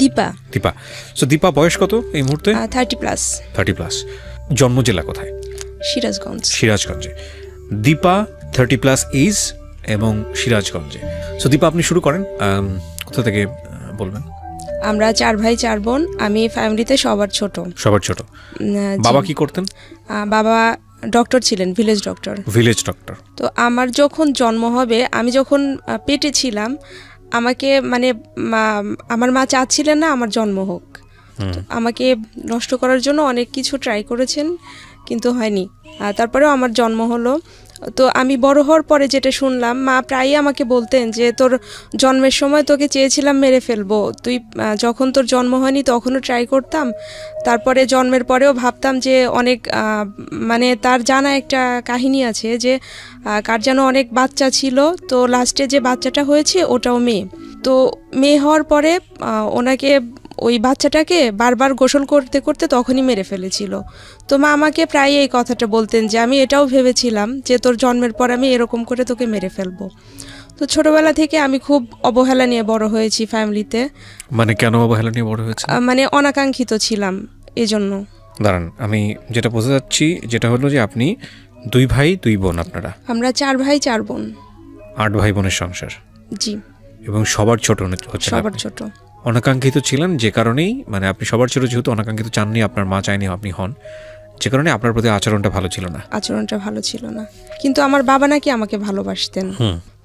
Dipa. Dipa, so Dipa বয়স কত এই মুহূর্তে? 30+। 30+। জন্ম জেলা কোথায়? সিরাজগঞ্জ। সিরাজগঞ্জে। দীপা 30+ এজ এবং সিরাজগঞ্জে। সো দীপা, আপনি শুরু করেন, কোথা থেকে বলবেন? আমরা 4 ভাই 4 বোন, আমি ফ্যামিলিতে সবার ছোট। সবার ছোট। বাবা কি করতেন? বাবা ডক্টর ছিলেন, ভিলেজ ডক্টর। Village doctor. তো আমার যখন জন্ম হবে, আমি যখন পেটে ছিলাম, আমাকে মানে আমার মা চাচ্ছিলেন না আমার জন্ম হোক। আমাকে নষ্ট করার জন্য অনেক কিছু ট্রাই করেছেন, কিন্তু হয়নি। তারপরেও আমার জন্ম হলো। তো আমি বড় হওয়ার পরে যেটা শুনলাম, মা প্রায়ই আমাকে বলতেন যে তোর জন্মের সময় তোকে চেয়েছিলাম মেরে ফেলবো, তুই যখন তোর জন্ম হয়নি তখনও ট্রাই করতাম, তারপরে জন্মের পরেও ভাবতাম যে অনেক মানে তার জানা একটা কাহিনী আছে যে কার যেন অনেক বাচ্চা ছিল, তো লাস্টে যে বাচ্চাটা হয়েছে ওটাও মেয়ে। তো মেয়ে হওয়ার পরে ওনাকে ওই বাচ্চাটাকে বারবার গোসল করতে করতে তখনই মেরে ফেলেছিল। তো মা আমাকে প্রায় এই কথাটা বলতেন যে আমি এটাও ভেবেছিলাম যে তোর জন্মের পর আমি এরকম করে তোকে মেরে ফেলবো। তো ছোটবেলা থেকে আমি খুব অবহেলা নিয়ে বড় হয়েছি ফ্যামিলিতে। মানে কেন অবহেলা নিয়ে বড় হয়েছে? মানে অনাকাঙ্ক্ষিত ছিলাম এজন্য। দাঁড়ান, আমি যেটা বোঝা যাচ্ছি যেটা হলো যে আপনি 2 ভাই 2 বোন। আপনারা? আমরা 4 ভাই 4 বোন। 8 ভাই বোনের সংসার। জি। এবং সবার ছোট হচ্ছে? সবার ছোট। অনাকাঙ্ক্ষিত ছিলেন, যে কারণেই মানে আপনি সবার ছোট, যেহেতু অনাকাঙ্ক্ষিত চাননি, আপনার মা চায়নি আপনি হন, যে কারণে আপনার প্রতি আচরণটা ভালো ছিল না। আচরণটা ভালো ছিল না, কিন্তু আমার বাবা নাকি আমাকে ভালোবাসতেন।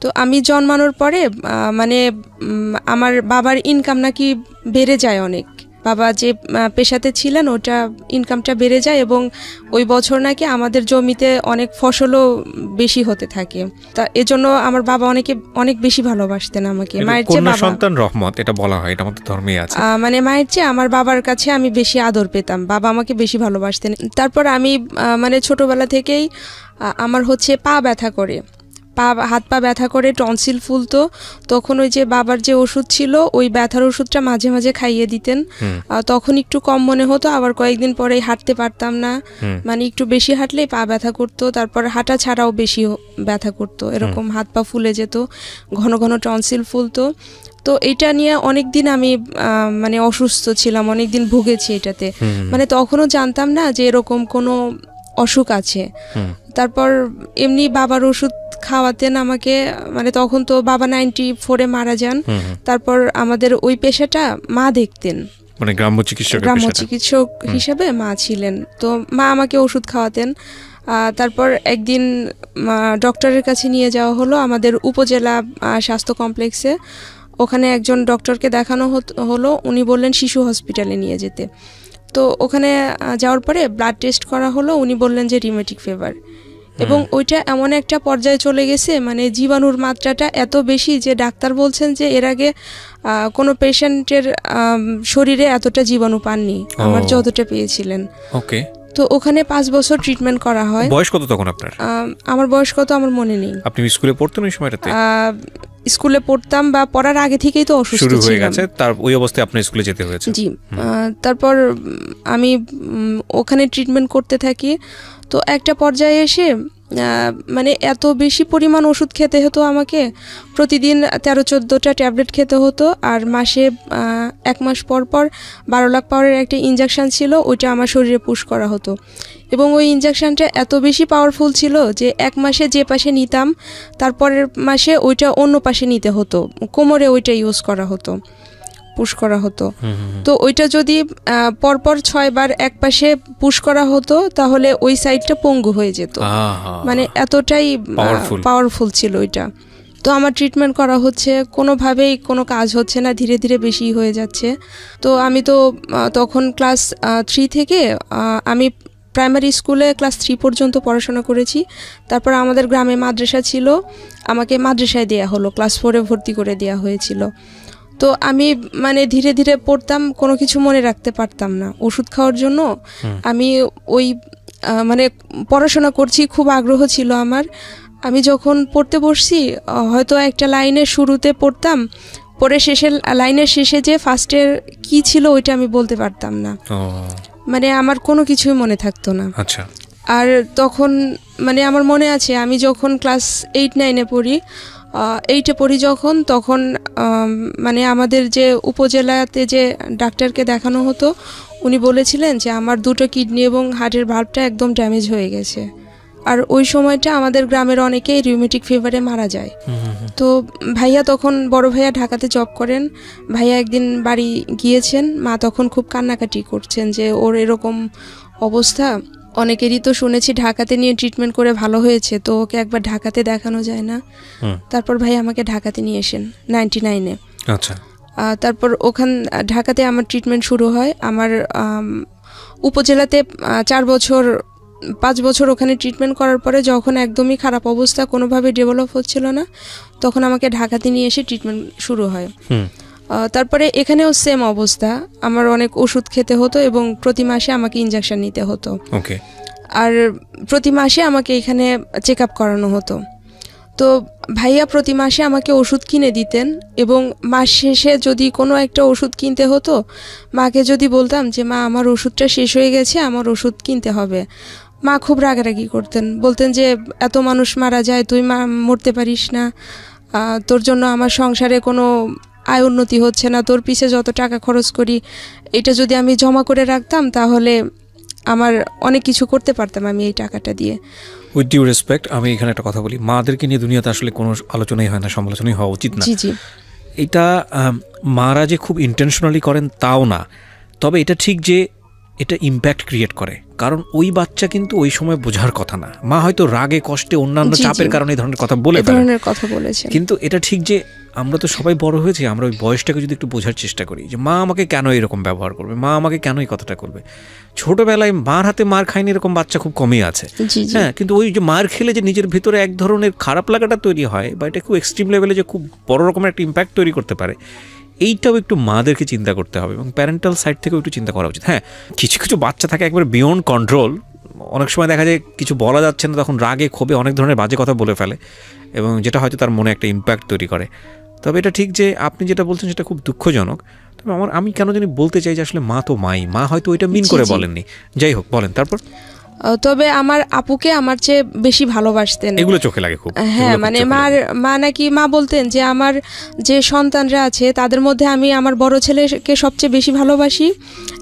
তো আমি জন্মানোর পরে মানে আমার বাবার ইনকাম নাকি বেড়ে যায় অনেক। বাবা যে পেশাতে ছিলেন ওটা ইনকামটা বেড়ে যায় এবং ওই বছর নাকি আমাদের জমিতে অনেক ফসলও বেশি হতে থাকে। তা এজন্য আমার বাবা অনেক বেশি ভালোবাসতেন আমাকে। মায়ের চেয়ে বাবা সন্তান রহমত এটা বলা হয়, এটা আমাদের ধর্মেই আছে। মানে মায়ের চেয়ে আমার বাবার কাছে আমি বেশি আদর পেতাম, বাবা আমাকে বেশি ভালোবাসতেন। তারপর আমি মানে ছোটবেলা থেকেই আমার হচ্ছে পা ব্যথা করে, হাত পা ব্যথা করে, টনসিল ফুলতো। তখন ওই যে বাবার যে ওষুধ ছিল ওই ব্যথার ওষুধটা মাঝে মাঝে খাইয়ে দিতেন। তখন একটু কম মনে হতো, আবার কয়েকদিন পরেই হাঁটতে পারতাম না, মানে একটু বেশি হাঁটলেই পা ব্যথা করতো। তারপর হাঁটা ছাড়াও বেশি ব্যথা করতো, এরকম হাত পা ফুলে যেত, ঘন ঘন টনসিল ফুলতো। তো এটা নিয়ে অনেক দিন আমি মানে অসুস্থ ছিলাম, অনেক দিন ভুগেছি এটাতে। মানে তখনও জানতাম না যে এরকম কোনো অসুখ আছে। তারপর এমনি বাবার ওষুধ খাওয়াতেন আমাকে, মানে তখন তো বাবা 94-এ মারা যান। তারপর আমাদের ওই পেশাটা মা দেখতেন, মানে গ্রাম্য চিকিৎসক হিসেবে মা ছিলেন। তো মা আমাকে ওষুধ খাওয়াতেন। তারপর একদিন ডক্টরের কাছে নিয়ে যাওয়া হলো আমাদের উপজেলা স্বাস্থ্য কমপ্লেক্সে। ওখানে একজন ডক্টরকে দেখানো হলো, উনি বললেন শিশু হসপিটালে নিয়ে যেতে। তো ওখানে যাওয়ার পরে ব্লাড টেস্ট করা হলো, উনি বললেন যে রিউমেটিক ফিভার। এবং ওইটা এমন একটা পর্যায়ে চলে গেছে, মানে জীবাণুর মাত্রাটা এত বেশি যে ডাক্তার বলছেন যে এর আগে কোনো পেশেন্টের শরীরে এতটা জীবাণু পাননি আমার যতটা পেয়েছিলেন। ওকে। তো ওখানে 5 বছর ট্রিটমেন্ট করা হয়। বয়স কত তখন আপনার? আমার বয়স কত আমার মনে নেই। আপনি স্কুলে পড়তেন ওই সময়টাতে? স্কুলে পড়তাম বা পড়ার আগে থেকেই তো অসুস্থ শুরু হয়ে গেছে, তার ওই অবস্থায় আপনি স্কুলে যেতে হয়েছে? জি। তারপর আমি ওখানে ট্রিটমেন্ট করতে থাকি। তো একটা পর্যায়ে এসে মানে এত বেশি পরিমাণ ওষুধ খেতে হতো আমাকে, প্রতিদিন 13-14টা ট্যাবলেট খেতে হতো। আর মাসে 1 মাস পর পর 12 লাখ পাওয়ারের একটা ইনজেকশন ছিল, ওইটা আমার শরীরে পুশ করা হতো। এবং ওই ইনজেকশনটা এত বেশি পাওয়ারফুল ছিল যে 1 মাসে যে পাশে নিতাম তারপরের মাসে ওইটা অন্য পাশে নিতে হতো, কোমরে ওইটা ইউজ করা হতো, পুশ করা হতো। তো ওইটা যদি পরপর 6 বার এক পাশে পুশ করা হতো তাহলে ওই সাইডটা পঙ্গু হয়ে যেত, মানে এতটাই পাওয়ারফুল ছিল ওইটা। তো আমার ট্রিটমেন্ট করা হচ্ছে, কোনোভাবেই কোনো কাজ হচ্ছে না, ধীরে ধীরে বেশি হয়ে যাচ্ছে। তো আমি তো তখন ক্লাস 3 থেকে আমি প্রাইমারি স্কুলে ক্লাস 3 পর্যন্ত পড়াশোনা করেছি। তারপর আমাদের গ্রামে মাদ্রাসা ছিল, আমাকে মাদ্রাসায় দেওয়া হলো, ক্লাস 4-এ ভর্তি করে দেওয়া হয়েছিল। তো আমি মানে ধীরে ধীরে পড়তাম, কোনো কিছু মনে রাখতে পারতাম না। ওষুধ খাওয়ার জন্য আমি ওই মানে পড়াশোনা করছি, খুব আগ্রহ ছিল আমার। আমি যখন পড়তে বসছি হয়তো একটা লাইনের শুরুতে পড়তাম, পরে লাইনের শেষে যে ফার্স্টের কি ছিল ওইটা আমি বলতে পারতাম না, মানে আমার কোনো কিছুই মনে থাকতো না। আচ্ছা। আর তখন মানে আমার মনে আছে আমি যখন ক্লাস 8-9-এ পড়ি, 8-এ পড়ি যখন, তখন মানে আমাদের যে উপজেলাতে যে ডাক্তারকে দেখানো হতো উনি বলেছিলেন যে আমার 2টো কিডনি এবং হার্টের ভাল্বটা একদম ড্যামেজ হয়ে গেছে। আর ওই সময়টা আমাদের গ্রামের অনেকেই রিউমেটিক ফিভারে মারা যায়। তো ভাইয়া তখন, বড় ভাইয়া ঢাকাতে জব করেন, ভাইয়া একদিন বাড়ি গিয়েছেন, মা তখন খুব কান্নাকাটি করছেন যে ওর এরকম অবস্থা, অনেকেরই তো শুনেছি ঢাকাতে নিয়ে ট্রিটমেন্ট করে ভালো হয়েছে, তো ওকে একবার ঢাকাতে দেখানো যায় না। তারপর ভাই আমাকে ঢাকাতে নিয়ে আসেন 99-এ। আচ্ছা। তারপর ঢাকাতে আমার ট্রিটমেন্ট শুরু হয়। আমার উপজেলাতে 5 বছর ওখানে ট্রিটমেন্ট করার পরে যখন একদমই খারাপ অবস্থা, কোনোভাবে ডেভেলপ হচ্ছিল না, তখন আমাকে ঢাকাতে নিয়ে এসে ট্রিটমেন্ট শুরু হয়। তারপরে এখানেও সেম অবস্থা, আমার অনেক ওষুধ খেতে হতো এবং প্রতি মাসে আমাকে ইনজেকশন নিতে হতো। আর প্রতি মাসে আমাকে এখানে চেক আপ করানো হতো। তো ভাইয়া প্রতি মাসে আমাকে ওষুধ কিনে দিতেন এবং মাস শেষে যদি কোনো একটা ওষুধ কিনতে হতো, মাকে যদি বলতাম যে মা আমার ওষুধটা শেষ হয়ে গেছে, আমার ওষুধ কিনতে হবে, মা খুব রাগারাগি করতেন, বলতেন যে এত মানুষ মারা যায়, তুই মরতে পারিস না, তোর জন্য আমার সংসারে কোনো আয় উন্নতি হচ্ছে না, তোর পিছে যত টাকা খরচ করি এটা যদি আমি জমা করে রাখতাম তাহলে আমার অনেক কিছু করতে পারতাম আমি এই টাকাটা দিয়ে। উইথ ডিউ রেসপেক্ট, আমি এখানে একটা কথা বলি, মাদেরকে নিয়ে দুনিয়াতে আসলে কোনো আলোচনাই হয় না, সমালোচনাই হওয়া উচিত না। এটা মারা যে খুব ইন্টেনশনালি করেন তাও না, তবে এটা ঠিক যে এটা ইম্প্যাক্ট ক্রিয়েট করে, কারণ ওই বাচ্চা কিন্তু ওই সময় বোঝার কথা না, মা হয়তো রাগে কষ্টে অন্যান্য চাপের কারণে এই ধরনের কথা বলে ফেলেন, কিন্তু এটা ঠিক যে আমরা তো সবাই বড় হয়েছি, আমরা ওই বয়সটাকে যদি একটু বোঝার চেষ্টা করি যে মা আমাকে কেন এরকম ব্যবহার করবে, মা আমাকে কেন এই কথাটা করবে। ছোটবেলায় মার হাতে মার খায়নি এরকম বাচ্চা খুব কমই আছে, হ্যাঁ, কিন্তু ওই যে মার খেলে যে নিজের ভিতরে এক ধরনের খারাপ লাগাটা তৈরি হয় বা এটা খুব এক্সট্রিম লেভেলে যে খুব বড় রকমের একটা ইম্প্যাক্ট তৈরি করতে পারে, এইটাও একটু মাদেরকে চিন্তা করতে হবে এবং প্যারেন্টাল সাইড থেকেও একটু চিন্তা করা উচিত। হ্যাঁ, কিছু কিছু বাচ্চা থাকে একবার বিয়ন্ড কন্ট্রোল, অনেক সময় দেখা যায় কিছু বলা যাচ্ছে না, তখন রাগে ক্ষোভে অনেক ধরনের বাজে কথা বলে ফেলে এবং যেটা হয়তো তার মনে একটা ইম্প্যাক্ট তৈরি করে। তবে এটা ঠিক যে আপনি যেটা বলছেন সেটা খুব দুঃখজনক, তবে আমি কেন জানি বলতে চাই যে আসলে মা তো মা হয়তো ওইটা মিন করে বলেননি, যাই হোক বলেন তারপর। তবে আমার আপুকে আমার চেয়ে বেশি ভালোবাসতেন, এগুলো চোখে লাগে খুব। হ্যাঁ, মানে মা বলতেন যে আমার যে সন্তানরা আছে তাদের মধ্যে আমি আমার বড় ছেলেকে সবচেয়ে বেশি ভালোবাসি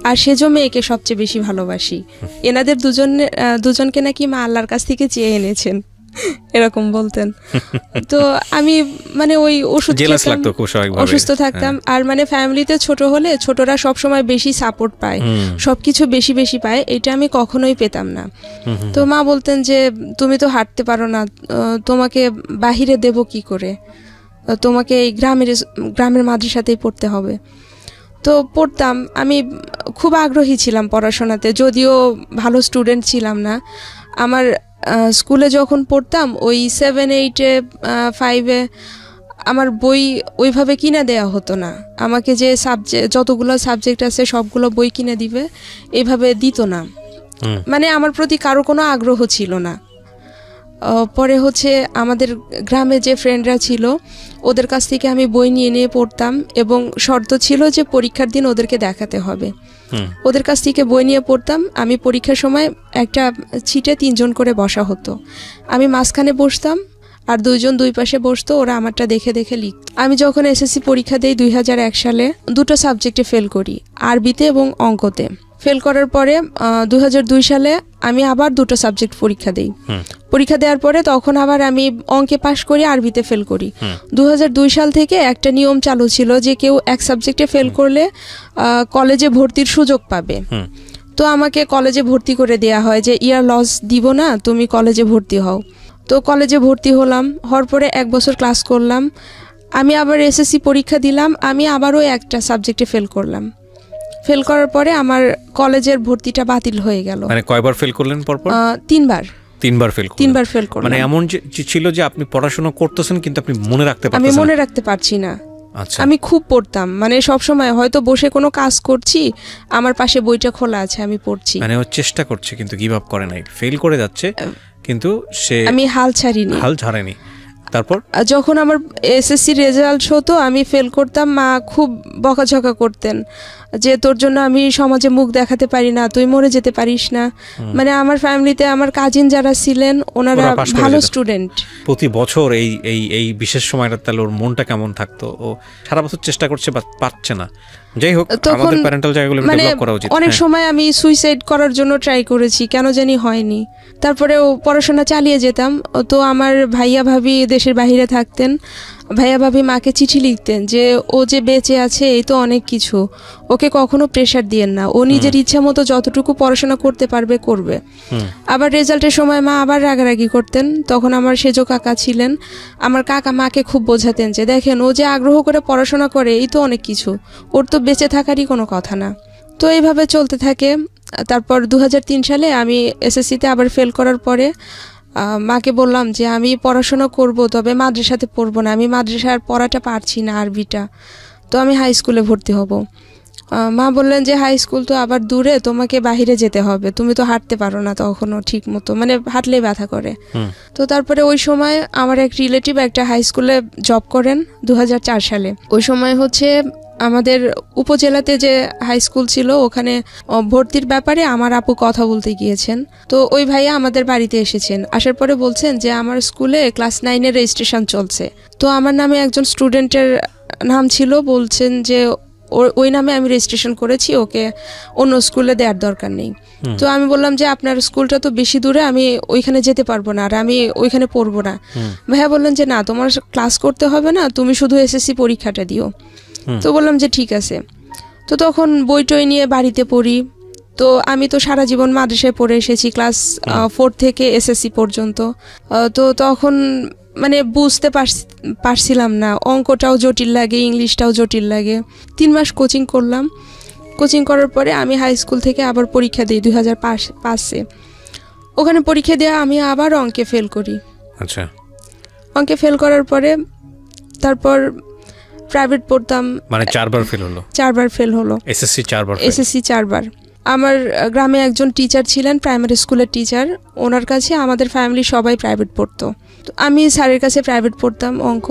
আর সেজো মেয়েকে সবচেয়ে বেশি ভালোবাসি, এনাদের দুজনকে নাকি মা আল্লাহর কাছ থেকে চেয়ে এনেছেন, এরকম বলতেন। তো আমি মানে ওই অসুস্থ থাকতাম, আর মানে ফ্যামিলিতে ছোট হলে ছোটরা সবসময় বেশি সাপোর্ট পায়, সবকিছু বেশি বেশি পায়, এটা আমি কখনোই পেতাম না। তো মা বলতেন যে তুমি তো হাঁটতে পারো না, তোমাকে বাহিরে দেব কি করে, তোমাকে এই গ্রামের মাদ্রাসাতেই পড়তে হবে। তো পড়তাম, আমি খুব আগ্রহী ছিলাম পড়াশোনাতে, যদিও ভালো স্টুডেন্ট ছিলাম না। আমার স্কুলে যখন পড়তাম ওই 7, 8, 5 আমার বই ওইভাবে কিনে দেওয়া হতো না, আমাকে যে যতগুলো সাবজেক্ট আছে সবগুলো বই কিনে দিবে এইভাবে দিত না, মানে আমার প্রতি কারো কোনো আগ্রহ ছিল না। পরে আমাদের গ্রামে যে ফ্রেন্ডরা ছিল ওদের কাছ থেকে আমি বই নিয়ে পড়তাম এবং শর্ত ছিল যে পরীক্ষার দিন ওদেরকে দেখাতে হবে, ওদের কাছ থেকে বই নিয়ে পড়তাম। আমি পরীক্ষার সময় একটা ছিটে 3 জন করে বসা হতো, আমি মাঝখানে বসতাম আর 2 জন 2 পাশে বসতো, ওরা আমারটা দেখে দেখে লিখত। আমি যখন এসএসসি পরীক্ষা দেই 2001 সালে 2টো সাবজেক্টে ফেল করি, আরবিতে এবং অঙ্কতে। ফেল করার পরে 2002 সালে আমি আবার 2টো সাবজেক্ট পরীক্ষা দেই, পরীক্ষা দেওয়ার পরে তখন আবার আমি অঙ্কে পাশ করি, আরবিতে ফেল করি। 2002 সাল থেকে একটা নিয়ম চালু ছিল যে কেউ এক সাবজেক্টে ফেল করলে কলেজে ভর্তির সুযোগ পাবে, তো আমাকে কলেজে ভর্তি করে দেয়া হয় যে ইয়ার লস দিব না, তুমি কলেজে ভর্তি হও। তো কলেজে ভর্তি হলাম, হওয়ার পরে 1 বছর ক্লাস করলাম, আমি আবার এসএসসি পরীক্ষা দিলাম, আমি আবারও একটা সাবজেক্টে ফেল করলাম। ফেল করার পরে আমার কলেজের ভর্তিটা বাতিল হয়ে গেল। মানে কয়বার ফেল করলেন পরপর? 3বার ফেল করলাম। মানে এমন ছিল যে আপনি পড়াশোনা করতেছেন কিন্তু আপনি মনে রাখতে পারছেন? আমি মনে রাখতে পারছি না। আচ্ছা। আমি খুব পড়তাম, মানে সব সময় হয়তো বসে কোনো কাজ করছি, আমার পাশে বইটা খোলা আছে, আমি পড়ছি। মানে ও চেষ্টা করছে কিন্তু গিভ আপ করে নাই, ফেল করে যাচ্ছে কিন্তু আমি হাল ছাড়েনি। তারপর যখন আমার এসএসসি রেজাল্ট হতো আমি ফেল করতাম, মা খুব বকাঝকা করতেন যে তোর জন্য আমি সমাজে মুখ দেখাতে পারি না, তুই মরে যেতে পারিস না। মানে আমার ফ্যামিলিতে আমার কাজিন যারা ছিলেন ওনারা ভালো স্টুডেন্ট। প্রতি বছর এই এই এই বিশেষ সময়টা তাহলে ওর মনটা কেমন থাকতো? ও সারা বছর চেষ্টা করছে বা পারছে না। যাই হোক, আমাদের প্যারেন্টাল জায়গাগুলো ডেভেলপ করা উচিত। অনেক সময় আমি সুইসাইড করার জন্য ট্রাই করেছি, কেন জানি হয়নি। তারপরেও পড়াশোনা চালিয়ে যেতাম। তো আমার ভাইয়া ভাবি দেশের বাইরে থাকতেন, ভাইয়া ভাবি মাকে চিঠি লিখতেন যে ও যে বেঁচে আছে এই তো অনেক কিছু, ওকে কখনো প্রেশার দিয়েন না, ও নিজের ইচ্ছা মতো যতটুকু পড়াশোনা করতে পারবে করবে। আবার রেজাল্টের সময় মা আবার রাগারাগি করতেন। তখন আমার সেজো কাকা ছিলেন, আমার কাকা মাকে খুব বোঝাতেন যে দেখেন ও যে আগ্রহ করে পড়াশোনা করে এই তো অনেক কিছু, ওর তো বেঁচে থাকারই কোনো কথা না। তো এইভাবে চলতে থাকে। তারপর 2003 সালে আমি এসএসসিতে আবার ফেল করার পরে মাকে বললাম যে আমি পড়াশোনা করব, তবে মাদ্রাসাতে পড়বো না, আমি মাদ্রাসার পড়াটা পারছি না, আরবিটা, তো আমি হাই স্কুলে ভর্তি হব। মা বললেন যে হাই স্কুল তো আবার দূরে, তোমাকে বাহিরে যেতে হবে, তুমি তো হাঁটতে পারো না তখনও ঠিক মতো, মানে হাঁটলেই ব্যথা করে। তো তারপরে ওই সময় আমার এক রিলেটিভ একটা হাই স্কুলে জব করেন 2004 সালে। ওই সময় হচ্ছে আমাদের উপজেলাতে যে হাই স্কুল ছিল ওখানে ভর্তির ব্যাপারে আমার আপু কথা বলতে গিয়েছেন। তো ওই ভাইয়া আমাদের বাড়িতে এসেছেন, আসার পরে বলছেন যে আমার স্কুলে ক্লাস 9-এর রেজিস্ট্রেশন চলছে, তো আমার নামে একজন স্টুডেন্টের নাম ছিল, বলছেন যে ওই নামে আমি রেজিস্ট্রেশন করেছি, ওকে অন্য স্কুলে দেওয়ার দরকার নেই। তো আমি বললাম যে আপনার স্কুলটা তো বেশি দূরে, আমি ওইখানে যেতে পারবো না, আর আমি ওইখানে পড়বো না। ভাইয়া বললেন যে না, তোমার ক্লাস করতে হবে না, তুমি শুধু এসএসসি পরীক্ষাটা দিও। তো বললাম যে ঠিক আছে। তো তখন বই টই নিয়ে বাড়িতে পড়ি। তো আমি তো সারা জীবন মাদ্রাসায় পড়ে এসেছি, ক্লাস 4 থেকে এসএসসি পর্যন্ত। তো তখন মানে বুঝতে পারছিলাম না, অঙ্কটাও জটিল লাগে, ইংলিশটাও জটিল লাগে। 3 মাস কোচিং করলাম। কোচিং করার পরে আমি হাই স্কুল থেকে আবার পরীক্ষা দিই 2005-এ। ওখানে পরীক্ষা দিয়ে আমি আবার অঙ্কে ফেল করি। আচ্ছা। অঙ্কে ফেল করার পরে তারপর প্রাইভেট পড়তাম, মানে 4 বার ফেল হলো। 4 বার ফেল হলো। এসএসসি 4 বার। এসএসসি 4 বার। আমার গ্রামে একজন টিচার ছিলেন, প্রাইমারি স্কুলের টিচার, ওনার কাছে আমাদের ফ্যামিলি সবাই প্রাইভেট পড়তো। তো আমি স্যারের কাছে প্রাইভেট পড়তাম অঙ্ক।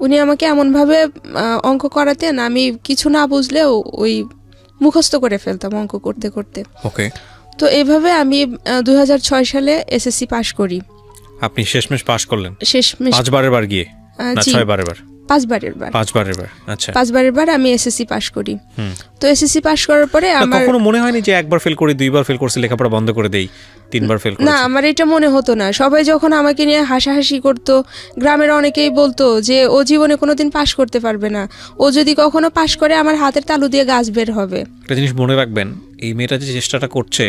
উনি আমাকে এমনভাবে অঙ্ক করাতেন, আমি কিছু না বুঝলেও ওই মুখস্থ করে ফেলতাম অঙ্ক করতে করতে। ওকে। তো এইভাবে আমি 2006 সালে এসএসসি পাশ করি। আপনি শেষমেশ পাশ করলেন? শেষমেশ 5 বারের বার গিয়ে না 6 বারের বার? 5 বারের বার। 5 বারের বার। আচ্ছা, 5 বারের বার আমি এসএসসি পাশ করি। তো এসএসসি পাশ করার পরে আমার কখনো মনে হয়নি যে একবার ফেল করি, 2 বার ফেল করছি, লেখাপড়া বন্ধ করে দেই, 3 বার ফেল করেছি? না, আমার এটা মনে হতো না। সবাই যখন আমাকে নিয়ে হাসাহাসি করতো, গ্রামের অনেকেই বলতো যে ও জীবনে কোনোদিন পাশ করতে পারবে না, ও যদি কখনো পাশ করে আমার হাতের তালু দিয়ে গাছ বের হবে। একটা জিনিস মনে রাখবেন, এই মেয়েটা যে চেষ্টাটা করছে,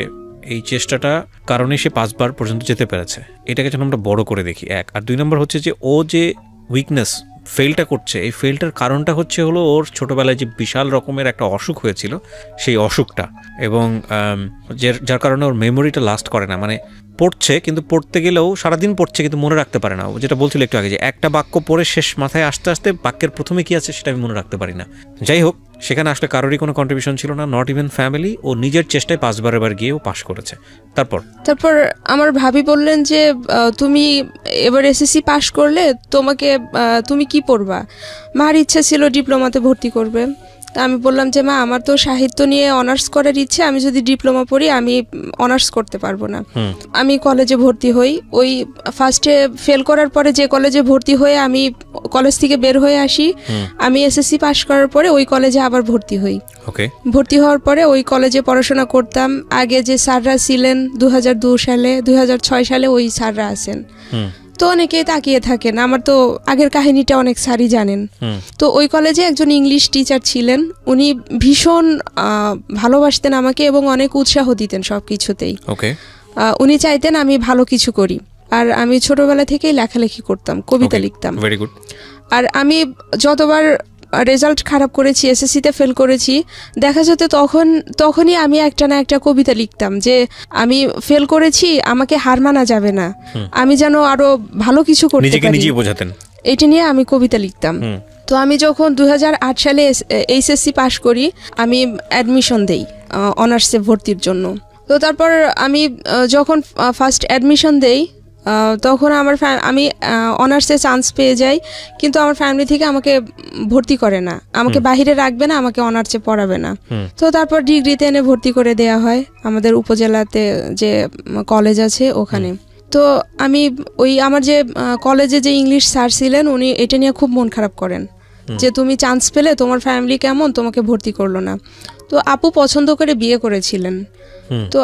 এই চেষ্টাটা কারণে সে 5 বার পর্যন্ত যেতে পেরেছে। এটাকে যেন আমরা বড় করে দেখি, 1। আর 2 নম্বর হচ্ছে যে ও যে উইকনেস ফেলটা করছে, এই ফেলটার কারণটা হচ্ছে হলো ওর ছোটোবেলায় যে বিশাল রকমের একটা অসুখ হয়েছিল, সেই অসুখটা, এবং যার কারণে ওর মেমোরিটা লাস্ট করে না। মানে পড়ছে, কিন্তু পড়তে গেলেও সারাদিন পড়ছে কিন্তু মনে রাখতে পারে না। ও যেটা বলছিল একটু আগে, যে একটা বাক্য পড়ে শেষ মাথায় আসতে আসতে বাক্যের প্রথমে কি আছে সেটা আমি মনে রাখতে পারি না। যাই হোক, সেখানে আসলে কারোরই কোনো কন্ট্রিবিউশন ছিল না, নট ইভেন ফ্যামিলি। ও নিজের চেষ্টায় 5 বারের গিয়ে ও পাশ করেছে। তারপর আমার ভাবি বললেন যে তুমি এবার এসএসসি পাশ করলে তুমি কি পড়বা? মার ইচ্ছা ছিল ডিপ্লোমাতে ভর্তি করবে। তা আমি বললাম যে মা, আমার তো সাহিত্য নিয়ে অনার্স করার ইচ্ছে, আমি যদি ডিপ্লোমা পড়ি আমি অনার্স করতে পারবো না। আমি কলেজে ভর্তি হই। ওই ফার্স্টে ফেল করার পরে যে কলেজে ভর্তি হয়ে আমি কলেজ থেকে বের হয়ে আসি, আমি এসএসসি পাশ করার পরে ওই কলেজে আবার ভর্তি হই। ভর্তি হওয়ার পরে ওই কলেজে পড়াশোনা করতাম। আগে যে স্যাররা ছিলেন 2002 সালে 2006 সালে ওই স্যাররা আছেন। তো অনেকেই তাকিয়ে থাকেন, আমার তো আগের কাহিনীটা অনেক স্যারই জানেন। তো ওই কলেজে একজন ইংলিশ টিচার ছিলেন, উনি ভীষণ ভালোবাসতেন আমাকে এবং অনেক উৎসাহ দিতেন সব কিছুতেই। উনি চাইতেন আমি ভালো কিছু করি। আর আমি ছোটবেলা থেকেই লেখালেখি করতাম, কবিতা লিখতাম। আর আমি যতবার রেজাল্ট খারাপ করেছি, এসএসসিতে ফেল করেছি, দেখা যেত তখনই আমি একটা না একটা কবিতা লিখতাম যে আমি ফেল করেছি, আমাকে হার মানা যাবে না, আমি যেন আরো ভালো কিছু করতে পারি, এটা নিয়ে আমি কবিতা লিখতাম। তো আমি যখন 2008 সালে এইচএসসি পাশ করি, আমি অ্যাডমিশন দেই অনার্সে ভর্তির জন্য। তো তারপর আমি যখন ফার্স্ট অ্যাডমিশন দেই তখন আমি অনার্সে চান্স পেয়ে যাই, কিন্তু আমার ফ্যামিলি থেকে আমাকে ভর্তি করে না, আমাকে বাহিরে রাখবে না, আমাকে অনার্সে পড়াবে না। তো তারপর ডিগ্রিতে এনে ভর্তি করে দেয়া হয় আমাদের উপজেলাতে যে কলেজ আছে ওখানে। তো আমি আমার যে কলেজে যে ইংলিশ স্যার ছিলেন উনি এটা নিয়ে খুব মন খারাপ করেন যে তুমি চান্স পেলে তোমার ফ্যামিলি কেমন তোমাকে ভর্তি করলো না। তো আপু পছন্দ করে বিয়ে করেছিলেন। তো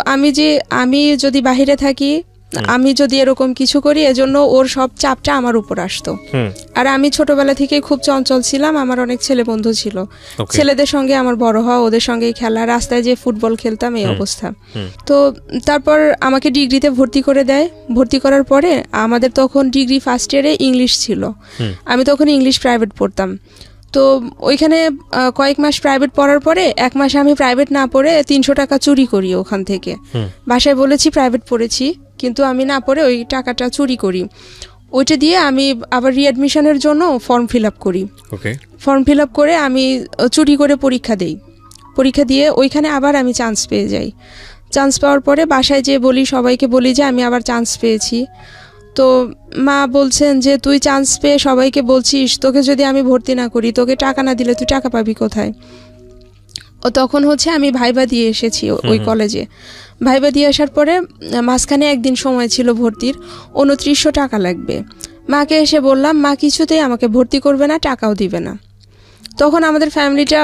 আমি যদি বাহিরে থাকি, আমি যদি এরকম কিছু করি, এজন্য ওর সব চাপটা আমার উপর আসতো। আর আমি ছোটবেলা থেকে খুব চঞ্চল ছিলাম, আমার অনেক ছেলে বন্ধু ছিল, ছেলেদের সঙ্গে আমার বড় হওয়া, ওদের সঙ্গে খেলা, রাস্তায় যে ফুটবল খেলতাম, এই অবস্থা। তো তারপর আমাকে ডিগ্রিতে ভর্তি করে দেয়। ভর্তি করার পরে আমাদের তখন ডিগ্রি ফার্স্ট ইয়ারে ইংলিশ ছিল, আমি তখন ইংলিশ প্রাইভেট পড়তাম। তো ওইখানে কয়েক মাস প্রাইভেট পড়ার পরে 1 মাস আমি প্রাইভেট না পড়ে 300 টাকা চুরি করি ওখান থেকে। বাসায় বলেছি প্রাইভেট পড়েছি, কিন্তু আমি না পড়ে ওই টাকাটা চুরি করি। ওইটা দিয়ে আমি আবার রিঅ্যাডমিশনের জন্য ফর্ম ফিল আপ করি। ফর্ম ফিল আপ করে আমি চুরি করে পরীক্ষা দেই। পরীক্ষা দিয়ে ওইখানে আবার আমি চান্স পেয়ে যাই। চান্স পাওয়ার পরে বাসায় যেয়ে বলি, সবাইকে বলি যে আমি আবার চান্স পেয়েছি। তো মা বলছেন যে তুই চান্স পেয়ে সবাইকে বলছিস, তোকে যদি আমি ভর্তি না করি, তোকে টাকা না দিলে তুই টাকা পাবি কোথায়? ও তখন আমি ভাইবা দিয়ে এসেছি ওই কলেজে। ভাইবা দিয়ে আসার পরে মাঝখানে একদিন সময় ছিল ভর্তির, 2900 টাকা লাগবে। মাকে এসে বললাম, মা কিছুতেই আমাকে ভর্তি করবে না, টাকাও দিবে না। তখন আমাদের ফ্যামিলিটা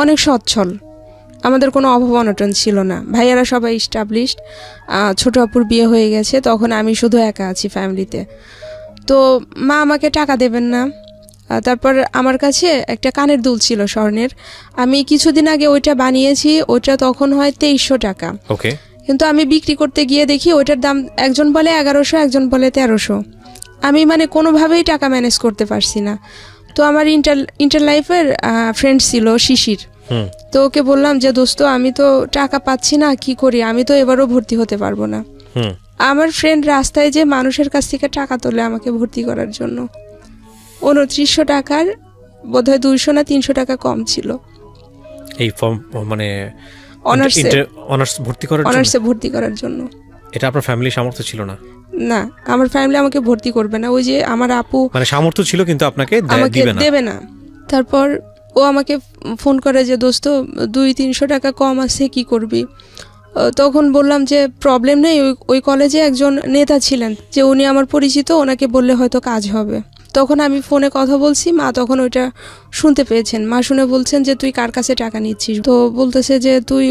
অনেক সচ্ছল, আমাদের কোনো অভাব অনটন ছিল না, ভাইয়ারা সবাই এস্টাবলিশড, ছোট আপুর বিয়ে হয়ে গেছে, তখন আমি শুধু একা আছি ফ্যামিলিতে। তো মা আমাকে টাকা দেবেন না। তারপর আমার কাছে একটা কানের দুল ছিল স্বর্ণের, আমি কিছুদিন আগে ওইটা বানিয়েছি, ওইটা তখন হয় 2300 টাকা। কিন্তু আমি বিক্রি করতে গিয়ে দেখি ওইটার দাম একজন বলে 1100, একজন বলে 1300। আমি কোনোভাবেই টাকা ম্যানেজ করতে পারছি না। তো আমার ইন্টার লাইফের ফ্রেন্ড ছিল শিশির, তো ওকে বললাম যে দোস্ত আমি তো টাকা পাচ্ছি না, কি করি, আমি তো এবারও ভর্তি হতে পারবো না। আমার ফ্রেন্ড রাস্তায় যে মানুষের কাছ থেকে টাকা তোলে আমাকে ভর্তি করার জন্য। 2900 টাকার বোধহয় 200 না 300 টাকা কম ছিল এই ফর্ম অনার্সে ভর্তি করার জন্য। এটা আপনার ফ্যামিলি সামর্থ্য ছিল না? না, আমার ফ্যামিলি আমাকে ভর্তি করবে না। ওই যে আমার আপু সামর্থ্য ছিল কিন্তু আপনাকে দেবে না। তারপর ও আমাকে ফোন করে যে দোস্ত 200-300 টাকা কম আছে, কি করবি? তখন বললাম যে প্রবলেম নেই, ওই কলেজে একজন নেতা ছিলেন যে উনি আমার পরিচিত, ওনাকে বললে হয়তো কাজ হবে। তখন আমি ফোনে কথা বলছি, মা তখন ওইটা শুনতে পেয়েছেন। মা শুনে বলছেন যে তুই কার কাছে টাকা নিচ্ছিস? তো বলতেছে যে তুই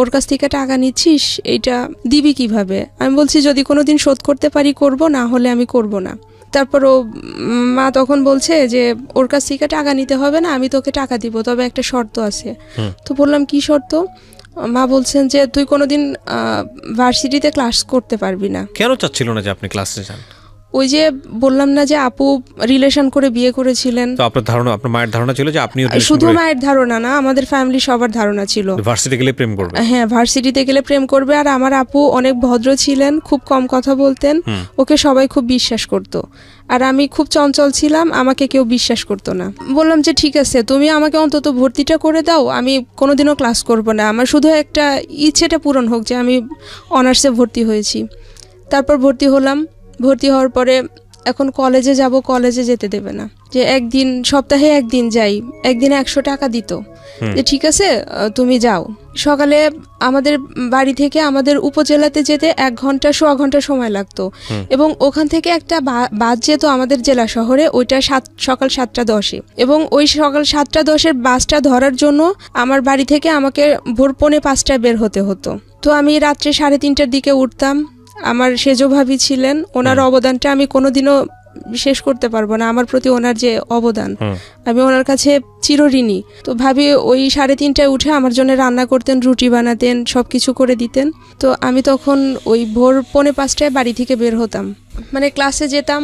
ওর কাছ থেকে টাকা নিচ্ছিস, এইটা দিবি কিভাবে? আমি বলছি যদি কোনোদিন শোধ করতে পারি করব, না হলে আমি করব না। তারপর মা তখন বলছে যে ওর কাছ থেকে টাকা নিতে হবে না, আমি তোকে টাকা দিব, তবে একটা শর্ত আছে। তো বললাম কি শর্ত? মা বলছেন যে তুই কোনোদিন ভার্সিটিতে ক্লাস করতে পারবি না। কেন চাচ্ছিল না যে আপনি ক্লাসে যান? ওই যে বললাম না যে আপু রিলেশন করে বিয়ে করেছিলেন। তো আপনার মায়ের ধারণা ছিল যে আপনি? শুধু মায়ের ধারণা না, আমাদের ফ্যামিলি সবার ধারণা ছিল ভার্সিটিতে গেলে প্রেম করবে। হ্যাঁ, ভার্সিটিতে গেলে প্রেম করবে। আর আমার আপু অনেক ভদ্র ছিলেন, খুব কম কথা বলতেন, ওকে সবাই খুব বিশ্বাস করতো। আর আমি খুব চঞ্চল ছিলাম, আমাকে কেউ বিশ্বাস করতো না। বললাম যে ঠিক আছে, তুমি আমাকে অন্তত ভর্তিটা করে দাও, আমি কোনোদিনও ক্লাস করব না, আমার শুধু একটা ইচ্ছেটা পূরণ হোক যে আমি অনার্সে ভর্তি হয়েছি। তারপর ভর্তি হলাম। ভর্তি হওয়ার পরে এখন কলেজে যাব, কলেজে যেতে দেবে না, যে সপ্তাহে একদিন যাই, একদিনে 100 টাকা দিত, যে ঠিক আছে তুমি যাও। সকালে আমাদের বাড়ি থেকে আমাদের উপজেলাতে যেতে 1 ঘন্টা সোয়া ঘন্টা সময় লাগতো, এবং ওখান থেকে একটা বাস যেত আমাদের জেলা শহরে, ওইটা সকাল 7:10, এবং ওই সকাল 7:10 বাসটা ধরার জন্য আমার বাড়ি থেকে আমাকে ভোর 4:45 বের হতে হতো। তো আমি রাত্রে 3:30টার দিকে উঠতাম। আমার সেজো ভাবি ছিলেন, ওনার অবদানটা আমি কোনোদিনও শেষ করতে পারবো না, আমার প্রতি ওনার যে অবদান, আমি ওনার কাছে চিরঋণী। তো ভাবি ওই 3:30টায় উঠে আমার জন্য রান্না করতেন, রুটি বানাতেন, সবকিছু করে দিতেন। তো আমি তখন ওই ভোর 4:45টায় বাড়ি থেকে বের হতাম, ক্লাসে যেতাম,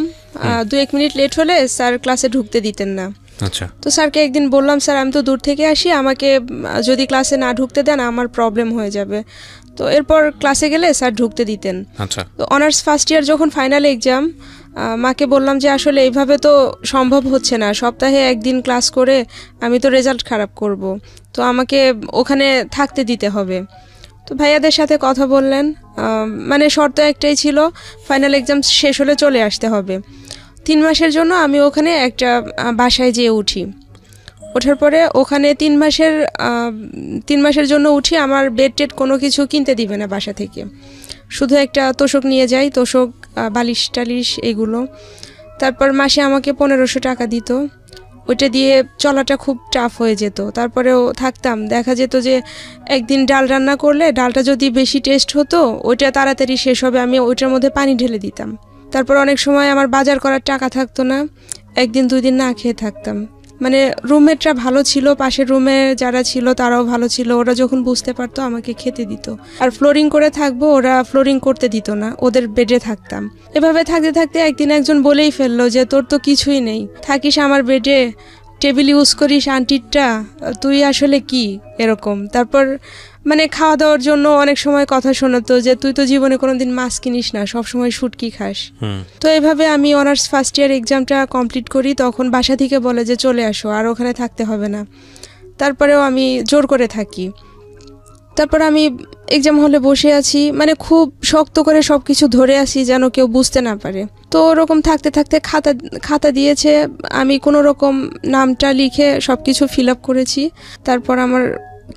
2-1 মিনিট লেট হলে স্যার ক্লাসে ঢুকতে দিতেন না। আচ্ছা। তো স্যারকে একদিন বললাম, স্যার আমি তো দূর থেকে আসি, আমাকে যদি ক্লাসে না ঢুকতে দেন আমার প্রবলেম হয়ে যাবে। তো এরপর ক্লাসে গেলে স্যার ঢুকতে দিতেন। আচ্ছা। তো অনার্স ফার্স্ট ইয়ার যখন ফাইনাল এক্সাম, মাকে বললাম যে আসলে এইভাবে তো সম্ভব হচ্ছে না, সপ্তাহে একদিন ক্লাস করে আমি তো রেজাল্ট খারাপ করব, তো আমাকে ওখানে থাকতে দিতে হবে। তো ভাইয়াদের সাথে কথা বললেন, মানে শর্ত একটাই ছিল, ফাইনাল এক্সাম শেষ হলে চলে আসতে হবে। 3 মাসের জন্য আমি ওখানে একটা বাসায় যেয়ে উঠি। ওঠার পরে ওখানে 3 মাসের জন্য উঠি। আমার বেড টেড কোনো কিছু কিনতে দিবে না বাসা থেকে, শুধু একটা তোষক নিয়ে যাই, তোষক, বালিশ টালিশ এগুলো। তারপর মাসে আমাকে 1500 টাকা দিত, ওইটা দিয়ে চলাটা খুব টাফ হয়ে যেত। তারপরেও থাকতাম, দেখা যেত যে একদিন ডাল রান্না করলে ডালটা যদি বেশি টেস্ট হতো ওইটা তাড়াতাড়ি শেষ হবে, আমি ওইটার মধ্যে পানি ঢেলে দিতাম। তারপর অনেক সময় আমার বাজার করার টাকা থাকতো না, 1 দিন 2 দিন না খেয়ে থাকতাম। মানে রুমমেটরা ভালো ছিল, পাশের রুমে যারা ছিল তারাও ভালো ছিল, ওরা যখন বুঝতে পারতো আমাকে খেতে দিত। আর ফ্লোরিং করে থাকবো, ওরা ফ্লোরিং করতে দিত না, ওদের বেডে থাকতাম। এভাবে থাকতে থাকতে একদিন একজন বলেই ফেললো যে তোর তো কিছুই নেই, থাকিস আমার বেডে, টেবিল ইউজ করিস আন্টিরটা, তুই আসলে কি এরকম। তারপর মানে খাওয়া দাওয়ার জন্য অনেক সময় কথা শোনাতো যে তুই তো জীবনে কোনোদিন মাছ কিনিস না, সবসময় শুটকি খাস। তো এইভাবে আমি অনার্স ফার্স্ট ইয়ার এক্সামটা কমপ্লিট করি। তখন বাসা থেকে বলে যে চলে আসো, আর ওখানে থাকতে হবে না। তারপরেও আমি জোর করে থাকি। তারপর আমি এক্সাম হলে বসে আছি, মানে খুব শক্ত করে সব কিছু ধরে আছি যেন কেউ বুঝতে না পারে। তো ওরকম থাকতে থাকতে খাতা দিয়েছে, আমি কোনো রকম নামটা লিখে সব কিছু ফিল আপ করেছি। তারপর আমার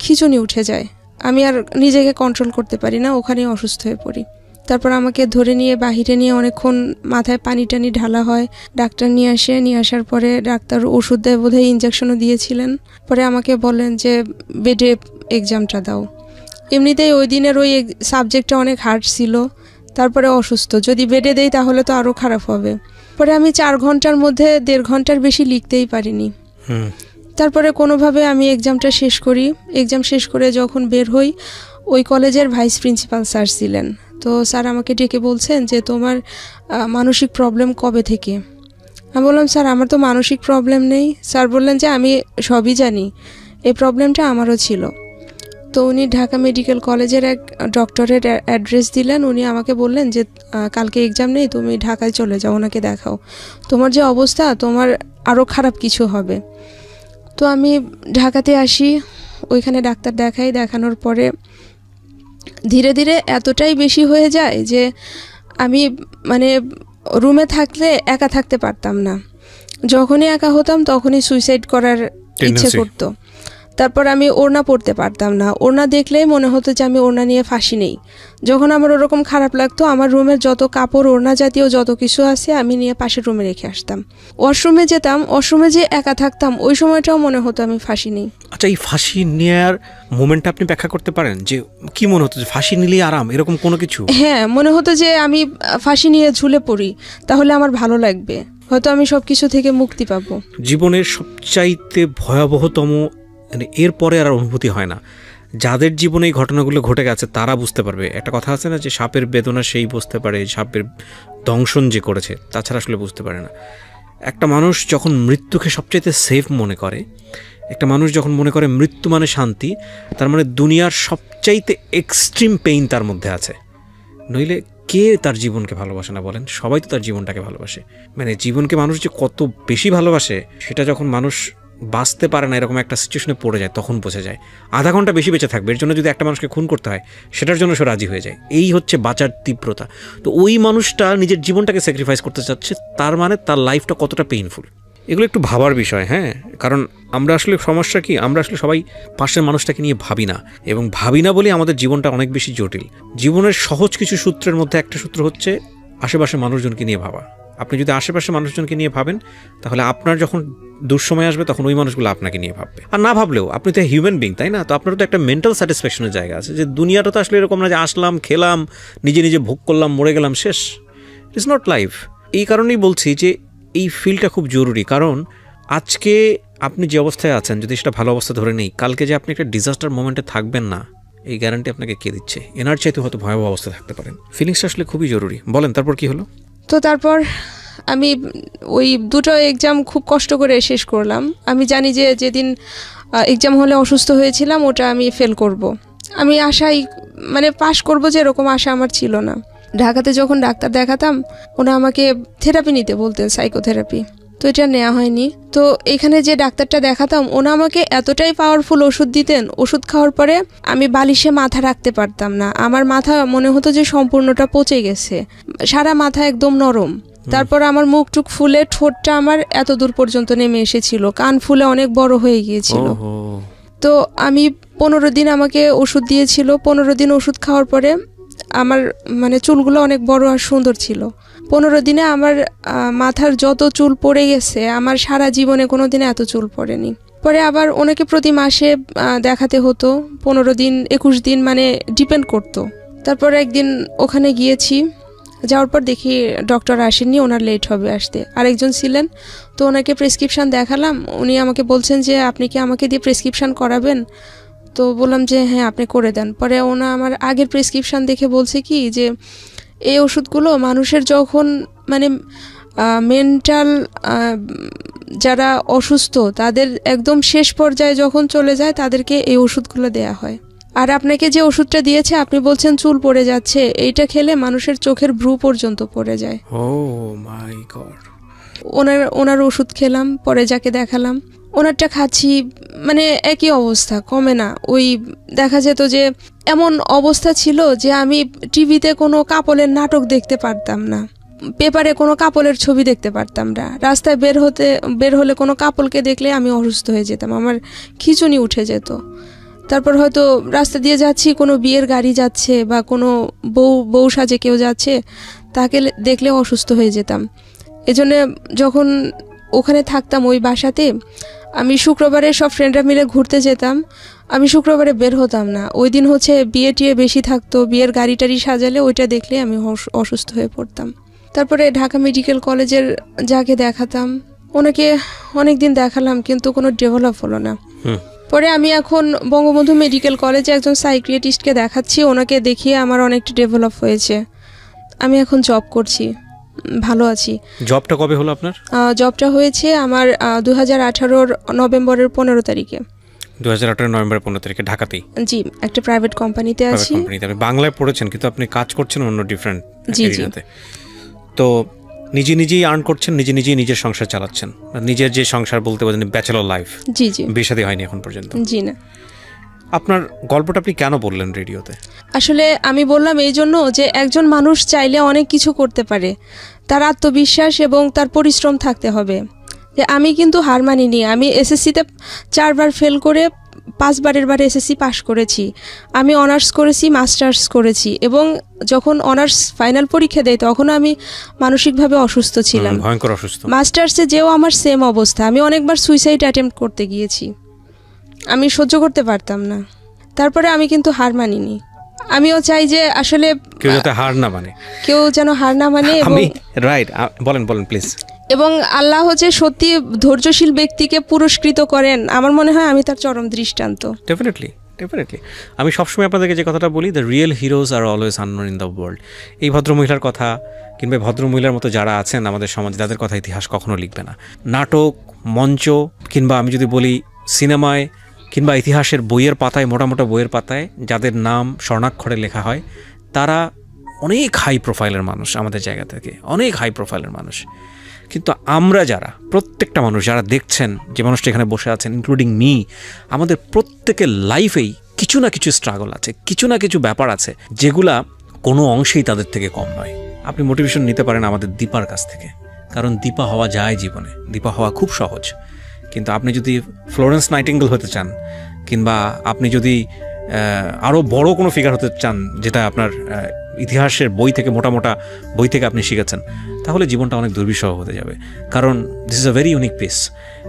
খিঁচুনি উঠে যায়, আমি আর নিজেকে কন্ট্রোল করতে পারি না, ওখানেই অসুস্থ হয়ে পড়ি। তারপর আমাকে ধরে নিয়ে বাহিরে নিয়ে অনেকক্ষণ মাথায় পানি টানি ঢালা হয়, ডাক্তার নিয়ে আসার পরে ডাক্তার ওষুধ দেয়, বোধহয় ইঞ্জেকশনও দিয়েছিলেন। পরে আমাকে বলেন যে বেডে এক্সামটা দাও। এমনিতেই ওই দিনের ওই সাবজেক্টটা অনেক হার্ড ছিল, তারপরে অসুস্থ, যদি বেডে দেই তাহলে তো আরও খারাপ হবে। পরে আমি 4 ঘন্টার মধ্যে 1.5 ঘন্টার বেশি লিখতেই পারিনি। তারপরে কোনোভাবে আমি এক্সামটা শেষ করি। এক্সাম শেষ করে যখন বের হই, ওই কলেজের ভাইস প্রিন্সিপাল স্যার ছিলেন। তো স্যার আমাকে ডেকে বলছেন যে তোমার মানসিক প্রবলেম কবে থেকে। আমি বললাম স্যার আমার তো মানসিক প্রবলেম নেই। স্যার বললেন যে আমি সবই জানি, এই প্রবলেমটা আমারও ছিল। তো উনি ঢাকা মেডিকেল কলেজের এক ডক্টরের অ্যাড্রেস দিলেন। উনি আমাকে বললেন যে কালকে এক্সাম নেই, তুমি ঢাকায় চলে যাও, ওনাকে দেখাও, তোমার যে অবস্থা তোমার আরও খারাপ কিছু হবে। তো আমি ঢাকাতে আসি, ওইখানে ডাক্তার দেখাই। দেখানোর পরে ধীরে ধীরে এতটাই বেশি হয়ে যায় যে আমি মানে রুমে থাকলে একা থাকতে পারতাম না। যখনই একা হতাম তখনই সুইসাইড করার ইচ্ছে করতো। তারপর আমি ওড়না পরতে পারতাম না, ওড়না দেখলেই মনে হতো যে আমি ওড়না নিয়ে ফাঁসি নেই। যখন আমার ওরকম খারাপ লাগতো, আমার রুমের যত কাপড়, ওড়না জাতীয় যত কিছু আছে আমি নিয়ে পাশের রুমে রেখে আসতাম। ওয়াশরুমে যেতাম, ওয়াশরুমে যে একা থাকতাম, ওই সময়টাও মনে হতো আমি ফাঁসি নেই। আচ্ছা, এই ফাঁসি নেওয়ার মোমেন্টটা আপনি ব্যাখ্যা করতে পারেন? যে কি মনে হতো, যে ফাঁসি নিলেই আরাম, এরকম কোনো কিছু? হ্যাঁ, মনে হতো যে আমি ফাঁসি নিয়ে ঝুলে পড়ি, তাহলে আমার ভালো লাগবে, হয়তো আমি সব কিছু থেকে মুক্তি পাবো। জীবনের সবচাইতে ভয়াবহতম, মানে এরপরে আর অনুভূতি হয় না। যাদের জীবনে এই ঘটনাগুলো ঘটে গেছে তারা বুঝতে পারবে। একটা কথা আছে না যে সাপের বেদনা সেই বুঝতে পারে, সাপের দংশন যে করেছে, তাছাড়া আসলে বুঝতে পারে না। একটা মানুষ যখন মৃত্যুকে সবচাইতে সেফ মনে করে, একটা মানুষ যখন মনে করে মৃত্যু মানে শান্তি, তার মানে দুনিয়ার সবচাইতে এক্সট্রিম পেইন তার মধ্যে আছে। নইলে কে তার জীবনকে ভালোবাসে না বলেন? সবাই তো তার জীবনটাকে ভালোবাসে। মানে জীবনকে মানুষ যে কত বেশি ভালোবাসে সেটা যখন মানুষ বাঁচতে পারে না, এরকম একটা সিচুয়েশনে পড়ে যায়, তখন বোঝা যায়। আধা ঘন্টা বেশি বেঁচে থাকবে, এর জন্য যদি একটা মানুষকে খুন করতে হয় সেটার জন্য সে রাজি হয়ে যায়। এই হচ্ছে বাঁচার তীব্রতা। তো ওই মানুষটা নিজের জীবনটাকে স্যাক্রিফাইস করতে চাচ্ছে, তার মানে তার লাইফটা কতটা পেইনফুল। এগুলো একটু ভাবার বিষয়। হ্যাঁ, কারণ আমরা আসলে সমস্যা কি, আমরা আসলে সবাই পাশের মানুষটাকে নিয়ে ভাবি না, এবং ভাবি না বলে আমাদের জীবনটা অনেক বেশি জটিল। জীবনের সহজ কিছু সূত্রের মধ্যে একটা সূত্র হচ্ছে আশেপাশের মানুষজনকে নিয়ে ভাবা। আপনি যদি আশেপাশের মানুষজনকে নিয়ে ভাবেন, তাহলে আপনার যখন দুঃসময় আসবে তখন ওই মানুষগুলো আপনাকে নিয়ে ভাববে। আর না ভাবলেও আপনি তো হিউম্যান বিং, তাই না? তো আপনারও তো একটা মেন্টাল স্যাটিসফ্যাকশনের জায়গা আছে, যে দুনিয়াটা তো আসলে এরকম না যে আসলাম, খেলাম, নিজে নিজে ভোগ করলাম, মরে গেলাম, শেষ। It's not life. এই কারণেই বলছি যে এই ফিলটা খুব জরুরি। কারণ আজকে আপনি যে অবস্থায় আছেন, যদি সেটা ভালো অবস্থা ধরে নেই, কালকে যে আপনি একটা ডিজাস্টার মোমেন্টে থাকবেন না, এই গ্যারান্টি আপনাকে কে দিচ্ছে? এনার চাইতে হয়তো ভয়াবহ অবস্থা থাকতে পারেন। ফিলিংসটা আসলে খুবই জরুরি। বলেন, তারপর কি হলো? তো তারপর আমি ওই 2টো এক্সাম খুব কষ্ট করে শেষ করলাম। আমি জানি যে যেদিন এক্সাম হলে অসুস্থ হয়েছিলাম ওটা আমি ফেল করব। আমি আশাই মানে পাশ করব যে এরকম আশা আমার ছিল না। ঢাকাতে যখন ডাক্তার দেখাতাম, ওনা আমাকে থেরাপি নিতে বলতেন, সাইকোথেরাপি। তো এটা নেওয়া হয়নি। তো এখানে যে ডাক্তারটা দেখাতাম ওনা আমাকে এতটাই পাওয়ারফুল ওষুধ দিতেন, ওষুধ খাওয়ার পরে আমি বালিশে মাথা রাখতে পারতাম না, আমার মাথা মনে হতো যে সম্পূর্ণটা পচে গেছে, সারা মাথা একদম নরম। তারপর আমার মুখ টুক ফুলে ঠোঁটটা আমার এত দূর পর্যন্ত নেমে এসেছিল, কান ফুলে অনেক বড় হয়ে গিয়েছিল। তো আমি 15 দিন আমাকে ওষুধ দিয়েছিল, 15 দিন ওষুধ খাওয়ার পরে আমার মানে চুলগুলো অনেক বড় আর সুন্দর ছিল। 15 দিনে আমার মাথার যত চুল পড়ে গেছে আমার সারা জীবনে কোনো দিনে এত চুল পড়েনি। পরে আবার ওনাকে প্রতি মাসে দেখাতে হতো, 15 দিন 21 দিন মানে ডিপেন্ড করতো। তারপর একদিন ওখানে গিয়েছি, যাওয়ার পর দেখি ডক্টর আসেননি, ওনার লেট হবে আসতে, আরেকজন ছিলেন। তো ওনাকে প্রেসক্রিপশান দেখালাম, উনি আমাকে বলছেন যে আপনি কি আমাকে দিয়ে প্রেসক্রিপশান করাবেন? তো বললাম যে হ্যাঁ আপনি করে দেন। পরে ওনা আমার আগের প্রেসক্রিপশান দেখে বলছে কি যে এই ওষুধগুলো মানুষের যখন মানে মেন্টাল যারা অসুস্থ তাদের একদম শেষ পর্যায়ে যখন চলে যায় তাদেরকে এই ওষুধগুলো দেয়া হয়। আর আপনাকে যে ওষুধটা দিয়েছে আপনি বলছেন চুল পড়ে যাচ্ছে, এইটা খেলে মানুষের চোখের ভ্রু পর্যন্ত পড়ে যায়। ও মাই গড। ওনার ওষুধ খেলাম, পরে যাকে দেখালাম ওনারটা খাচ্ছি, মানে একই অবস্থা, কমে না। ওই দেখা যেত যে এমন অবস্থা ছিল যে আমি টিভিতে কোনো কাপলের নাটক দেখতে পারতাম না, পেপারে কোনো কাপলের ছবি দেখতে পারতাম না, রাস্তায় বের হলে কোনো কাপলকে দেখলে আমি অসুস্থ হয়ে যেতাম, আমার খিঁচুনি উঠে যেত। তারপর হয়তো রাস্তা দিয়ে যাচ্ছি, কোনো বিয়ের গাড়ি যাচ্ছে বা কোনো বউ সাজে কেউ যাচ্ছে, তাকে দেখলে অসুস্থ হয়ে যেতাম। এজন্য যখন ওখানে থাকতাম ওই বাসাতে, আমি শুক্রবারে সব ফ্রেন্ডরা মিলে ঘুরতে যেতাম, আমি শুক্রবারে বের হতাম না। ওই দিন হচ্ছে বিয়ে টিয়ে বেশি থাকতো, বিয়ের গাড়ি টাড়ি সাজালে ওইটা দেখলে আমি অসুস্থ হয়ে পড়তাম। তারপরে ঢাকা মেডিকেল কলেজের যাকে দেখাতাম ওনাকে অনেক দিন দেখালাম, কিন্তু কোনো ডেভেলপ হলো না। পরে আমি এখন বঙ্গবন্ধু মেডিকেল কলেজে একজন সাইকিয়াট্রিস্টকে দেখাচ্ছি, ওনাকে দেখিয়ে আমার অনেকটা ডেভেলপ হয়েছে। আমি এখন জব করছি, ভালো আছি। জবটা কবে হলো আপনার? জবটা হয়েছে আমার 2018 নভেম্বরের 15 তারিখে। 2018 নভেম্বরের 15 তারিখে ঢাকাতেই? জি, একটা প্রাইভেট কোম্পানিতে আছি। আপনি বাংলায় পড়েছেন কিন্তু আপনি কাজ করছেন অন্য ডিফারেন্ট এরিয়াতে। তো নিজেই আর্ন করছেন, নিজের সংসার চালাচ্ছেন, নিজের যে সংসার বলতে পারেন ব্যাচেলর লাইফ। জি জি, বিয়ে শাদী হয়নি এখন পর্যন্ত? জি না। আপনার গল্পটা আপনি কেন বললেন রেডিওতে? আসলে আমি বললাম এই জন্য যে একজন মানুষ চাইলে অনেক কিছু করতে পারে, তার আত্মবিশ্বাস এবং তার পরিশ্রম থাকতে হবে। যে আমি কিন্তু হার মানিনি, আমি এসএসসিতে 4 বার ফেল করে 5 বারের এসএসসি পাশ করেছি। আমি অনার্স করেছি, মাস্টার্স করেছি, এবং যখন অনার্স ফাইনাল পরীক্ষা দেয় তখন আমি মানসিকভাবে অসুস্থ ছিলাম, ভয়ঙ্কর অসুস্থ। মাস্টার্সে যেও আমার সেম অবস্থা, আমি অনেকবার সুইসাইড অ্যাটেম্প্ট করতে গিয়েছি, আমি সহ্য করতে পারতাম না। তারপরে আমি কিন্তু হার মানিনি। আমিও চাই যে আসলে কেউ যাতে হার না মানে, কেউ যেন হার না মানে। আমি রাইট, বলেন প্লিজ। এবং আল্লাহ হচ্ছে সত্যি ধৈর্যশীল ব্যক্তিকে পুরস্কৃত করেন, আমার মনে হয় আমি তার চরম দৃষ্টান্ত। ডেফিনেটলি আমি সবসময় আপনাদেরকে যে কথাটা বলি, the real heroes are always unknown in the world. এই ভদ্রমহিলার কথা কিংবা ভদ্রমহিলার মতো যারা আছেন আমাদের সমাজে, তাদের কথা ইতিহাস কখনো লিখবে না। নাটক, মঞ্চ, কিংবা আমি যদি বলি সিনেমায় কিংবা ইতিহাসের বইয়ের পাতায়, মোটা বইয়ের পাতায় যাদের নাম স্বর্ণাক্ষরে লেখা হয়, তারা অনেক হাই প্রোফাইলের মানুষ, আমাদের জায়গা থেকে অনেক হাই প্রোফাইলের মানুষ। কিন্তু আমরা যারা, প্রত্যেকটা মানুষ যারা দেখছেন, যে মানুষটা এখানে বসে আছেন ইনক্লুডিং মি, আমাদের প্রত্যেকের লাইফেই কিছু না কিছু স্ট্রাগল আছে, কিছু না কিছু ব্যাপার আছে যেগুলা কোনো অংশেই তাদের থেকে কম নয়। আপনি মোটিভেশন নিতে পারেন আমাদের দীপার কাছ থেকে, কারণ দীপা হওয়া যায় জীবনে, দীপা হওয়া খুব সহজ। কিন্তু আপনি যদি ফ্লোরেন্স নাইটিঙ্গেল হতে চান, কিংবা আপনি যদি আরও বড় কোনো ফিগার হতে চান, যেটা আপনার ইতিহাসের বই থেকে, মোটা বই থেকে আপনি শিখেছেন, তাহলে জীবনটা অনেক দুর্বিষহ হতে যাবে, কারণ this is a very unique piece.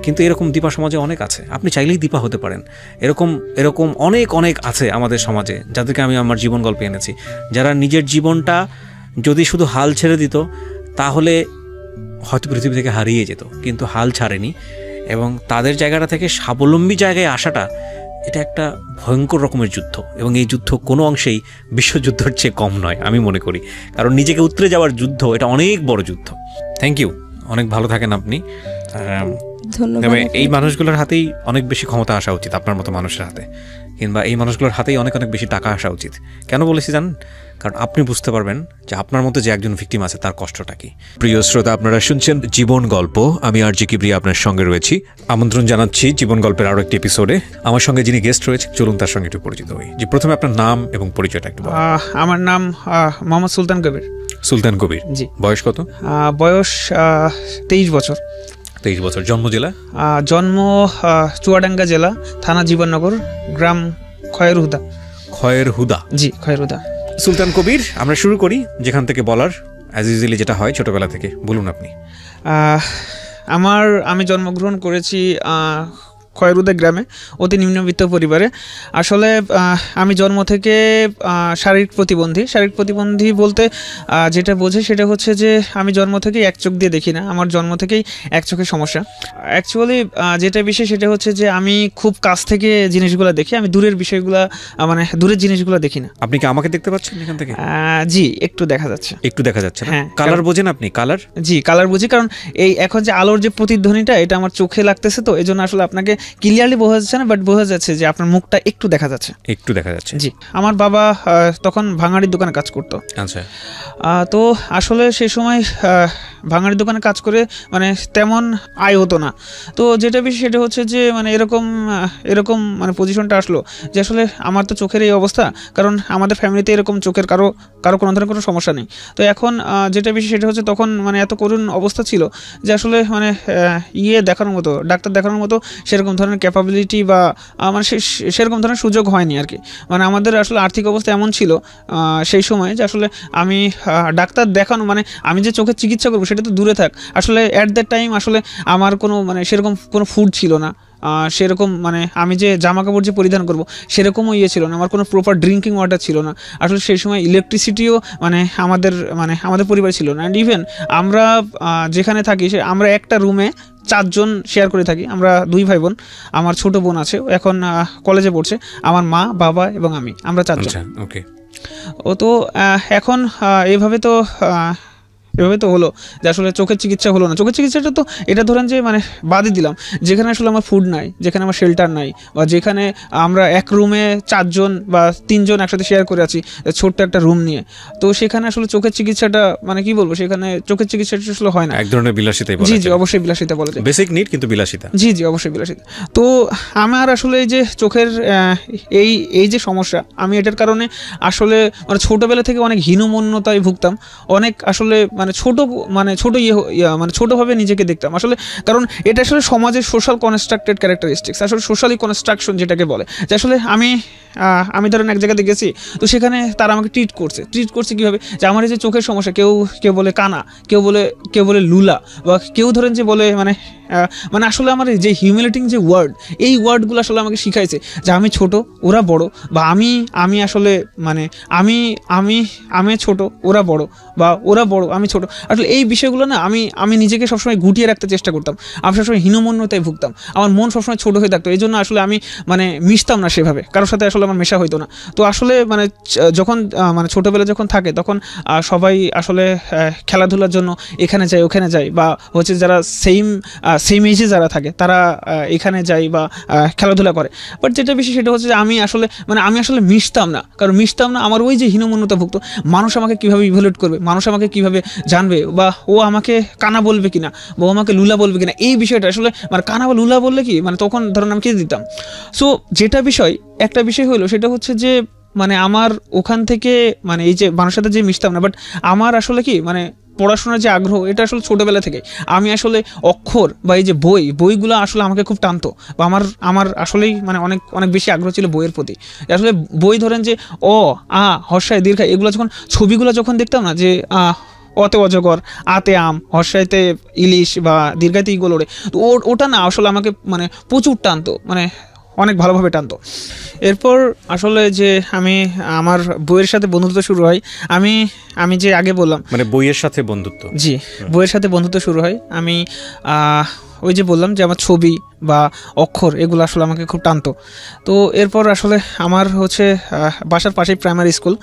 কিন্তু এরকম দীপা সমাজে অনেক আছে, আপনি চাইলেই দীপা হতে পারেন। এরকম অনেক আছে আমাদের সমাজে, যাদেরকে আমি আমার জীবন গল্পে এনেছি, যারা নিজের জীবনটা যদি শুধু হাল ছেড়ে দিত তাহলে হয়তো পৃথিবী থেকে হারিয়ে যেত, কিন্তু হাল ছাড়েনি। এবং তাদের জায়গাটা থেকে স্বাবলম্বী জায়গায় আসাটা, এটা একটা ভয়ঙ্কর রকমের যুদ্ধ, এবং এই যুদ্ধ কোনো অংশেই বিশ্বযুদ্ধের চেয়ে কম নয় আমি মনে করি, কারণ নিজেকে উতরে যাওয়ার যুদ্ধ, এটা অনেক বড় যুদ্ধ। থ্যাংক ইউ, অনেক ভালো থাকেন আপনি। ধন্যবাদ। এই মানুষগুলোর হাতেই অনেক বেশি ক্ষমতা আসা উচিত, আপনার মতো মানুষের হাতে, কিংবা এই মানুষগুলোর হাতেই অনেক অনেক বেশি টাকা আসা উচিত। কেন বলেছি জানেন? কারণ আপনি বুঝতে পারবেন যে আপনার মধ্যে যে একজন ভিকটিম আছে তার কষ্টটা কি। প্রিয় শ্রোতা, আপনারা শুনছেন জীবন গল্প। আমি আরজি কিবরিয়া আপনার সঙ্গে রয়েছি। আমন্ত্রণ জানাচ্ছি জীবন গল্পের আরো একটি এপিসোডে। আমার সঙ্গে যিনি গেস্ট রয়েছে, চলুন তার সঙ্গে একটু পরিচিত হই। যে প্রথমে আপনার নাম এবং পরিচয়টা একটু বলুন। আমার নাম মোহাম্মদ সুলতান কবির। সুলতান কবির, জি। বয়স কত? বয়স 23 বছর। 23 বছর। জন্ম জেলা? জন্ম চুয়াডাঙ্গা জেলা, থানা জীবননগর, গ্রাম খয়ের হুদা। খয়ের হুদা, জি, খয়ের হুদা। সুলতান কবির, আমরা শুরু করি যেখান থেকে বলার, অ্যাজ ইউজুয়ালি যেটা হয় ছোটবেলা থেকে। বলুন আপনি। আমি জন্মগ্রহণ করেছি খয়েরুদা গ্রামে, অতি নিম্নবিত্ত পরিবারে। আসলে আমি জন্ম থেকে শারীরিক প্রতিবন্ধী বলতে যেটা বোঝে সেটা হচ্ছে যে আমি জন্ম থেকেই এক চোখ দিয়ে দেখি না। আমার জন্ম থেকেই এক চোখের সমস্যা। অ্যাকচুয়ালি যেটা বিষয় সেটা হচ্ছে যে আমি খুব কাছ থেকে জিনিসগুলো দেখি, আমি দূরের বিষয়গুলো মানে দূরের জিনিসগুলো দেখি না। আপনি কি আমাকে দেখতে পাচ্ছেন এখান থেকে? জি, একটু দেখা যাচ্ছে। হ্যাঁ। কালার বোঝেন আপনি? কালার? জি, কালার বুঝি, কারণ এই এখন যে আলোর যে প্রতিধ্বনিটা এটা আমার চোখে লাগতেছে, তো এই জন্য আসলে আপনাকে ক্লিয়ারলি বোঝা যাচ্ছে না, বাট বোঝা যাচ্ছে যে আপনার মুখটা একটু দেখা যাচ্ছে। জি। আমার বাবা তখন ভাঙাড়ির দোকানে কাজ করতো। আচ্ছা। তো আসলে সেই সময় ভাঙাড়ির দোকানে কাজ করে মানে তেমন আয় হতো না। তো যেটা বেশি সেটা হচ্ছে যে মানে এরকম মানে পজিশনটা আসলো যে আসলে আমার তো চোখের এই অবস্থা, কারণ আমাদের ফ্যামিলিতে এরকম চোখের কারো কোনো ধরনের কোনো সমস্যা নেই। তো এখন যেটা বেশি সেটা হচ্ছে তখন মানে এত করুণ অবস্থা ছিল যে আসলে মানে দেখানোর মতো, ডাক্তার দেখানোর মতো সেরকম ধরনের ক্যাপাবিলিটি বা মানে সেরকম ধরনের সুযোগ হয়নি আর কি। মানে আমাদের আসলে আর্থিক অবস্থা এমন ছিল সেই সময় যে আসলে আমি ডাক্তার দেখানো মানে আমি যে চোখের চিকিৎসা করবো সেটা তো দূরে থাক, আসলে অ্যাট দ্যাট টাইম আসলে আমার কোনো মানে সেরকম কোনো ফুড ছিল না, সেরকম মানে আমি যে জামা কাপড় যে পরিধান করব সেরকমও ছিল না, আমার কোনো প্রপার ড্রিঙ্কিং ওয়াটার ছিল না। আসলে সেই সময় ইলেকট্রিসিটিও মানে আমাদের পরিবারে ছিল না। অ্যান্ড ইভেন আমরা যেখানে থাকি আমরা একটা রুমে 4 জন শেয়ার করে থাকি। আমরা 2 ভাই বোন, আমার ছোট বোন আছে, এখন কলেজে পড়ছে, আমার মা, বাবা এবং আমরা 4 জন। ওকে। তো এখন এভাবে তো হলো যে আসলে চোখের চিকিৎসা হলো না। চোখের চিকিৎসাটা তো এটা ধরেন যে মানে বাদই দিলাম, যেখানে আসলে আমার ফুড নাই, যেখানে আমার শেল্টার নাই, বা যেখানে আমরা এক রুমে 4 জন বা 3 জন একসাথে শেয়ার করে আছি ছোট্ট একটা রুম নিয়ে, তো সেখানে আসলে চোখের চিকিৎসাটা মানে কি বলবো, সেখানে চোখের চিকিৎসাটা আসলে হয় না। এক ধরনের বিলাসিতাই বলা যায়। জি, অবশ্যই বিলাসিতা বলা যায়। বেসিক নিড কিন্তু বিলাসিতা। জি, অবশ্যই বিলাসিতা। তো আমার আসলে এই যে চোখের এই যে সমস্যা, আমি এটার কারণে আসলে মানে ছোটবেলা থেকে অনেক হীনমন্যতায় ভুগতাম, অনেক আসলে মানে ছোটভাবে নিজেকে দেখতাম আসলে, কারণ এটা আসলে সমাজের সোশ্যাল কনস্ট্রাক্টেড ক্যারেক্টারিস্টিক্স, আসলে সোশ্যালি কনস্ট্রাকশন যেটাকে বলে, যে আসলে আমি ধরেন এক জায়গাতে গেছি, তো সেখানে তারা আমাকে ট্রিট করছে কীভাবে, যে আমার এই যে চোখের সমস্যা, কেউ বলে কানা, কেউ বলে লুলা, বা কেউ ধরেন যে বলে মানে আসলে আমার যে হিউমিলেটিং যে ওয়ার্ড, এই ওয়ার্ডগুলো আসলে আমাকে শিখাইছে যে আমি ছোট, ওরা বড়, বা আমি আসলে মানে আমি ছোট, ওরা বড়, বা ওরা বড়, আমি ছোট। আসলে এই বিষয়গুলো না আমি নিজেকে সবসময় গুটিয়ে রাখতে চেষ্টা করতাম, আমি সবসময় হীনমন্যতায় ভুগতাম, আমার মন সবসময় ছোট হয়ে থাকতো, এই জন্য আসলে আমি মানে মিশতাম না সেভাবে, কারোর সাথে আসলে আমার মেশা হইতো না। তো আসলে মানে যখন মানে ছোটোবেলা যখন থাকে তখন সবাই আসলে খেলাধুলার জন্য এখানে যায় ওখানে যায়, বা হচ্ছে যারা সেম এজে যারা থাকে তারা এখানে যায় বা খেলাধুলা করে। বাট যেটা বেশি সেটা হচ্ছে যে আমি আসলে মিশতাম না, কারণ মিশতাম না, আমার ওই যে হীনমন্যতা ভুক্ত, মানুষ আমাকে কীভাবে ইভ্যালুয়েট করবে, মানুষ আমাকে কীভাবে জানবে, বা ও আমাকে কানা বলবে কিনা, বা ও আমাকে লুলা বলবে কিনা, এই বিষয়টা আসলে মানে কানা বা লুলা বললে কি মানে তখন ধরুন আমি কেটে দিতাম। সো একটা বিষয় হলো সেটা হচ্ছে যে মানে আমার ওখান থেকে মানে এই যে মানুষের সাথে যে মিশতাম না, বাট আমার আসলে কি মানে পড়াশোনার যে আগ্রহ, এটা আসলে ছোটোবেলা থেকে আমি আসলে অক্ষর বা এই যে বইগুলো আসলে আমাকে খুব টানতো, বা আমার আসলেই মানে অনেক বেশি আগ্রহ ছিল বইয়ের প্রতি। আসলে বই ধরেন যে হর্ষায় দীর্ঘায়, এগুলো যখন ছবিগুলো যখন দেখতাম না, যে অতে অজগর, আতে আম, হর্ষাইতে ইলিশ, বা দীর্ঘাইতে ইগল ওড়ে, তো ওটা না আসলে আমাকে মানে প্রচুর টানতো, মানে অনেক ভালোভাবে টানতো। এরপর আসলে যে আমার বইয়ের সাথে বন্ধুত্ব শুরু হয়, আমি যে আগে বললাম মানে বইয়ের সাথে বন্ধুত্ব, জি, বইয়ের সাথে বন্ধুত্ব শুরু হয়। আমি ওই যে বললাম যে আমার ছবি বা অক্ষর এগুলো আসলে আমাকে খুব টানতো। তো এরপর আসলে আমার হচ্ছে বাসার পাশেই প্রাইমারি স্কুল,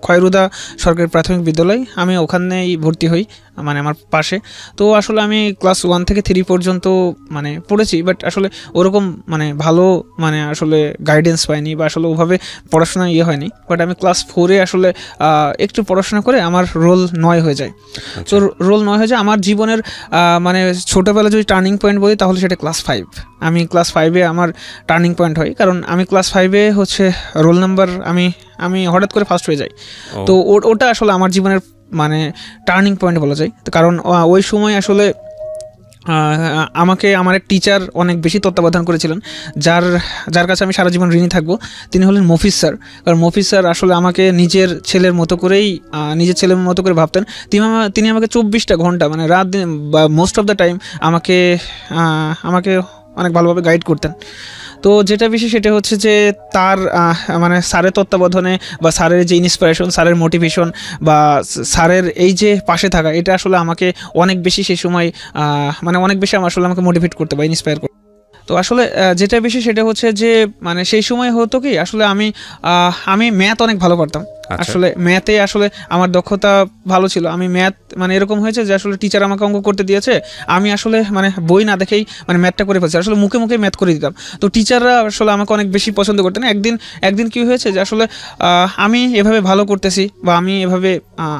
খয়রুদা সরকারি প্রাথমিক বিদ্যালয়, আমি ওখানেই ভর্তি হই, মানে আমার পাশে। তো আসলে আমি ক্লাস 1 থেকে 3 পর্যন্ত মানে পড়েছি, বাট আসলে ওরকম মানে ভালো মানে আসলে গাইডেন্স পাইনি বা আসলে ওভাবে পড়াশোনা হয়নি। বাট আমি ক্লাস 4-এ আসলে একটু পড়াশোনা করে আমার রোল 9 হয়ে যায়। তো রোল 9 হয়ে যায় আমার জীবনের মানে ছোটোবেলা যদি টার্নিং পয়েন্ট বলি তাহলে সেটা ক্লাস 5। আমি ক্লাস 5-এ আমার টার্নিং পয়েন্ট হয়, কারণ আমি ক্লাস 5-এ হচ্ছে রোল নাম্বার আমি হঠাৎ করে ফার্স্ট হয়ে যাই। তো ওটা আসলে আমার জীবনের মানে টার্নিং পয়েন্ট বলা যায়। কারণ ওই সময় আসলে আমাকে আমার এক টিচার অনেক বেশি তত্ত্বাবধান করেছিলেন, যার কাছে আমি সারা জীবন ঋণী থাকবো। তিনি হলেন মফিজ স্যার। কারণ মফিজ স্যার আসলে আমাকে নিজের ছেলের মতো করে ভাবতেন। তিনি আমাকে 24টা ঘন্টা মানে রাত দিন বা মোস্ট অফ দ্য টাইম আমাকে অনেক ভালোভাবে গাইড করতেন। তো যেটা বিষয় সেটা হচ্ছে যে তার মানে স্যারের তত্ত্বাবধানে বা স্যারের যে ইন্সপিরেশন, স্যারের মোটিভেশন বা স্যারের এই যে পাশে থাকা, এটা আসলে আমাকে অনেক বেশি সেই সময় মানে অনেক বেশি আসলে আমাকে মোটিভেট করতে বা ইন্সপায়ার করতে। তো আসলে যেটা বিষয় সেটা হচ্ছে যে মানে সেই সময় হতো কি আসলে আমি ম্যাথ অনেক ভালো পারতাম। আসলে ম্যাথে আসলে আমার দক্ষতা ভালো ছিল। আমি ম্যাথ মানে এরকম হয়েছে যে আসলে টিচার আমাকে অঙ্ক করতে দিয়েছে, আমি আসলে মানে বই না দেখেই মানে ম্যাথটা করে ফেলছি, আসলে মুখে মুখে ম্যাথ করে দিতাম। তো টিচাররা আসলে আমাকে অনেক বেশি পছন্দ করতেন। একদিন কি হয়েছে যে আসলে আমি এভাবে ভালো করতেছি বা আমি এভাবে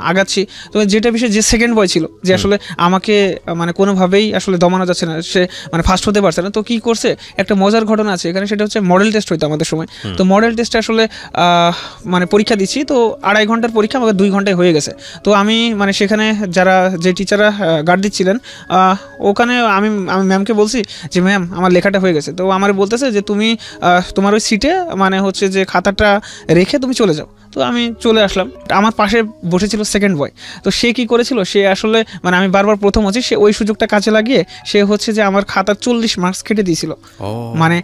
আগাচ্ছি, তো যেটা বিষয় যে সেকেন্ড বয় ছিল যে আসলে আমাকে মানে কোনোভাবেই আসলে দমানো যাচ্ছে না, সে মানে ফার্স্ট হতে পারছে না। তো কি করছে, একটা মজার ঘটনা আছে এখানে, সেটা হচ্ছে মডেল টেস্ট হইতো আমাদের সময়। তো মডেল টেস্টে আসলে মানে পরীক্ষা দিচ্ছি, তো 2.5 ঘন্টার পরীক্ষা আমাকে 2 ঘন্টায় হয়ে গেছে। তো আমি মানে সেখানে যে টিচাররা গার্ড দিচ্ছিলেন ওখানে আমি ম্যামকে বলছি যে ম্যাম আমার লেখাটা হয়ে গেছে। তো আমার বলতেছে যে তুমি তোমার ওই সিটে মানে হচ্ছে যে খাতাটা রেখে তুমি চলে যাও। তো আমি চলে আসলাম। আমার পাশে বসেছিল সেকেন্ড বয়। তো সে কি করেছিল, সে আসলে মানে আমি বারবার প্রথম হচ্ছি, সে ওই সুযোগটা কাজে লাগিয়ে সে হচ্ছে যে আমার খাতার 40 মার্কস কেটে দিয়েছিল। মানে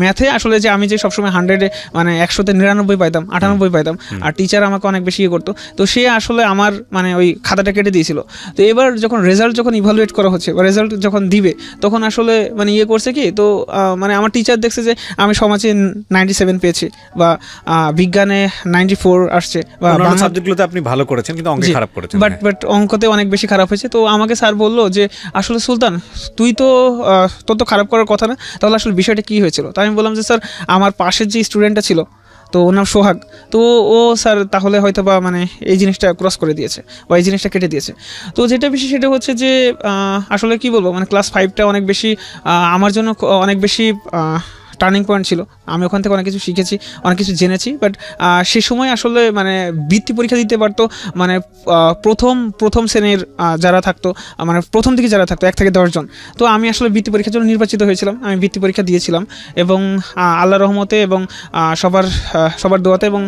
ম্যাথে আসলে যে আমি যে সবসময় 100-এ মানে 100-তে 99 পাইতাম, 98 পাইতাম, আর টিচার আমাকে অনেক বেশি করতো। তো সে আসলে আমার মানে ওই খাতাটা কেটে দিয়েছিল। তো এবার যখন রেজাল্ট ইভালুয়েট করা হচ্ছে বা রেজাল্ট যখন দিবে, তখন আসলে মানে করছে কি, তো মানে আমার টিচার দেখছে যে আমি সমাজে 97 পেয়েছি বা বিজ্ঞানে 94 আসছে, বা বাংলা সাবজেক্টগুলোতে আপনি ভালো করেছেন কিন্তু অঙ্কে খারাপ করেছেন। বাট অঙ্কতে অনেক বেশি খারাপ হয়েছে। তো আমাকে স্যার বললো যে আসলে সুলতান তোর তো খারাপ করার কথা না, তাহলে আসলে বিষয়টা কী হয়েছিল? তো আমি বললাম যে স্যার আমার পাশের যে স্টুডেন্টটা ছিল, তো ওর নাম সোহাগ, তো ও স্যার তাহলে হয়তো বা মানে এই জিনিসটা ক্রস করে দিয়েছে বা এই জিনিসটা কেটে দিয়েছে। তো যেটা বেশি সেটা হচ্ছে যে আসলে কি বলবো, মানে ক্লাস 5টা অনেক বেশি আমার জন্য অনেক বেশি টার্নিং পয়েন্ট ছিল। আমি ওখান থেকে অনেক কিছু শিখেছি, অনেক কিছু জেনেছি। বাট সে সময় আসলে মানে বৃত্তি পরীক্ষা দিতে পারতো মানে প্রথম শ্রেণীর যারা থাকতো, মানে প্রথম দিকে যারা থাকতো 1 থেকে 10 জন। তো আমি আসলে বৃত্তি পরীক্ষার জন্য নির্বাচিত হয়েছিলাম। আমি বৃত্তি পরীক্ষা দিয়েছিলাম এবং আল্লাহর রহমতে এবং সবার দোয়াতে এবং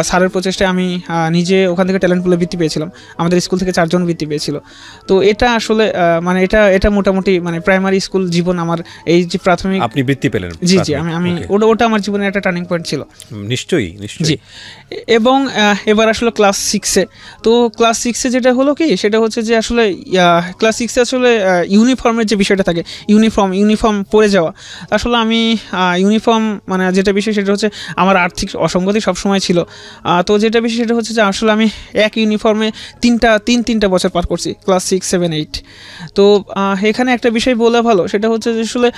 স্যারের প্রচেষ্টায় আমি নিজে ওখান থেকে ট্যালেন্ট পুলে বৃত্তি পেয়েছিলাম। আমাদের স্কুল থেকে 4 জন বৃত্তি পেয়েছিল। তো এটা আসলে মানে এটা মোটামুটি মানে প্রাইমারি স্কুল জীবন আমার এই যে প্রাথমিক। আপনি বৃত্তি পেলেন? জি আমি ওটা আমার জীবনের একটা টার্নিং পয়েন্ট ছিল। নিশ্চয়ই জি। এবং এবার আসলে ক্লাস 6-এ, তো ক্লাস 6-এ যেটা হলো কি, সেটা হচ্ছে যে আসলে ক্লাস 6-এ আসলে ইউনিফর্মের যে বিষয়টা থাকে, ইউনিফর্ম পরে যাওয়া। আসলে আমি ইউনিফর্ম মানে যেটা বিষয় সেটা হচ্ছে আমার আর্থিক অসঙ্গতি সবসময় ছিল। তো যেটা বিষয় সেটা হচ্ছে যে আসলে আমি এক ইউনিফর্মে তিনটা বছর পার করছি, ক্লাস 6, 7, 8। তো এখানে একটা বিষয় বলে ভালো, সেটা হচ্ছে যে আসলে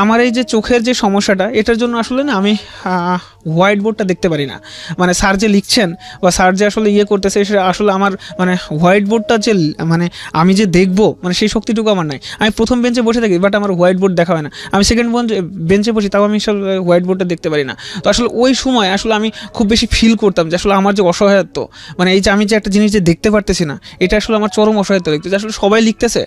আমার এই যে চোখের যে সমস্যাটা, এটার জন্য আসলে না আমি হোয়াইট বোর্ডটা দেখতে পারি না। মানে স্যার যে লিখছেন বা স্যার যে আসলে করতেছে, সেটা আসলে আমার মানে হোয়াইট বোর্ডটা যে মানে আমি যে দেখবো মানে সেই শক্তিটুকু আমার নাই। আমি প্রথম বেঞ্চে বসে থাকি, বাট আমার হোয়াইট বোর্ড দেখা হয় না। আমি সেকেন্ড বেঞ্চে বসি, তাও আমি আসলে হোয়াইট বোর্ডটা দেখতে পারি না। তো আসলে ওই সময় আসলে আমি খুব বেশি ফিল করতাম যে আসলে আমার যে অসহায়ত্ব, মানে এই যে আমি যে একটা জিনিস যে দেখতে পারতেছি না, এটা আসলে আমার চরম অসহায়ত্ব লিখতেছে। আসলে সবাই লিখতেছে,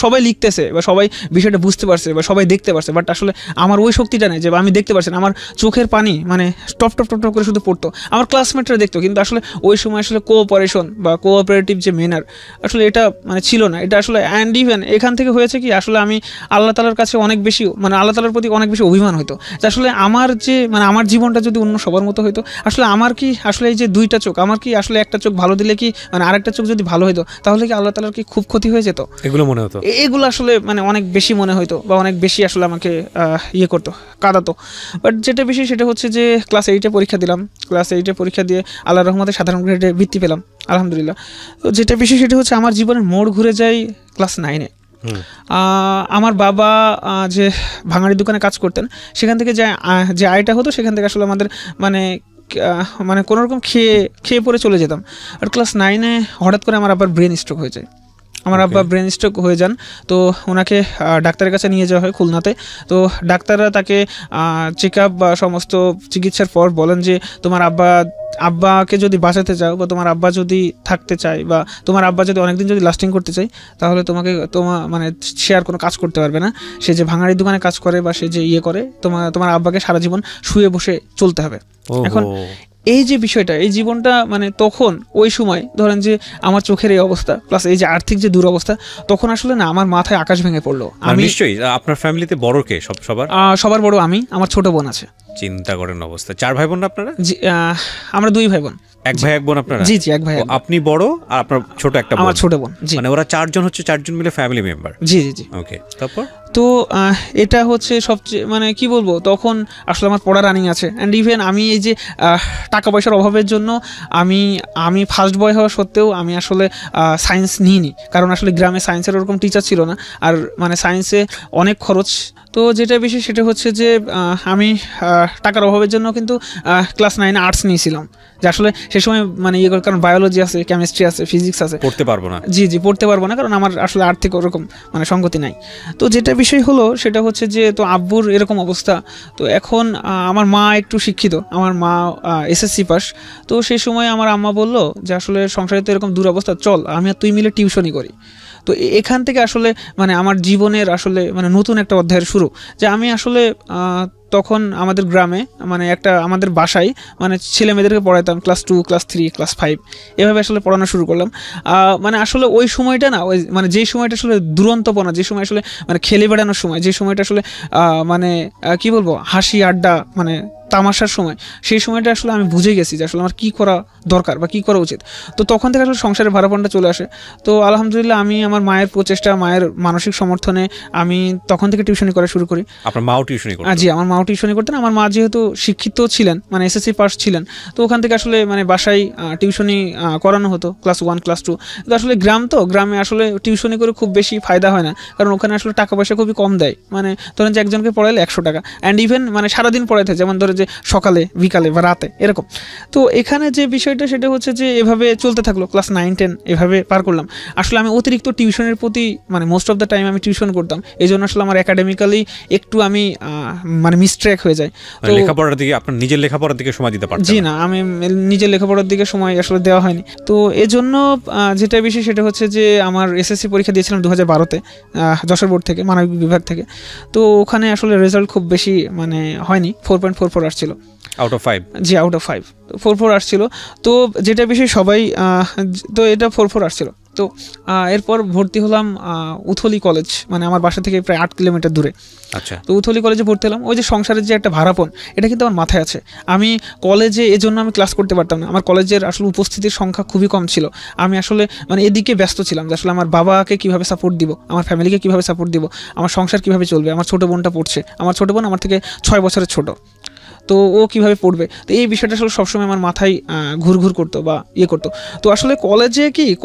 সবাই লিখতেছে বা সবাই বিষয়টা বুঝতে পারছে বা সবাই দেখতে পারছে, বাট আসলে আমার ওই শক্তিটা নেই যে আমি দেখতে পারছি না। আমার চোখের পানি মানে টপ করে শুধু পড়তো। আমার ক্লাসমেটরা দেখতো, কিন্তু আসলে ওই সময় আসলে কোঅপারেশন বা কোঅপারেটিভ যে ম্যানার আসলে এটা মানে ছিল না। এটা আসলে অ্যান্ড ইভেন এখান থেকে হয়েছে কি, আসলে আমি আল্লাহ তাআলার কাছে অনেক বেশি মানে আল্লাহ তাআলার প্রতি অনেক বেশি অভিমান হতো যে আসলে আমার যে মানে আমার জীবনটা যদি অন্য সবার মতো হতো, আসলে আমার কি আসলে এই যে 2টা চোখ, আমার কি আসলে একটা চোখ ভালো দিলে কি মানে আরেকটা চোখ যদি ভালো হতো, তাহলে কি আল্লাহ তাআলার কি খুব ক্ষতি হয়ে যেত? এগুলো আসলে মানে অনেক বেশি মনে হতো বা অনেক বেশি আসলে আমাকে করতো, কাঁদাতো। বাট যেটা যেটা বিষয় সেটা হচ্ছে যে ক্লাস 8-এ পরীক্ষা দিলাম, ক্লাস 8-এ পরীক্ষা দিয়ে আল্লাহর রহমতে সাধারণ গ্রেডে বৃত্তি পেলাম আলহামদুলিল্লাহ। তো যেটা বিষয় সেটা হচ্ছে আমার জীবনের মোড় ঘুরে যায় ক্লাস 9-এ। আমার বাবা যে ভাঙাড়ির দোকানে কাজ করতেন, সেখান থেকে যে আয়টা হতো সেখান থেকে আসলে আমাদের মানে কোনোরকম খেয়ে পরে চলে যেতাম। আর ক্লাস 9-এ হঠাৎ করে আমার আবার ব্রেন স্ট্রোক হয়ে যায়। আমার আব্বা ব্রেন স্ট্রোক হয়ে যান, তো ওনাকে ডাক্তারের কাছে নিয়ে যাওয়া হয় খুলনাতে। তো ডাক্তাররা তাকে চেক আপ বা সমস্ত চিকিৎসার পর বলেন যে তোমার আব্বাকে যদি বাঁচাতে চাও বা তোমার আব্বা যদি থাকতে চায় বা তোমার আব্বা যদি অনেকদিন যদি লাস্টিং করতে চাই, তাহলে মানে সে আর কোনো কাজ করতে পারবে না। সে যে ভাঙাড়ির দোকানে কাজ করে বা সে যে করে, তোমার আব্বাকে সারা জীবন শুয়ে বসে চলতে হবে। এখন এই যে বিষয়টা, এই জীবনটা মানে তখন ওই সময় ধরেন যে আমার চোখের এই অবস্থা প্লাস এই যে আর্থিক যে দুরবস্থা, তখন আসলে না আমার মাথায় আকাশ ভেঙে পড়লো। আমি নিশ্চয়ই আপনার ফ্যামিলিতে বড় কে? সবার বড় আমি, আমার ছোট বোন আছে। চিন্তা করেন অবস্থা। 4 ভাই বোন আপনারা? জি, আমরা 2 ভাই বোন। এক ভাই এক বোন আপনারা? জি জি, এক ভাই। আপনি বড় আর আপনার ছোট একটা বোন? আমার ছোট বোন। জি, মানে ওরা 4 জন হচ্ছে 4 জন মিলে ফ্যামিলি মেম্বার। জি জি জি। ওকে, তারপর তো এটা হচ্ছে সবচেয়ে মানে কি বলবো, তখন আসলে আমার পড়া রানিং আছে। অ্যান্ড ইভেন আমি এই যে টাকা পয়সার অভাবের জন্য আমি ফার্স্ট বয় হওয়া সত্ত্বেও আমি আসলে সায়েন্স নিইনি, কারণ আসলে গ্রামে সায়েন্সের ওরকম টিচার ছিল না, আর মানে সায়েন্সে অনেক খরচ। তো যেটা বেশি সেটা হচ্ছে যে আমি টাকার অভাবের জন্য কিন্তু ক্লাস 9-এ আর্টস নিয়েছিলাম, যে আসলে সে সময় মানে কারণ বায়োলজি আছে, কেমিস্ট্রি আছে, ফিজিক্স আছে, পড়তে পারবো না। জি জি, পড়তে পারবো না, কারণ আমার আসলে আর্থিক ওরকম মানে সঙ্গতি নাই। তো যেটা বিষয় হলো সেটা হচ্ছে যে তো আব্বুর এরকম অবস্থা। তো এখন আমার মা একটু শিক্ষিত, আমার মা এসএসসি পাস। তো সেই সময় আমার আম্মা বলল যে আসলে সংসারে তো এরকম দুরবস্থা, চল আমি আর তুই মিলে টিউশনই করি। তো এখান থেকে আসলে মানে আমার জীবনের আসলে মানে নতুন একটা অধ্যায়ের শুরু। যে আমি আসলে তখন আমাদের গ্রামে মানে আমাদের বাসায় মানে ছেলে মেয়েদেরকে পড়াইতাম ক্লাস 2, ক্লাস 3, ক্লাস 5 এভাবে আসলে পড়ানো শুরু করলাম। মানে আসলে ওই সময়টা না, ওই মানে যেই সময়টা আসলে দুরন্তপনা, যে সময় আসলে মানে খেলে বেড়ানোর সময়, যে সময়টা আসলে মানে কি বলবো, হাসি আড্ডা মানে তামাশার সময়, সেই সময়টা আসলে আমি বুঝে গেছি যে আসলে আমার কী করা দরকার বা কী করা উচিত। তো তখন থেকে আসলে সংসারের ভাড়াপনটা চলে আসে। তো আলহামদুলিল্লাহ আমি আমার মায়ের প্রচেষ্টা, মায়ের মানসিক সমর্থনে আমি তখন থেকে টিউশনি করা শুরু করি। আপনার মাও টিউশনি করতেন? জি, আমার মাও টিউশনি করতেন। আমার মা যেহেতু শিক্ষিত ছিলেন, মানে এসএসসি পাস ছিলেন, তো ওখান থেকে আসলে মানে বাসায় টিউশনি করানো হতো ক্লাস 1, ক্লাস 2। তো আসলে গ্রামে আসলে টিউশনি করে খুব বেশি ফায়দা হয় না, কারণ ওখানে আসলে টাকা পয়সা খুবই কম দেয়। মানে ধরেন যে একজনকে পড়াইলে 100 টাকা, অ্যান্ড ইভেন মানে সারাদিন পড়াইতে, যেমন ধরে যে সকালে, বিকালে বা রাতে এরকম। তো এখানে যে বিষয়টা সেটা হচ্ছে যে এভাবে চলতে থাকলো, ক্লাস 9, 10 এভাবে পার করলাম। আসলে আমি অতিরিক্ত টিউশনের প্রতি মানে মোস্ট অফ দ্য টাইম আমি টিউশন করতাম, এই জন্য আসলে আমার একাডেমিক্যালি একটু আমি মানে মিসট্র্যাক হয়ে যায়। তো লেখাপড়ার দিকে, আপনার নিজের লেখাপড়ার দিকে সময় দিতে পারছেন? জি না, আমি নিজের লেখাপড়ার দিকে সময় আসলে দেওয়া হয়নি। তো এজন্য যেটা বেশি সেটা হচ্ছে যে আমার এসএসসি পরীক্ষা দিয়েছিলাম 2012-তে যশোর বোর্ড থেকে, মানবিক বিভাগ থেকে। তো ওখানে আসলে রেজাল্ট খুব বেশি মানে হয়নি, 4.44 আসছিল out of 5। G, out of 5 4.4 আসছিল। তো যেটা বেশি সবাই তো এটা 4.4 আসছিল। তো এরপর ভর্তি হলাম উথলি কলেজ, মানে আমার বাসা থেকে প্রায় 8 কিলোমিটার দূরে। আচ্ছা। তো উথলি কলেজে ভর্তি হলাম। ওই যে সংসারের যে একটা ভাড়াপন, এটা কিন্তু আমার মাথায় আছে। আমি কলেজে এজন্য আমি ক্লাস করতে পারতাম না, আমার কলেজের আসলে উপস্থিতির সংখ্যা খুবই কম ছিল। আমি আসলে মানে এদিকে ব্যস্ত ছিলাম যে আসলে আমার বাবাকে কীভাবে সাপোর্ট দিব, আমার ফ্যামিলিকে কীভাবে সাপোর্ট দিব, আমার সংসার কীভাবে চলবে। আমার ছোটো বোনটা পড়ছে, আমার ছোটো বোন আমার থেকে 6 বছরের ছোট, তো ও কীভাবে পড়বে। তো এই বিষয়টা আসলে সবসময় আমার মাথায় ঘুরঘুর করতো বা করতো। তো আসলে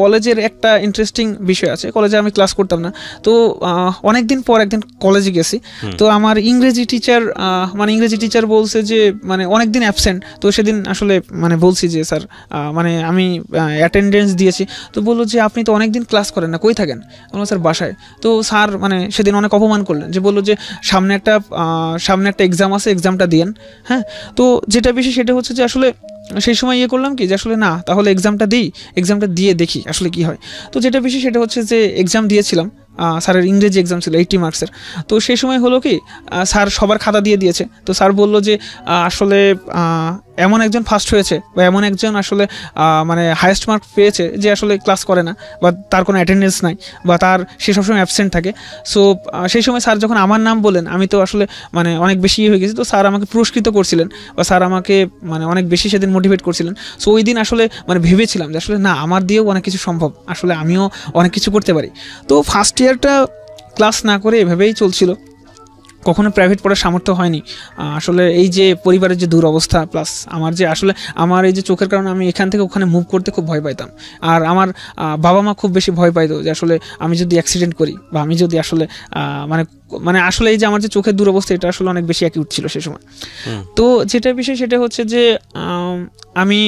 কলেজের একটা ইন্টারেস্টিং বিষয় আছে, কলেজে আমি ক্লাস করতাম না। তো অনেকদিন পর একদিন কলেজে গেছি, তো আমার ইংরেজি টিচার বলছে যে মানে অনেকদিন অ্যাবসেন্ট। তো সেদিন আসলে মানে বলছি যে স্যার মানে আমি অ্যাটেন্ডেন্স দিয়েছি। তো বললো যে আপনি তো অনেকদিন ক্লাস করেন না, কই থাকেন? বললাম স্যার বাসায়। তো স্যার মানে সেদিন অনেক অপমান করলেন, যে বললো যে সামনে একটা এক্সাম আছে, এক্সামটা দিয়েন। হ্যাঁ, তো যেটা বেশি সেটা হচ্ছে যে আসলে সেই সময় করলাম কি যে আসলে না, তাহলে এক্সামটা দিয়ে দেখি আসলে কি হয়। তো যেটা বেশি সেটা হচ্ছে যে এক্সাম দিয়েছিলাম, স্যারের ইংরেজি এক্সাম ছিল 80 মার্কসের। তো সেই সময় হলো কি স্যার সবার খাতা দিয়ে দিয়েছে। তো স্যার বললো যে আসলে এমন একজন ফার্স্ট হয়েছে বা এমন একজন আসলে মানে হায়েস্ট মার্ক পেয়েছে যে আসলে ক্লাস করে না বা তার কোনো অ্যাটেন্ডেন্স নাই বা সে সবসময় অ্যাবসেন্ট থাকে। সো সেই সময় স্যার যখন আমার নাম বলেন, আমি তো আসলে মানে অনেক বেশি হয়ে গেছি। তো স্যার আমাকে পুরস্কৃত করছিলেন বা স্যার আমাকে মানে অনেক বেশি সেদিন মোটিভেট করছিলেন। সো ওই দিন আসলে মানে ভেবেছিলাম যে আসলে না, আমার দিয়েও অনেক কিছু সম্ভব, আসলে আমিও অনেক কিছু করতে পারি। তো ফার্স্ট ইয়ারটা ক্লাস না করে এভাবেই চলছিল। কখনো প্রাইভেট পড়ার সামর্থ্য হয়নি। আসলে এই যে পরিবারের যে দুরবস্থা, প্লাস আমার যে আসলে আমার এই যে চোখের কারণে আমি এখান থেকে ওখানে মুভ করতে খুব ভয় পাইতাম। আর আমার বাবা মা খুব বেশি ভয় পাইতো যে আসলে আমি যদি অ্যাক্সিডেন্ট করি বা আমি যদি আসলে মানে আসলে এই যে আমার যে চোখের দুরবস্থা, এটা আসলে অনেক বেশি অ্যাকিউট ছিল সে সময়। তো যেটা বিষয় সেটা হচ্ছে যে আমি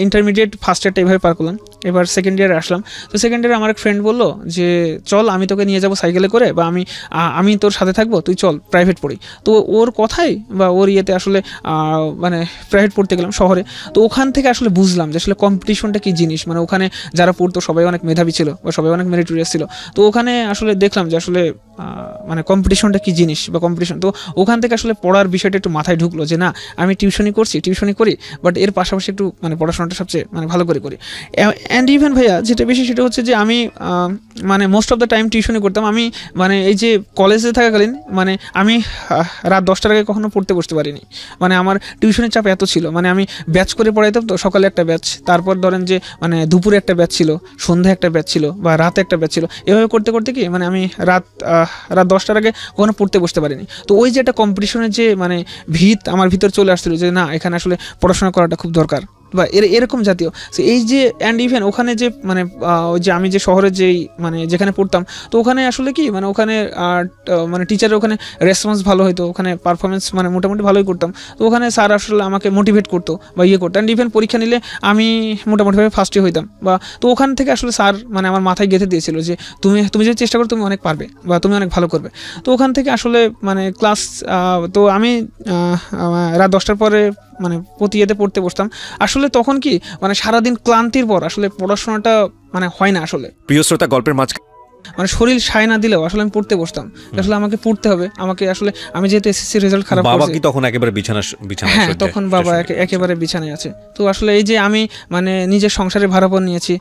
ইন্টারমিডিয়েট ফার্স্ট ইয়ারটা এইভাবে পার করলাম, এবার সেকেন্ড ইয়ারে আসলাম। তো সেকেন্ড ইয়ারে আমার এক ফ্রেন্ড বললো যে চল আমি তোকে নিয়ে যাবো সাইকেলে করে, বা আমি তোর সাথে থাকবো, তুই চল প্রাইভেট পড়ি। তো ওর কথাই বা ওর ইয়েতে আসলে মানে প্রাইভেট পড়তে গেলাম শহরে। তো ওখান থেকে আসলে বুঝলাম যে আসলে কম্পিটিশনটা কী জিনিস। মানে ওখানে যারা পড়তো সবাই অনেক মেধাবী ছিল বা সবাই অনেক মেরিটোরিয়াস ছিল। তো ওখানে আসলে দেখলাম যে আসলে মানে কম্পিটিশনটা কী জিনিস বা কম্পিটিশন। তো ওখান থেকে আসলে পড়ার বিষয়টা একটু মাথায় ঢুকলো যে না, আমি টিউশনি করি, বাট এর পাশাপাশি একটু মানে পড়াশোনাটা সবচেয়ে মানে ভালো করে করি। অ্যান্ড ইভেন ভাইয়া যেটা বেশি সেটা হচ্ছে যে আমি মানে মোস্ট অফ দ্য টাইম টিউশনি করতাম। আমি মানে এই যে কলেজে থাকাকালীন মানে আমি রাত 10টার আগে কখনো পড়তে বসতে পারিনি। মানে আমার টিউশনের চাপ এত ছিল, মানে আমি ব্যাচ করে পড়াইতাম। তো সকালে একটা ব্যাচ, তারপর ধরেন যে মানে দুপুরে একটা ব্যাচ ছিল, সন্ধ্যায় একটা ব্যাচ ছিল, বা রাতে একটা ব্যাচ ছিল। এভাবে করতে করতে কি মানে আমি রাত 10টার আগে কখনো পড়তে বসতে পারিনি। তো ওই যে একটা কম্পিটিশনের যে মানে ভিত আমার ভিতর চলে আসছিল যে না, এখানে আসলে পড়াশোনা করাটা খুব দরকার বা এরকম জাতীয়। সো এই যে অ্যান্ড ইভেন ওখানে যে মানে ওই যে আমি যে শহরে যেই মানে যেখানে পড়তাম, তো ওখানে আসলে কি মানে ওখানে মানে টিচারের ওখানে রেসপন্স ভালো হতো, ওখানে পারফরমেন্স মানে মোটামুটি ভালোই করতাম। তো ওখানে স্যার আসলে আমাকে মোটিভেট করতো বা করতো। অ্যান্ড ইভেন পরীক্ষা নিলে আমি মোটামুটিভাবে ফার্স্টই হইতাম বা। তো ওখান থেকে আসলে স্যার মানে আমার মাথায় গেঁথে দিয়েছিল যে তুমি যদি চেষ্টা করো তুমি অনেক পারবে বা তুমি অনেক ভালো করবে। তো ওখান থেকে আসলে মানে ক্লাস তো আমি রাত 10টার পরে মানে প্রতি ইয়েতে পড়তে বসতাম। আসলে তখন কি মানে সারাদিন ক্লান্তির পর আসলে পড়াশোনাটা মানে হয় না আসলে। প্রিয় শ্রোতা, গল্পের মাঝখানে মানে শরীর সায় না দিলেও আসলে আমি পড়তে বসতাম, আসলে আমাকে পড়তে হবে, আমাকে আসলে আমি যেহেতু এসএসসি রেজাল্ট খারাপ বাবা কি তখন একেবারে বিছানা হ্যাঁ তখন বাবা একেবারে বিছানায় আছে। তো আসলে এই যে আমি মানে নিজের সংসারে ভাড়াপণ নিয়েছি,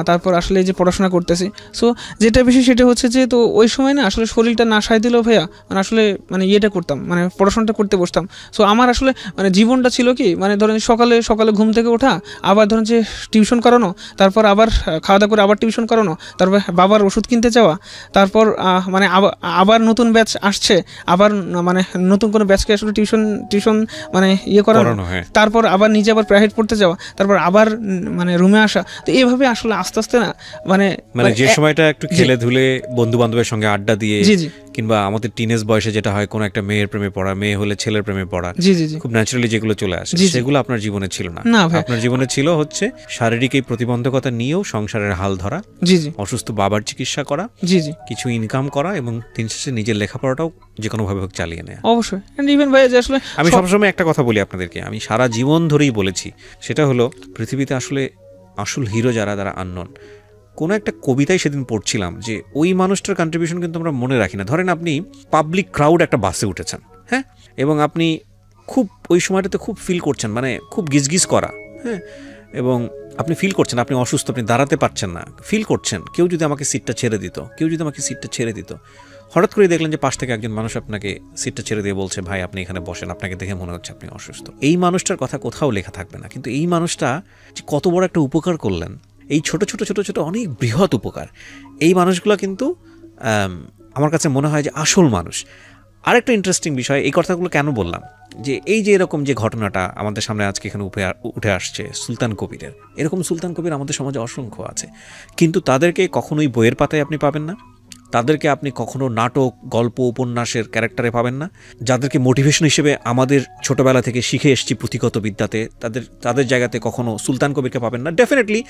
তারপর আসলে এই যে পড়াশোনা করতেছি। সো যেটা বেশি সেটা হচ্ছে যে তো ওই সময় না আসলে শরীরটা না সায় দিলেও ভাইয়া মানে আসলে মানে ইয়েটা করতাম, মানে পড়াশোনাটা করতে বসতাম। সো আমার আসলে মানে জীবনটা ছিল কি মানে ধরেন সকালে ঘুম থেকে ওঠা, আবার ধরেন যে টিউশন করানো, তারপর আবার খাওয়া দাওয়া করে আবার টিউশন করানো, তারপর বাবার ওষুধ কিনতে যাওয়া, তারপর মানে আবার নতুন ব্যাচ আসছে, আবার মানে নতুন কোনো ব্যাচকে আসলে টিউশন মানে করানো, তারপর আবার নিজে আবার প্রাইভেট পড়তে যাওয়া, তারপর আবার মানে রুমে আসা। তো এইভাবে আসলে আস্তে আস্তে না মানে যে সময়টা একটু খেলে ধুলে বন্ধু বান্ধবের সঙ্গে আড্ডা দিয়ে, কিংবা আমাদের টিনেজ বয়সে যেটা হয় কোনো একটা মেয়ের প্রেমে পড়া, মেয়ে হলে ছেলের প্রেমে পড়া, খুব ন্যাচারালি যেগুলো চলে আসে, সেগুলো আপনার জীবনে ছিল না। আপনার জীবনে ছিল হচ্ছে শারীরিক এই প্রতিবন্ধকতা নিয়েও সংসারের হাল ধরা, অসুস্থ বাবার চিকিৎসা করা, কিছু ইনকাম করা, এবং দিন শেষে নিজের লেখাপড়াটাও যে কোনো ভাবে হোক চালিয়ে নেয়। অবশ্যই ইভেন ভাই যে আসলে আমি সবসময় একটা কথা বলি আপনাদেরকে, আমি সারা জীবন ধরেই বলেছি, সেটা হলো পৃথিবীতে আসলে আসল হিরো যারা আননোন। কোনো একটা কবিতায় সেদিন পড়ছিলাম যে ওই মানুষটার কন্ট্রিবিউশন কিন্তু আমরা মনে রাখি না। ধরেন আপনি পাবলিক ক্রাউড একটা বাসে উঠেছেন, হ্যাঁ, এবং আপনি খুব ওই সময়টাতে খুব ফিল করছেন, মানে খুব গিজগিজ করা, হ্যাঁ, এবং আপনি ফিল করছেন আপনি অসুস্থ, আপনি দাঁড়াতে পারছেন না, ফিল করছেন কেউ যদি আমাকে সিটটা ছেড়ে দিত, হঠাৎ করে দেখলেন যে পাশ থেকে একজন মানুষ আপনাকে সিটটা ছেড়ে দিয়ে বলছে ভাই আপনি এখানে বসেন, আপনাকে দেখে মনে হচ্ছে আপনি অসুস্থ। এই মানুষটার কথা কোথাও লেখা থাকবে না, কিন্তু এই মানুষটা যে কত বড় একটা উপকার করলেন, এই ছোট ছোট অনেক বৃহৎ উপকার, এই মানুষগুলো কিন্তু আমার কাছে মনে হয় যে আসল মানুষ। আরেকটা ইন্টারেস্টিং বিষয়, এই কথাগুলো কেন বললাম, যে এই যে এরকম যে ঘটনাটা আমাদের সামনে আজকে এখানে উঠে আসছে সুলতান কবিরের, এরকম সুলতান কবির আমাদের সমাজে অসংখ্য আছে, কিন্তু তাদেরকে কখনোই বইয়ের পাতায় আপনি পাবেন না, তাদেরকে আপনি কখনো নাটক, গল্প, উপন্যাসের ক্যারেক্টারে পাবেন না, যাদেরকে মোটিভেশন হিসেবে আমাদের ছোটবেলা থেকে শিখে এসেছি পুঁথিগত বিদ্যাতে, তাদের জায়গাতে কখনো সুলতান কবিরকে পাবেন না। ডেফিনেটলি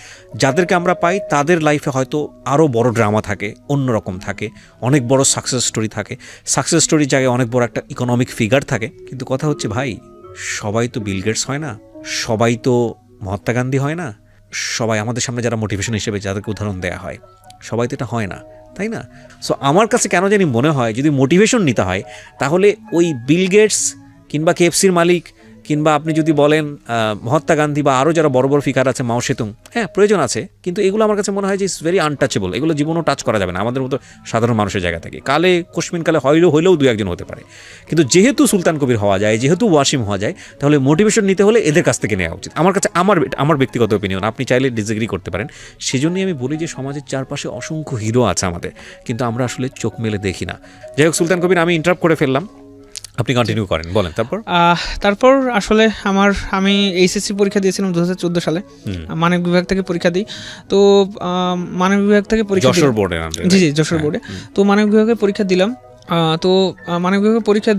যাদেরকে আমরা পাই তাদের লাইফে হয়তো আরও বড় ড্রামা থাকে, অন্যরকম থাকে, অনেক বড় সাকসেস স্টোরি থাকে, সাকসেস স্টোরির জায়গায় অনেক বড় একটা ইকোনমিক ফিগার থাকে। কিন্তু কথা হচ্ছে ভাই, সবাই তো বিল গেটস হয় না, সবাই তো মহাত্মা গান্ধী হয় না, সবাই আমাদের সামনে যারা মোটিভেশন হিসেবে যাদেরকে উদাহরণ দেওয়া হয়, সবাই তো এটা হয় না, তাই না? সো আমার কাছে কেন জানি মনে হয় যদি মোটিভেশন নিতে হয় তাহলে ওই বিল গেটস কিংবা কেএফসির মালিক, কিংবা আপনি যদি বলেন মহাত্মা গান্ধী বা আরও যারা বড় বড় ফিগার আছে, মাও সেতুং, হ্যাঁ প্রয়োজন আছে, কিন্তু এগুলো আমার কাছে মনে হয় যে ইটস ভেরি আনটাচেবল, এগুলো জীবনও টাচ করা যাবে না আমাদের মতো সাধারণ মানুষের জায়গা থেকে। কালে কোশ্মিন কালে হইলেও দু একজন হতে পারে, কিন্তু যেহেতু সুলতান কবির হওয়া যায়, যেহেতু ওয়াসিম হওয়া যায়, তাহলে মোটিভেশন নিতে হলে এদের কাছ থেকে নেওয়া উচিত। আমার কাছে আমার ব্যক্তিগত অপিনিয়ন, আপনি চাইলে ডিসএগ্রি করতে পারেন। সেজন্যই আমি বলি যে সমাজের চারপাশে অসংখ্য হিরো আছে আমাদের, কিন্তু আমরা আসলে চোখ মেলে দেখি না। যাই হোক সুলতান কবির, আমি ইন্টারাপ্ট করে ফেললাম, আপনি কন্টিনিউ করেন, বলেন। তারপর আসলে আমি এইচএসসি পরীক্ষা দিয়েছিলাম 2014 সালে, মানবিক বিভাগ থেকে পরীক্ষা দিই। তো মানবিক বিভাগ থেকে পরীক্ষা যশোর বোর্ডে, জি যশোর বোর্ডে। তো মানবিক বিভাগে পরীক্ষা দিলাম। তো মানবিক বিভাগে পরীক্ষা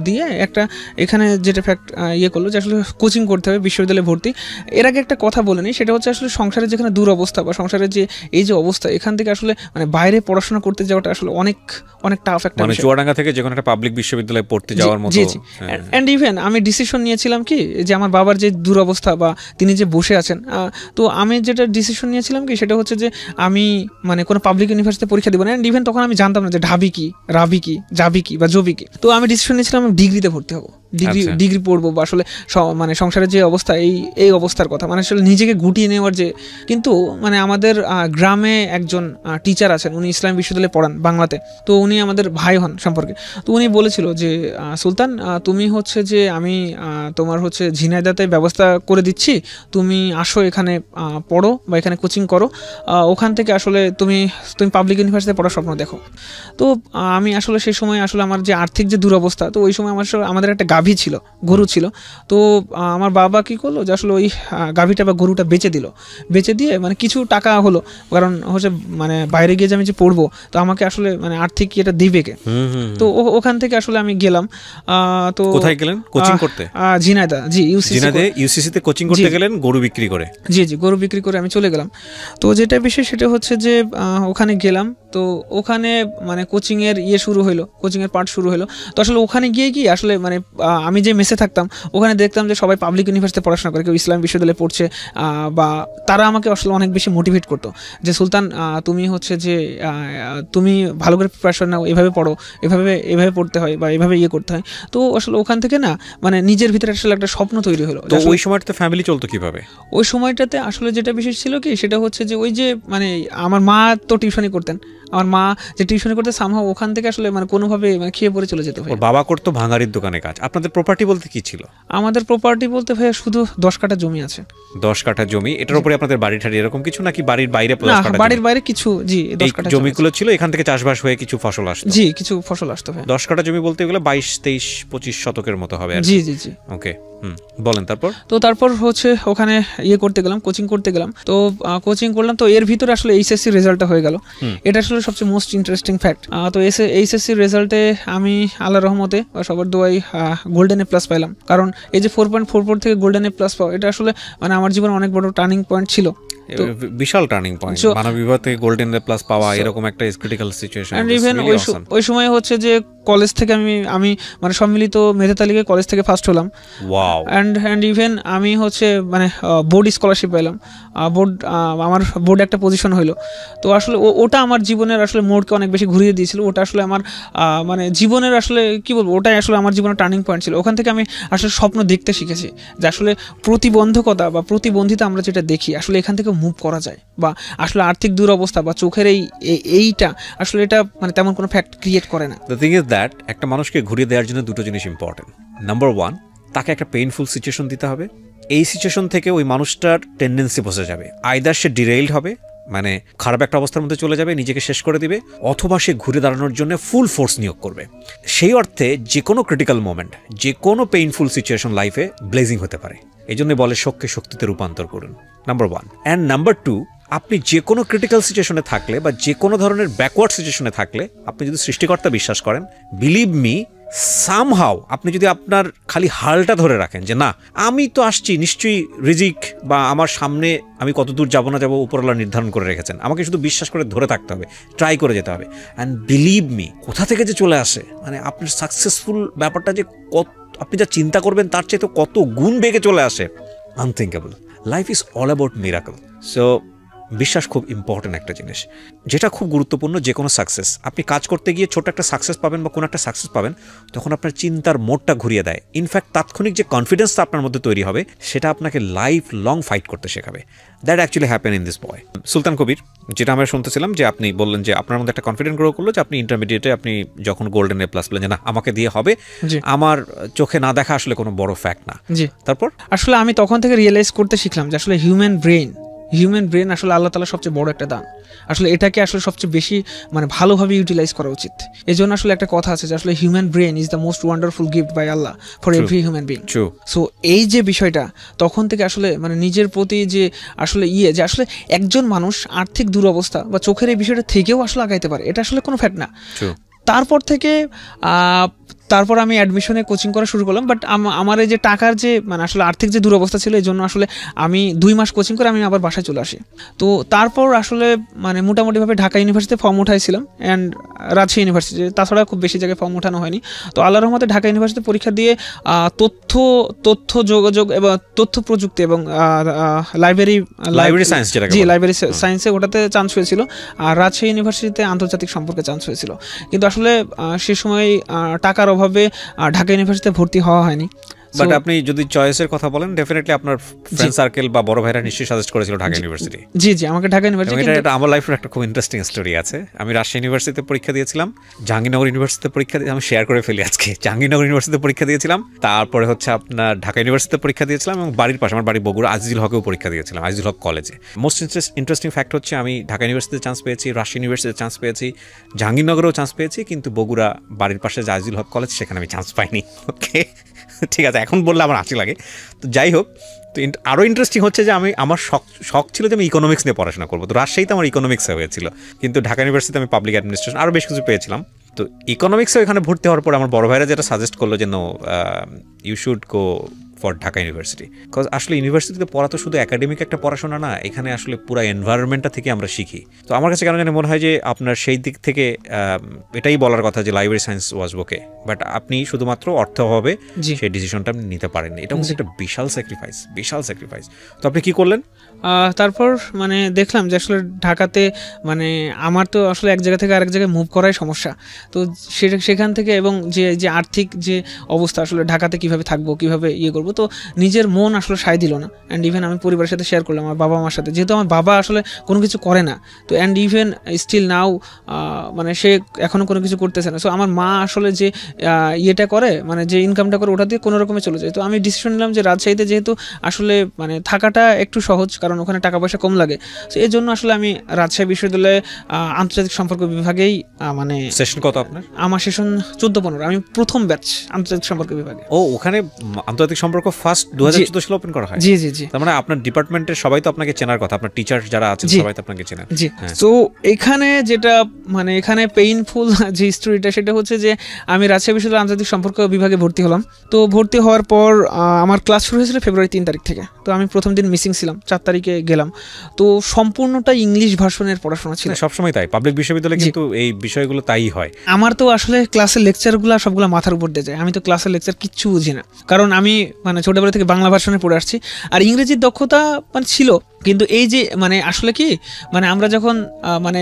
দিয়ে একটা এখানে যেটা ফ্যাক্ট করলো যে আসলে কোচিং করতে হবে, বিশ্ববিদ্যালয়ে ভর্তি। এর আগে একটা কথা বলে নিই, সেটা হচ্ছে আসলে সংসারের যেখানে দুরবস্থা বা সংসারের যে এই যে অবস্থা, এখান থেকে আসলে মানে বাইরে পড়াশোনা করতে যাওয়াটা আসলে অনেক অনেক টাফ একটা বিষয়। চুয়াডাঙ্গা থেকে যে কোনো একটা পাবলিক বিশ্ববিদ্যালয়ে পড়তে যাওয়ার মতো। এন্ড ইভেন আমি ডিসিশন নিয়েছিলাম কি, যে আমার বাবার যে দুরবস্থা বা তিনি যে বসে আছেন, তো আমি যেটা ডিসিশন নিয়েছিলাম কি, সেটা হচ্ছে যে আমি মানে কোনো পাবলিক ইউনিভার্সিটিতে পরীক্ষা দেবো না। এন্ড ইভেন তখন আমি জানতাম না যে ঢাবি কি, রাবি কি, যাবি কি বা জবি কি। তো আমি ডিসিশন নিয়েছিলাম আমি ডিগ্রিতে ভর্তি হবো, ডিগ্রি পড়বো, বা আসলে মানে সংসারের যে অবস্থা, এই অবস্থার কথা মানে আসলে নিজেকে গুটিয়ে নেওয়ার যে। কিন্তু মানে আমাদের গ্রামে একজন টিচার আছেন, উনি ইসলামী বিশ্ববিদ্যালয়ে পড়ান বাংলাতে। তো উনি আমাদের ভাই হন সম্পর্কে। তো উনি বলেছিল যে সুলতান, তুমি হচ্ছে যে আমি তোমার হচ্ছে ঝিনাইদাতে ব্যবস্থা করে দিচ্ছি, তুমি আসো এখানে পড়ো বা এখানে কোচিং করো, ওখান থেকে আসলে তুমি পাবলিক ইউনিভার্সিটিতে পড়ার স্বপ্ন দেখো। তো আমি আসলে সেই সময় আসলে আমার যে আর্থিক যে দুরবস্থা, তো ওই সময় আমাদের একটা গাভী ছিল, গরু ছিল। তো আমার বাবা কি করলো যে আসলে ওই গাভীটা বা গরুটা বেচে দিয়ে মানে কিছু টাকা হলো, কারণ হচ্ছে মানে বাইরে গিয়ে যে আমি যে পড়বো, তো আমাকে আসলে মানে আর্থিক এটা দিবে কে। তো ওখান থেকে আসলে আমি গেলাম। তো কোথায় গেলেন কোচিং করতে? ঝিনাইদা, জি ইউসিসি তে কোচিং করতে গেলেন, গরু বিক্রি করে? জি গরু বিক্রি করে আমি চলে গেলাম। তো যেটা বিষয় সেটা হচ্ছে যে ওখানে গেলাম, তো ওখানে মানে কোচিং এর শুরু হলো, কোচিং এর পার্ট শুরু হলো। তো আসলে ওখানে গিয়ে কি আসলে মানে আমি যে মেসে থাকতাম, ওখানে দেখতাম যে সবাই পাবলিক ইউনিভার্সিটিতে পড়াশোনা করে, কেউ ইসলাম বিশ্ববিদ্যালয়ে পড়ছে, বা তারা আমাকে আসলে অনেক বেশি মোটিভেট করতো যে সুলতান, তুমি হচ্ছে যে তুমি ভালো করে প্রিপারেশন নাও, এভাবে পড়ো, এভাবে পড়তে হয় বা এভাবে করতে হয়। তো আসলে ওখান থেকে না মানে নিজের ভিতরে আসলে একটা স্বপ্ন তৈরি হলো। তো ওই সময়টাতে ফ্যামিলি চলতো কিভাবে? ওই সময়টাতে আসলে যেটা বিশেষ ছিল কি, সেটা হচ্ছে যে ওই যে মানে আমার মা তো টিউশনি করতেন, আমার মা যে টিউশনি করতে সামহাও ওখান থেকে আসলে মানে কোনোভাবে মানে খেয়ে পড়ে চলে যেত। ওর বাবা করতো ভাঙারির দোকানে কাজ। আপনাদের প্রপার্টি বলতে কি ছিল? আমাদের প্রপার্টি বলতে ভাই শুধু 10 কাঠা জমি আছে। 10 কাঠা জমি, এটার উপরে আপনাদের বাড়ি ঠাড়ি এরকম কিছু নাকি বাড়ির বাইরে? বাড়ির বাইরে কিছু, জি 10 কাঠা জমিগুলো ছিল, এখান থেকে চাষবাস হয়ে কিছু ফসল আসতো। জি কিছু ফসল আসতো। 10 কাঠা জমি বলতে গেলে 22, 23, 25 শতকের মতো হবে। জি ওকে, বলেন। তারপর হচ্ছে ওখানে করতে গেলাম, কোচিং করতে গেলাম। তো কোচিং করলাম, তো এর ভিতরে আসলে এইচএসসি রেজাল্টটা হয়ে গেল। এটা আসলে সবচেয়ে মোস্ট ইন্টারেস্টিং ফ্যাক্ট। তো এইচএসসি রেজাল্টে আমি আল্লাহর রহমতে সবার দোয়াই গোল্ডেন এ প্লাস পাইলাম। কারণ এই যে 4.44 থেকে গোল্ডেন এ প্লাস পাওয়া, এটা আসলে মানে আমার জীবনে অনেক বড় টার্নিং পয়েন্ট ছিল, বিশাল টার্নিং পয়েন্ট। মানবিক বিভাগ থেকে গোল্ডেন এ প্লাস পাওয়া এরকম একটা ক্রিটিক্যাল সিচুয়েশন। এন্ড ইভেন ওই সময় হচ্ছে যে কলেজ থেকে আমি মানে সম্মিলিত মেধা তালিকায় কলেজ থেকে ফার্স্ট হলাম। ওয়াও। এন্ড ইভেন আমি হচ্ছে মানে বোর্ড স্কলারশিপ পেলাম, আমার বোর্ডে একটা পজিশন হলো। তো আসলে ওটা আমার জীবনের আসলে মোড়কে অনেক বেশি ঘুরিয়ে দিয়েছিল। ওটা আসলে আমার মানে জীবনের আসলে কি বলবো, ওটাই আসলে আমার জীবনের টার্নিং পয়েন্ট ছিল। ওখান থেকে আমি আসলে স্বপ্ন দেখতে শিখেছি যে আসলে প্রতিবন্ধকতা বা প্রতিবন্ধিতা আমরা যেটা দেখি, আসলে এখান থেকে মুভ করা যায়, বা আসলে আর্থিক দুরবস্থা বা চোখের এইটা আসলে এটা মানে তেমন কোনো ফ্যাক্ট ক্রিয়েট করে না। দ্য থিং ইজ দ্যাট একটা মানুষকে ঘুরিয়ে দেওয়ার জন্য দুটো জিনিস ইম্পর্টেন্ট। নাম্বার 1, তাকে একটা পেইনফুল সিচুয়েশন দিতে হবে। এই সিচুয়েশন থেকে ওই মানুষটার টেন্ডেন্সি বসে যাবে, আইদার সে ডিরেইলড হবে, মানে খারাপ একটা অবস্থার মধ্যে চলে যাবে, নিজেকে শেষ করে দিবে, অথবা সে ঘুরে দাঁড়ানোর জন্য ফুল ফোর্স নিয়োগ করবে। সেই অর্থে যে কোনো ক্রিটিক্যাল মোমেন্ট, যে কোনো পেইনফুল সিচুয়েশন লাইফে ব্লেজিং হতে পারে। এই জন্য বলে শোককে শক্তিতে রূপান্তর করুন, নাম্বার 1। অ্যান্ড নাম্বার 2, আপনি যে কোনো ক্রিটিক্যাল সিচুয়েশনে থাকলে বা যে কোনো ধরনের ব্যাকওয়ার্ড সিচুয়েশনে থাকলে, আপনি যদি সৃষ্টিকর্তা বিশ্বাস করেন, বিলিভ মি, সামহাও আপনি যদি আপনার খালি হালটা ধরে রাখেন যে না আমি তো আসছি, নিশ্চয়ই রিজিক বা আমার সামনে আমি কত দূর যাবো না যাবো উপরওয়ালা নির্ধারণ করে রেখেছেন, আমাকে শুধু বিশ্বাস করে ধরে থাকতে হবে, ট্রাই করে যেতে হবে। অ্যান্ড বিলিভ মি, কোথা থেকে যে চলে আসে, মানে আপনার সাকসেসফুল ব্যাপারটা যে কত, আপনি যা চিন্তা করবেন তার চেয়ে তো কত গুণ বেগে চলে আসে, unthinkable. Life is all about miracle. So বিশ্বাস খুব ইম্পর্টেন্ট একটা জিনিস, যেটা খুব গুরুত্বপূর্ণ। যে কোনো সাকসেস, আপনি কাজ করতে গিয়ে ছোট একটা সাকসেস পাবেন বা কোনো একটা সাকসেস পাবেন, তখন আপনার চিন্তার মোডটা ঘুরিয়ে দেয়। ইনফ্যাক্ট তাৎক্ষণিক যে কনফিডেন্সটা আপনার মধ্যে তৈরি হবে, সেটা আপনাকে লাইফ লং ফাইট করতে শেখাবে। That actually happen in this way. Sultan Kabir, যেটা আমরা শুনতেছিলাম যে আপনি বললেন যে আপনার মধ্যে একটা কনফিডেন্ট গ্রো করলো, যে আপনি ইন্টারমিডিয়েটে আপনি যখন গোল্ডেন এ প্লাস পেলেন যে না আমাকে দিয়ে হবে, আমার চোখে না দেখা আসলে কোনো বড় ফ্যাক্ট না। জি, তারপর আসলে আমি তখন থেকে রিয়েলাইজ করতে শিখলাম যে আসলে হিউম্যান ব্রেন আসলে আল্লাহ তাআলার সবচেয়ে বড় একটা দান। আসলে এটাকে আসলে সবচেয়ে বেশি মানে ভালোভাবে ইউটিলাইজ করা উচিত। এই জন্য আসলে একটা কথা আছে যে আসলে human brain is the most wonderful gift by Allah for every human being. So এই যে বিষয়টা তখন থেকে আসলে মানে নিজের প্রতি যে আসলে যে আসলে একজন মানুষ আর্থিক দুরবস্থা বা চোখের এই বিষয়টা থেকেও আসলে আগাইতে পারে, এটা আসলে কোনো ফ্যাক্ট না। তারপর থেকে তারপর আমি অ্যাডমিশনে কোচিং করা শুরু করলাম। বাট আমার এই যে টাকার যে মানে আসলে আর্থিক যে দুরবস্থা ছিল এই জন্য আসলে আমি 2 মাস কোচিং করে আমি আবার বাসায় চলে আসি। তো তারপর আসলে মানে মোটামুটিভাবে ঢাকা ইউনিভার্সিটিতে ফর্ম উঠাইছিলাম অ্যান্ড রাজশাহী ইউনিভার্সিটি, তাছাড়া খুব বেশি জায়গায় ফর্ম উঠানো হয়নি। তো আল্লাহর রহমতে ঢাকা ইউনিভার্সিটিতে পরীক্ষা দিয়ে তথ্য যোগাযোগ এবং তথ্য প্রযুক্তি এবং লাইব্রেরি সায়েন্সে ওটাতে চান্স হয়েছিল। আর রাজশাহী ইউনিভার্সিটিতে আন্তর্জাতিক সম্পর্কে চান্স হয়েছিল। কিন্তু আসলে সে সময় টাকার অভাবে ঢাকা ইউনিভার্সিটিতে ভর্তি হওয়া হয়নি। বাট আপনি যদি চয়েসের কথা বলেন ডেফিনেটলি আপনার ফ্রেন্ড সার্কেল বা বড় ভাইরা নিশ্চয়ই সাজেস্ট করেছিল ঢাকা ইউনিভার্সিটি। জি আমাকে ঢাকা ইউনিভার্সিটি, এটা আমার লাইফের একটা খুব ইন্টারেস্টিং স্টোরি আছে। আমি রাজশাহী ইউনিভার্সিটিতে পরীক্ষা দিয়েছিলাম, জাহাঙ্গীরনগর ইউনিভার্সিটিতে পরীক্ষা দিয়ে আমি শেয়ার করে ফেলি আজকে। জাহাঙ্গীরনগর ইউনিভার্সিটিতে পরীক্ষা দিয়েছিলাম, তারপরে হচ্ছে আপনার ঢাকা ইউনিভার্সিটিতে পরীক্ষা দিয়েছিলাম এবং বাড়ির পাশে আমার বাড়ি বগুড়া আজিজুল হকেও পরীক্ষা দিয়েছিলাম, আজিজুল হক কলেজে। মোস্ট ইন্টারেস্টিং ফ্যাক্ট হচ্ছে আমি ঢাকা ইউনিভার্সিটিতে চান্স পেয়েছি, রাজশাহী ইউনিভার্সিটিতে চান্স পেয়েছি, জাহাঙ্গীরনগরেও চান্স পেয়েছি, কিন্তু বগুড়া বাড়ির পাশে যে আজিজুল হক কলেজ সেখানে আমি চান্স পাইনি। ওকে ঠিক আছে, এখন বললে আমার হাসি লাগে। তো যাই হোক, তো আরও ইন্টারেস্টিং হচ্ছে যে আমার শখ ছিল যে আমি ইকোনমিক্স নিয়ে পড়াশোনা করবো। তো রাজশাহীতে আমার ইকোনমিক্সে হয়েছিল, কিন্তু ঢাকা ইউনিভার্সিটিতে আমি পাবলিক অ্যাডমিনিস্ট্রেশন আরও বেশ কিছু পেয়েছিলাম। তো ইকোনমিক্সে এখানে ভর্তি হওয়ার পর আমার বড় ভাইরা যেটা সাজেস্ট করলো যে no you should go for Dhaka university. Because আসলে ইউনিভার্সিটিতে পড়া তো শুধু একাডেমিক একটা পড়াশোনা না, এখানে আসলে পুরো এনভায়রনমেন্টটা থেকে আমরা শিখি। তো আমার কাছে কেন জানি মনে হয় যে আপনার সেই দিক থেকে এটাই বলার কথা যে library science was okay, but আপনি শুধুমাত্র অর্থ অভাবে সেই ডিসিশনটা আপনি নিতে পারেননি। এটা হচ্ছে একটা বিশাল স্যাক্রিফাইস। তো আপনি কি করলেন? তারপর মানে দেখলাম যে আসলে ঢাকাতে মানে আমার তো আসলে এক জায়গা থেকে আরেক জায়গায় মুভ করাই সমস্যা। তো সেখান থেকে এবং যে আর্থিক যে অবস্থা আসলে ঢাকাতে কিভাবে থাকবো, কিভাবে করবো, তো নিজের মন আসলে সায় দিল না। অ্যান্ড ইভেন আমি পরিবারের সাথে শেয়ার করলাম, আমার বাবা মার সাথে, যেহেতু আমার বাবা আসলে কোনো কিছু করে না। তো অ্যান্ড ইভেন স্টিল নাও মানে সে এখনও কোনো কিছু করতেছে না। সো আমার মা আসলে যে ইয়েটা করে মানে যে ইনকামটা করে ওটা দিয়ে কোনো রকমে চলে যায়। তো আমি ডিসিশন নিলাম যে রাজশাহীতে যেহেতু আসলে মানে থাকাটা একটু সহজ, কারণ ওখানে টাকা পয়সা কম লাগে। তো এই জন্য আসলে আমি রাজশাহী বিশ্ববিদ্যালয়ে আন্তর্জাতিক সম্পর্ক বিভাগেই মানে সেশন কত আপনার? আমার সেশন 14-15, আমি প্রথম ব্যাচ আন্তর্জাতিক সম্পর্ক বিভাগে। ও ওখানে আন্তর্জাতিক সম্পর্ক ফার্স্ট 2014 সালে ওপেন করা হয়? জি। তার মানে আপনার ডিপার্টমেন্টের সবাই তো আপনাকে চেনার কথা, আপনার টিচার যারা আছেন সবাই তো আপনাকে চেনেন। জি। তো এখানে যেটা মানে এখানে পেইনফুল যে স্টোরিটা সেটা হচ্ছে যে আমি রাজশাহী বিশ্ববিদ্যালয়ের আন্তর্জাতিক সম্পর্ক বিভাগে ভর্তি হলাম। তো ভর্তি হওয়ার পর আমার ক্লাস শুরু হয়েছিল ফেব্রুয়ারি 3 তারিখ থেকে। তো আমি প্রথম দিন মিসিং ছিলাম, 4 তারিখে গেলাম। তো সম্পূর্ণটা ইংলিশ ভার্সনের পড়াশোনা ছিল। সবসময় তাই, পাবলিক বিশ্ববিদ্যালয়ে কিন্তু এই বিষয়গুলো তাই হয়। আমার তো আসলে ক্লাসের লেকচারগুলো সবগুলো মাথার উপর দিয়ে যায়, আমি তো ক্লাসের লেকচার কিচ্ছু বুঝি না, কারণ আমি মানে ছোটবেলা থেকে বাংলা ভার্সনে পড়ে আসছি। আর ইংরেজির দক্ষতা মানে ছিল, কিন্তু এই যে মানে আসলে কি মানে আমরা যখন মানে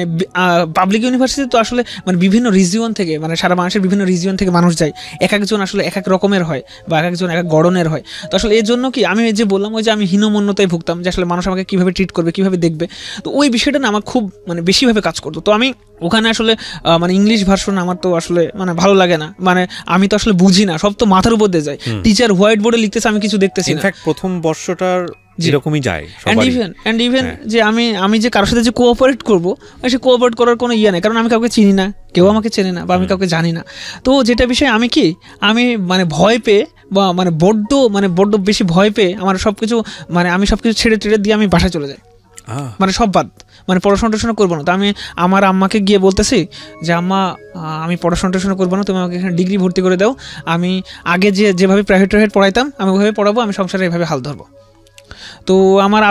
পাবলিক ইউনিভার্সিটি তো আসলে মানে বিভিন্ন রিজিয়ন থেকে মানে সারা বাংলাদেশের বিভিন্ন রিজিয়ন থেকে মানুষ যায়, এক একজন আসলে এক এক রকমের হয় বা এক একজন এক এক গড়নের হয়। তো আসলে এর জন্য কি আমি যে বললাম ওই যে আমি হীনমন্যতায় ভুগতাম যে আসলে মানুষ আমাকে কীভাবে ট্রিট করবে, কীভাবে দেখবে। তো ওই বিষয়টা না আমার খুব মানে বেশিভাবে কাজ করতো। তো আমি ওখানে আসলে মানে ইংলিশ ভার্সন আমার তো আসলে মানে ভালো লাগে না, মানে আমি তো আসলে বুঝি না, সব তো মাথার উপর দিয়ে যায়। টিচার হোয়াইট বোর্ডে লিখতেছে, আমি কিছু দেখতেছি না। ইনফ্যাক্ট প্রথম বর্ষটার এরকমই যায় সবারই। এন্ড ইভেন যে আমি যে কারোর সাথে যে কোঅপারেট করবো, সে কোঅপারেট করার কোনো ইয়ে নেই, কারণ আমি কাউকে চিনি না, কেউ আমাকে চেনে না বা আমি কাউকে জানি না। তো যেটা বিষয় আমি মানে ভয় পেয়ে বা মানে বড্ড বেশি ভয় পেয়ে আমার সব কিছু মানে আমি সব কিছু ছেড়ে দিয়ে আমি বাসায় চলে যাই, মানে সব বাদ, মানে পড়াশোনা করবো না। তো আমি আমার আম্মাকে গিয়ে বলতেছি যে আম্মা আমি পড়াশোনা করবো না, তুমি আমাকে এখানে ডিগ্রি ভর্তি করে দাও, আমি আগে যেভাবে প্রাইভেট পড়াইতাম আমি ওইভাবে পড়াবো, আমি সংসারে এভাবে হাল ধরবো। তো আমার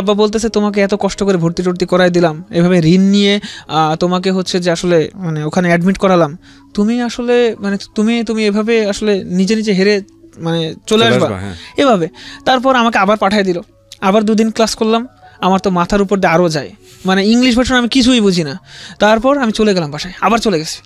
আব্বা বলতেছে তোমাকে এত কষ্ট করে ভর্তি করাই দিলাম, এভাবে ঋণ নিয়ে তোমাকে হচ্ছে যে আসলে মানে ওখানে অ্যাডমিট করালাম, তুমি আসলে মানে তুমি এভাবে আসলে নিজে হেরে মানে চলে আসবা এভাবে। তারপর আমাকে আবার পাঠিয়ে দিল, আবার 2 দিন ক্লাস করলাম, আমার তো মাথার উপর দিয়ে আরও যায়, মানে ইংলিশ ভার্সন আমি কিছুই বুঝি না। তারপর আমি চলে গেলাম বাসায়, আবার চলে গেছি।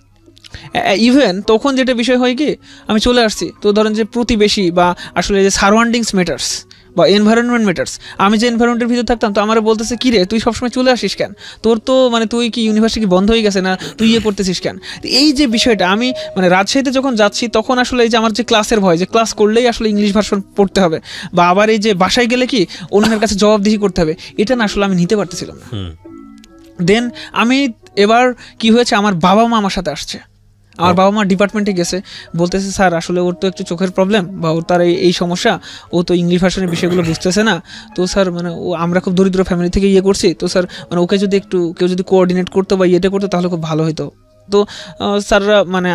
ইভেন তখন যেটা বিষয় হয় কি আমি চলে আসছি, তো ধরেন যে প্রতিবেশী বা আসলে যে সারাউন্ডিংস ম্যাটার্স, বা এনভায়রনমেন্ট ম্যাটার্স। আমি যে এনভায়রনমেন্টের ভিতরে থাকতাম, তো আমার বলতেছে কি রে তুই সবসময় চলে আসিস কেন, তোর তো মানে তুই কি ইউনিভার্সিটি বন্ধ হয়ে গেছে না, তুই করতেছিস কেন। এই যে বিষয়টা, আমি মানে রাজশাহীতে যখন যাচ্ছি তখন আসলে এই যে আমার যে ক্লাসের ভয়, যে ক্লাস করলেই আসলে ইংলিশ ভার্সন পড়তে হবে, বা আবার এই যে বাসায় গেলে কি অন্যের কাছে জবাবদিহি করতে হবে, এটা না আসলে আমি নিতে পারতেছিলাম না। দেন আমি এবার কি হয়েছে, আমার বাবা মা আমার সাথে আসছে। আমার বাবা মা ডিপার্টমেন্টে গেছে, বলতেছে স্যার আসলে ওর তো একটু চোখের প্রবলেম, বা ওর তার এই সমস্যা, ও তো ইংলিশ ভার্সনের বিষয়গুলো বুঝতেছে না। তো স্যার মানে আমরা খুব দরিদ্র ফ্যামিলি থেকে করছি, তো স্যার মানে ওকে যদি একটু কেউ যদি কোঅর্ডিনেট করতো বা করতো তাহলে খুব ভালো হতো। তো স্যাররা মানে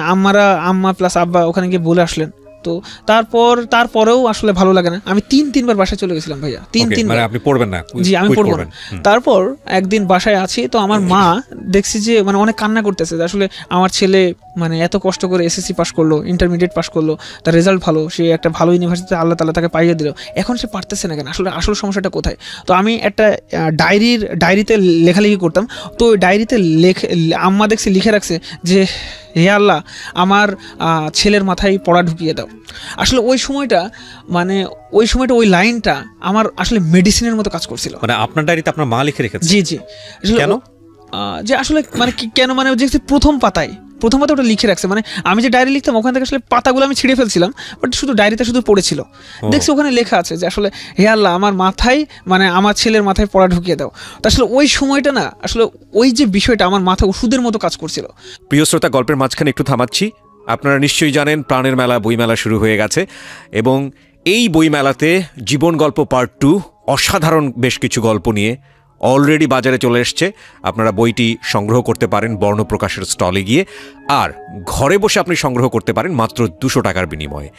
আম্মা প্লাস আব্বা ওখানে গিয়ে বলে আসলেন। তো তারপরেও আসলে ভালো লাগে না। আমি 3-3 বার বাসায় চলে গেছিলাম ভাইয়া, 3-3 বার। আপনি পড়বেন না? জি, আমি পড়বো না। তারপর একদিন বাসায় আছি, তো আমার মা দেখছি যে মানে অনেক কান্না করতেছে, আসলে আমার ছেলে মানে এত কষ্ট করে এসএসসি পাস করলো, ইন্টারমিডিয়েট পাস করলো, তার রেজাল্ট ভালো, সে একটা ভালো ইউনিভার্সিটিতে আল্লাহ তাআলা তাকে পাইয়ে দিল, এখন সে পারতেছে না কেন, আসল সমস্যাটা কোথায়। তো আমি একটা ডায়েরিতে লেখালেখি করতাম। তো ওই ডায়েরিতে আম্মা দেখছি লিখে রাখছে যে হে আল্লাহ, আমার ছেলের মাথায় পড়া ঢুকিয়ে দাও। আসলে ওই সময়টা ওই লাইনটা আমার আসলে মেডিসিনের মতো কাজ করছিল। মানে আপনার ডায়েরিতে আপনার মা লিখে রেখেছে? জি জি। কেন যে আসলে মানে কেন মানে যে প্রথম পাতায় ওটা লিখে রাখছে, মানে আমি যে ডায়েরি লিখতাম ওখান থেকে আসলে পাতাগুলো আমি ছিঁড়ে ফেলছিলাম, বাট শুধু ডায়েরিতে শুধু পড়েছিল। দেখছি ওখানে লেখা আছে যে আসলে হে আল্লাহ, আমার মাথায় মানে আমার ছেলের মাথায় পড়া ঢুকিয়ে দাও। তো আসলে ওই সময়টা না আসলে ওই যে বিষয়টা আমার মাথা ওষুধের মতো কাজ করছিল। প্রিয় শ্রোতা, গল্পের মাঝখানে একটু থামাচ্ছি। আপনারা নিশ্চয়ই জানেন প্রাণের মেলা বইমেলা শুরু হয়ে গেছে, এবং এই বইমেলাতে জীবন গল্প পার্ট 2 অসাধারণ বেশ কিছু গল্প নিয়ে অলরেডি বাজারে চলে এসছে। আপনারা বইটি সংগ্রহ করতে পারেন বর্ণপ্রকাশের স্টলে গিয়ে, আর ঘরে বসে আপনি সংগ্রহ করতে পারেন মাত্র 200 টাকার বিনিময়ে।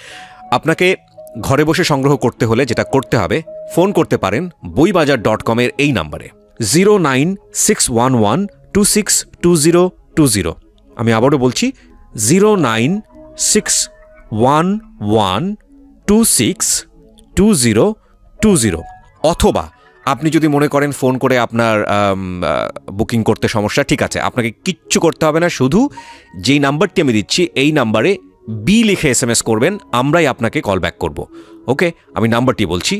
আপনাকে ঘরে বসে সংগ্রহ করতে হলে যেটা করতে হবে, ফোন করতে পারেন boibajar.com এর এই নাম্বারে 09611262020। আমি আবারও বলছি 09611262020। অথবা আপনি যদি মনে করেন ফোন করে আপনার বুকিং করতে সমস্যা, ঠিক আছে, আপনাকে কিচ্ছু করতে হবে না, শুধু যেই নাম্বারটি আমি দিচ্ছি এই নাম্বারে বি লিখে SMS করবেন, আমরাই আপনাকে কল ব্যাক করব। ওকে, আমি নাম্বারটি বলছি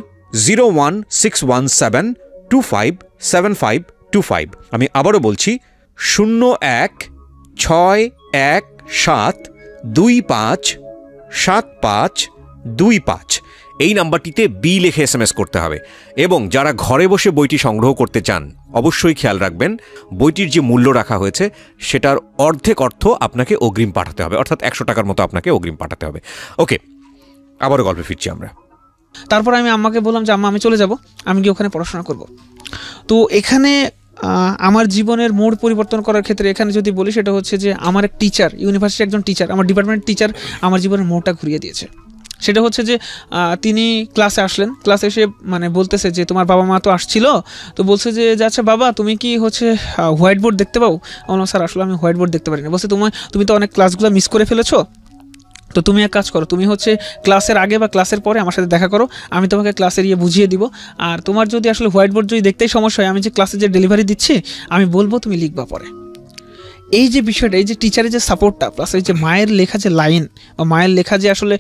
01617257525। আমি আবারও বলছি 01617257525। এই নাম্বারটিতে বি লিখে SMS করতে হবে। এবং যারা ঘরে বসে বইটি সংগ্রহ করতে চান, অবশ্যই খেয়াল রাখবেন বইটির যে মূল্য রাখা হয়েছে সেটার অর্ধেক অর্থ আপনাকে অগ্রিম পাঠাতে হবে, অর্থাৎ 100 টাকার মতো আপনাকে অগ্রিম পাঠাতে হবে। ওকে, আবারও গল্পে ফিরছি আমরা। তারপর আমি আম্মাকে বললাম যে আম্মা আমি চলে যাব, আমি গিয়ে ওখানে পড়াশোনা করব। তো এখানে আমার জীবনের মোড় পরিবর্তন করার ক্ষেত্রে এখানে যদি বলি, সেটা হচ্ছে যে আমার এক টিচার, ইউনিভার্সিটির একজন টিচার, আমার ডিপার্টমেন্টের টিচার আমার জীবনের মোড়টা ঘুরিয়ে দিয়েছে। সেটা হচ্ছে যে তিনি ক্লাসে আসলেন, ক্লাসে এসে মানে বলতেছে যে তোমার বাবা মা তো আসছিল, তো বলছে যে আচ্ছা বাবা তুমি কি হচ্ছে হোয়াইট বোর্ড দেখতে পাও? বললাম স্যার আসলে আমি হোয়াইট বোর্ড দেখতে পারি না। বলছে তুমি তো অনেক ক্লাসগুলো মিস করে ফেলেছো, তো তুমি এক কাজ করো, তুমি হচ্ছে ক্লাসের আগে বা ক্লাসের পরে আমার সাথে দেখা করো, আমি তোমাকে ক্লাসের বুঝিয়ে দিব। আর তোমার যদি আসলে হোয়াইট বোর্ড যদি দেখতেই সমস্যা হয়, আমি যে ক্লাসে যে ডেলিভারি দিচ্ছি আমি বলবো, তুমি লিখবা পরে। এই যে বিষয়টা, এই যে টিচারের যে সাপোর্টটা, প্লাস এই যে মায়ের লেখা যে লাইন, বা মায়ের লেখা যে আসলে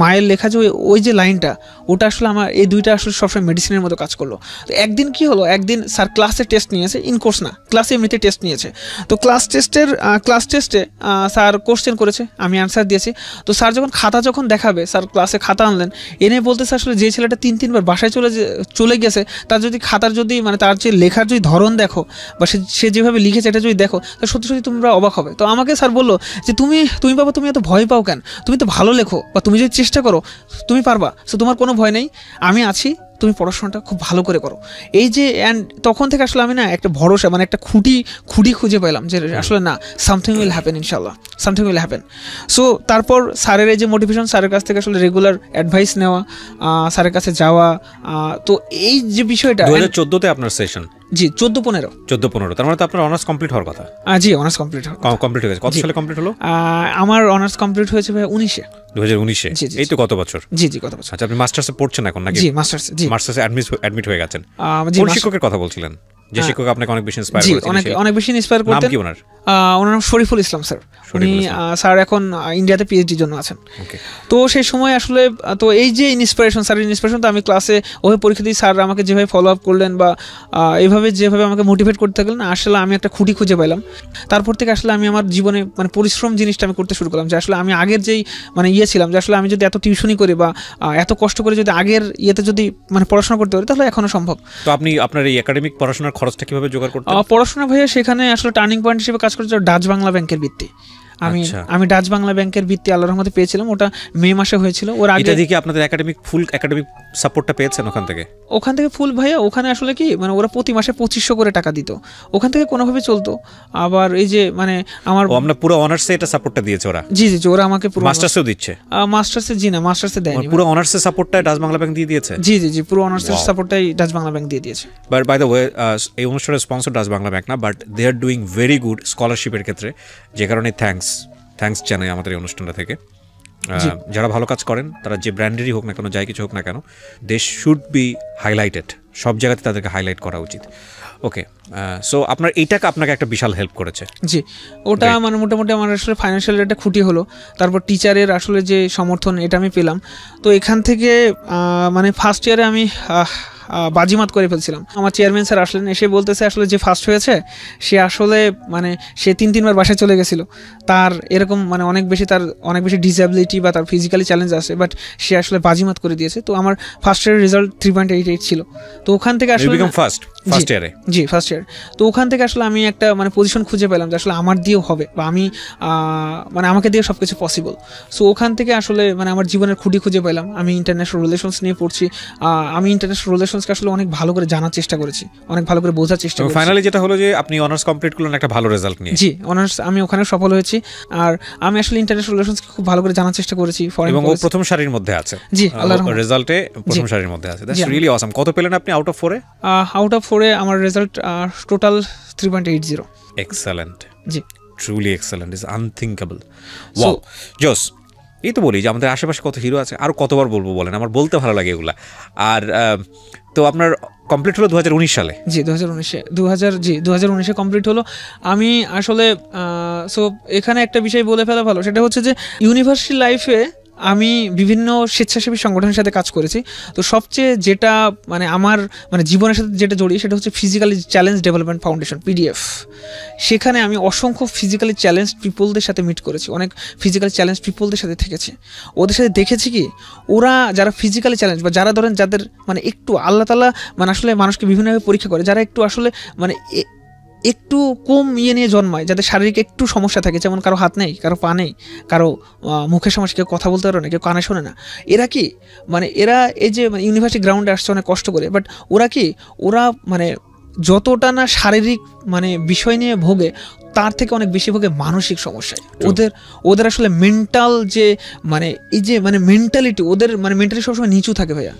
মায়ের লেখা যে ওই যে লাইনটা, ওটা আসলে আমার এই দুইটা আসলে সবসময় মেডিসিনের মতো কাজ করলো। তো একদিন কি হলো, একদিন স্যার ক্লাসে টেস্ট নিয়েছে, ইনকোর্স না, ক্লাসে এমনিতে টেস্ট নিয়েছে। তো ক্লাস টেস্টে স্যার কোশ্চেন করেছে, আমি অ্যান্সার দিয়েছি। তো স্যার যখন দেখাবে, স্যার ক্লাসে খাতা আনলেন, এনে বলতেছে আসলে যে ছেলেটা 3-3 বার বাসায় চলে গেছে, তার যদি খাতার যদি মানে তার যে লেখার যদি ধরন দেখো, বা সে যেভাবে লিখেছে এটা যদি দেখো, তো সত্যি সত্যি তোমরা অবাক হবে। তো আমাকে স্যার বললো যে তুমি বাবা তুমি এত ভয় পাও কেন, তুমি তো ভালো লেখো, বা তুমি যদি চেষ্টা করো তুমি পারবা, সো তোমার কোনো ভয় নেই, আমি আছি, তুমি পড়াশোনাটা খুব ভালো করে করো। এই যে অ্যান্ড তখন থেকে আসলে আমি না একটা ভরসা, মানে একটা খুঁটি খুঁজে পেলাম যে আসলে না, সামথিং উইল হ্যাপেন, ইনশাল্লাহ সামথিং উইল হ্যাপেন। সো তারপর স্যারের এই যে মোটিভেশন, স্যারের কাছ থেকে আসলে রেগুলার অ্যাডভাইস নেওয়া, স্যারের কাছে যাওয়া। তো এই যে বিষয়টা 2014-তে আপনার সেশন? জি 14-15। তার মানে তো আপনার অনার্স কমপ্লিট হওয়ার কথা? জি অনার্স কমপ্লিট হয়ে গেছে। কত সালে কমপ্লিট হলো? আমার অনার্স কমপ্লিট হয়েছে ভাই 2019-এ। এই তো গত বছর? জি গত বছর। আচ্ছা, আপনি মাস্টার্সে পড়ছেন এখন নাকি? জি মাস্টার্সে অ্যাডমিট হয়ে গেছেন। কোন শিক্ষকের কথা বলছিলেন? যে শিক্ষক আপনাকে অনেক বেশি ইন্সপায়ার করেছেন? অনেক বেশি ইন্সপায়ার করতেন। নাম কি ওনার? ওনার নাম শরীফুল ইসলাম স্যার। উনি স্যার এখন ইন্ডিয়াতে পিএইচডির জন্য আছেন। তো সেই সময় আসলে তো এই যে ইন্সপিরেশন, স্যারের ইন্সপিরেশন, তো আমি ক্লাসে ওই পরীক্ষা দিয়ে স্যার আমাকে যেভাবে ফলো আপ করলেন বা এইভাবে যেভাবে আমাকে মোটিভেট করতে থাকলেন, আসলে আমি একটা খুঁটি খুঁজে পেলাম। তারপর থেকে আসলে আমি আমার জীবনে মানে পরিশ্রম জিনিসটা আমি করতে শুরু করলাম, যে আসলে আমি আগের যেই মানে ছিলাম, যে আসলে আমি যদি এত টিউশনি করি বা এত কষ্ট করে যদি আগের ইয়েতে যদি মানে পড়াশোনা করতে পারি, তাহলে এখনো সম্ভব। তো আপনি আপনার এই একাডেমিক পড়াশোনার খরচটা কিভাবে জোগাড় করতেন? পড়াশোনা ভাইয়া সেখানে আসলে টার্নিং পয়েন্ট হিসেবে কাজ করছে ডাচ বাংলা ব্যাংকের ভিত্তি। আমি ডাচ বাংলা ব্যাংকের ভিত্তি আল্লাহর রহমতে পেয়েছিলাম, ওটা মে মাসে হয়েছিল। ওর আগে এটা দেখি আপনাদের ফুল একাডেমিক সাপোর্টটা পেয়েছেন ওখান থেকে ফুল ভাইয়া। ওখানে আসলে কি মানে ওরা প্রতি মাসে 2500 করে টাকা দিত, ওখান থেকে কোনোভাবে চলতো। আবার এই যে মানে আমার আমরা পুরো অনার্সে এটা সাপোর্টটা দিয়েছে ওরা? জি জি, ওরা আমাকে পুরো মাস্টার্সেও দিচ্ছে। মাস্টার্সে জি না, মাস্টার্সে দেয়নি, পুরো অনার্সের সাপোর্টটা ডাচ বাংলা ব্যাংক দিয়ে দিয়েছে। জি জি জি, পুরো অনার্সের সাপোর্টটাই ডাচ বাংলা ব্যাংক দিয়ে দিয়েছে। বাট বাই দ্য ওয়ে এই অনুষ্ঠানের স্পন্সর ডাচ বাংলা ব্যাংক না, but they are doing very good স্কলারশিপের ক্ষেত্রে, যে কারণে থ্যাঙ্কস জানাই আমাদের এই অনুষ্ঠানটা থেকে। যারা ভালো কাজ করেন, তারা যে ব্র্যান্ডেরই হোক না কেন, যাই কিছু হোক না কেন, দে শুড বি হাইলাইটেড, সব জায়গাতে তাদেরকে হাইলাইট করা উচিত। ওকে, সো আপনার এইটাকে আপনাকে একটা বিশাল হেল্প করেছে? জি, ওটা মানে মোটামুটি আমার আসলে ফাইন্যান্সিয়াল একটা খুঁটি হলো। তারপর টিচারের আসলে যে সমর্থন, এটা আমি পেলাম। তো এখান থেকে মানে ফার্স্ট ইয়ারে আমি বাজিমাত করে ফেলছিলাম। আমার চেয়ারম্যান স্যার আসলেন, এসে বলতেছে আসলে যে ফার্স্ট হয়েছে সে আসলে মানে সে 3-3 বার বাসায় চলে গেছিল, তার এরকম মানে অনেক বেশি ডিসএবিলিটি বা তার ফিজিক্যালি চ্যালেঞ্জ আছে, বাট সে আসলে বাজিমাত করে দিয়েছে। তো আমার ফার্স্ট ইয়ারের রেজাল্ট 3.88 ছিল। তো ওখান থেকে আসলে ফার্স্ট ইয়ার তো ওখান থেকে আসলে আমি একটা মানে পজিশন খুঁজে পেলাম যে আসলে আমার দিয়েও হবে, বা আমি মানে আমাকে দিয়ে সব কিছু পসিবল। সো ওখান থেকে আসলে মানে আমার জীবনের খুঁটি খুঁজে পেলাম। আমি ইন্টারন্যাশনাল রিলেশনস নিয়ে পড়ছি। আমি ইন্টারন্যাশনাল রিলেশনসকে আসলে অনেক ভালো করে জানার চেষ্টা করেছি, অনেক ভালো করে বোঝার চেষ্টা করেছি। ফাইনালি যেটা হলো যে আপনি অনার্স কমপ্লিট করলেন একটা ভালো রেজাল্ট নিয়ে। জি, অনার্স আমি ওখানে সফল হয়েছি। আর আমি আসলে ইন্টারন্যাশনাল রিলেশনসকে খুব ভালো করে জানার চেষ্টা করেছি। এবং ও প্রথম সারির মধ্যে আছে। জি, আল্লাহর রহমতে রেজাল্টে প্রথম সারির মধ্যে আছে। That's really awesome. কত পেলেন আপনি আউট অফ 4-এ? আউট অফ 4-এ আমার result total 3.80। Excellent. G, truly excellent, is unthinkable. Wow, জোস। এই তো বলি যে আমাদের আশেপাশে কত হিরো আছে, আর কতবার বলবো বলেন, আমার বলতে ভালো লাগে এগুলা। আর তো আপনার কমপ্লিট হলো 2019 সালে? জি, 2019-এ কমপ্লিট হলো। আমি আসলে সো এখানে একটা বিষয় বলে ফেলা ভালো, সেটা হচ্ছে যে ইউনিভার্সিটি লাইফে আমি বিভিন্ন স্বেচ্ছাসেবী সংগঠনের সাথে কাজ করেছি। তো সবচেয়ে যেটা মানে আমার মানে জীবনের সাথে যেটা জড়িয়ে, সেটা হচ্ছে physically challenge development foundation, PDF. সেখানে আমি অসংখ্য ফিজিক্যালি চ্যালেঞ্জ পিপলদের সাথে মিট করেছি, অনেক ফিজিক্যালি চ্যালেঞ্জ পিপলদের সাথে থেকেছি। ওদের সাথে দেখেছি কি ওরা যারা ফিজিক্যালি চ্যালেঞ্জ বা যারা ধরেন যাদের মানে একটু আল্লাহ তাআলা মানে আসলে মানুষকে বিভিন্নভাবে পরীক্ষা করে, যারা একটু আসলে মানে একটু কম নিয়ে জন্মায়, যাদের শারীরিক একটু সমস্যা থাকে, যেমন কারো হাত নেই, কারো পা নেই, কারো মুখের সমস্যা, কেউ কথা বলতে পারে না, কেউ কানে শোনে না। এরা কি মানে এরা এই যে মানে ইউনিভার্সিটি গ্রাউন্ডে আসছে অনেক কষ্ট করে, বাট ওরা মানে যতটা না শারীরিক মানে বিষয় নিয়ে ভোগে, তার থেকে অনেক বেশি ভোগে মানসিক সমস্যায়। ওদের আসলে মেন্টাল যে মানে এই যে মানে মেন্টালিটি, ওদের মানে মেন্টালি সবসময় নিচু থাকে ভাইয়া।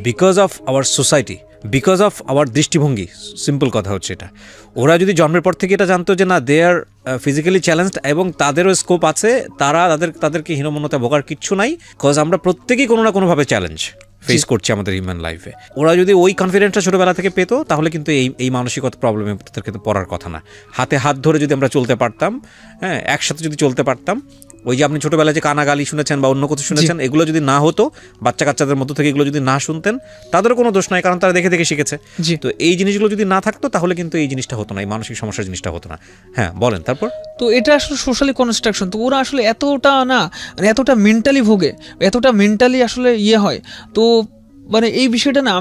Because of our society, because of our দৃষ্টিভঙ্গি। সিম্পল কথা হচ্ছে এটা। ওরা যদি জন্মের পর থেকে এটা জানতো যে না, দে আর ফিজিক্যালি চ্যালেঞ্জড এবং তাদেরও স্কোপ আছে, তাদেরকে হীনমন্যতা ভোগার কিচ্ছু নাই, কজ আমরা প্রত্যেকেই কোনো না কোনোভাবে চ্যালেঞ্জ ফেস করছি আমাদের হিউম্যান লাইফে। ওরা যদি ওই কনফিডেন্সটা ছোটোবেলা থেকে পেতো, তাহলে কিন্তু এই মানসিকতা প্রবলেমে তাদেরকে তো পড়ার কথা না। হাতে হাত ধরে যদি আমরা চলতে পারতাম, হ্যাঁ, একসাথে যদি চলতে পারতাম, ওই যে আপনি ছোটোবেলায় যে কানাগালি শুনেছেন বা অন্য কিছু শুনেছেন, এগুলো যদি না হতো, বাচ্চা কাচ্চাদের মধ্য থেকে এগুলো যদি না শুনতেন, তাদেরও কোনো দোষ নাই, কারণ তারা দেখে দেখে শিখেছে। তো এই জিনিসগুলো যদি না থাকতো, তাহলে কিন্তু এই জিনিসটা হতো না, এই মানসিক সমস্যার জিনিসটা হতো না। হ্যাঁ, বলেন তারপর। তো এটা আসলে সোশ্যালি কনস্ট্রাকশন। তো ওরা আসলে এতটা না মানে এতটা মেন্টালি ভোগে, এতটা মেন্টালি আসলে হয়। তো মানে এই বিষয়টা না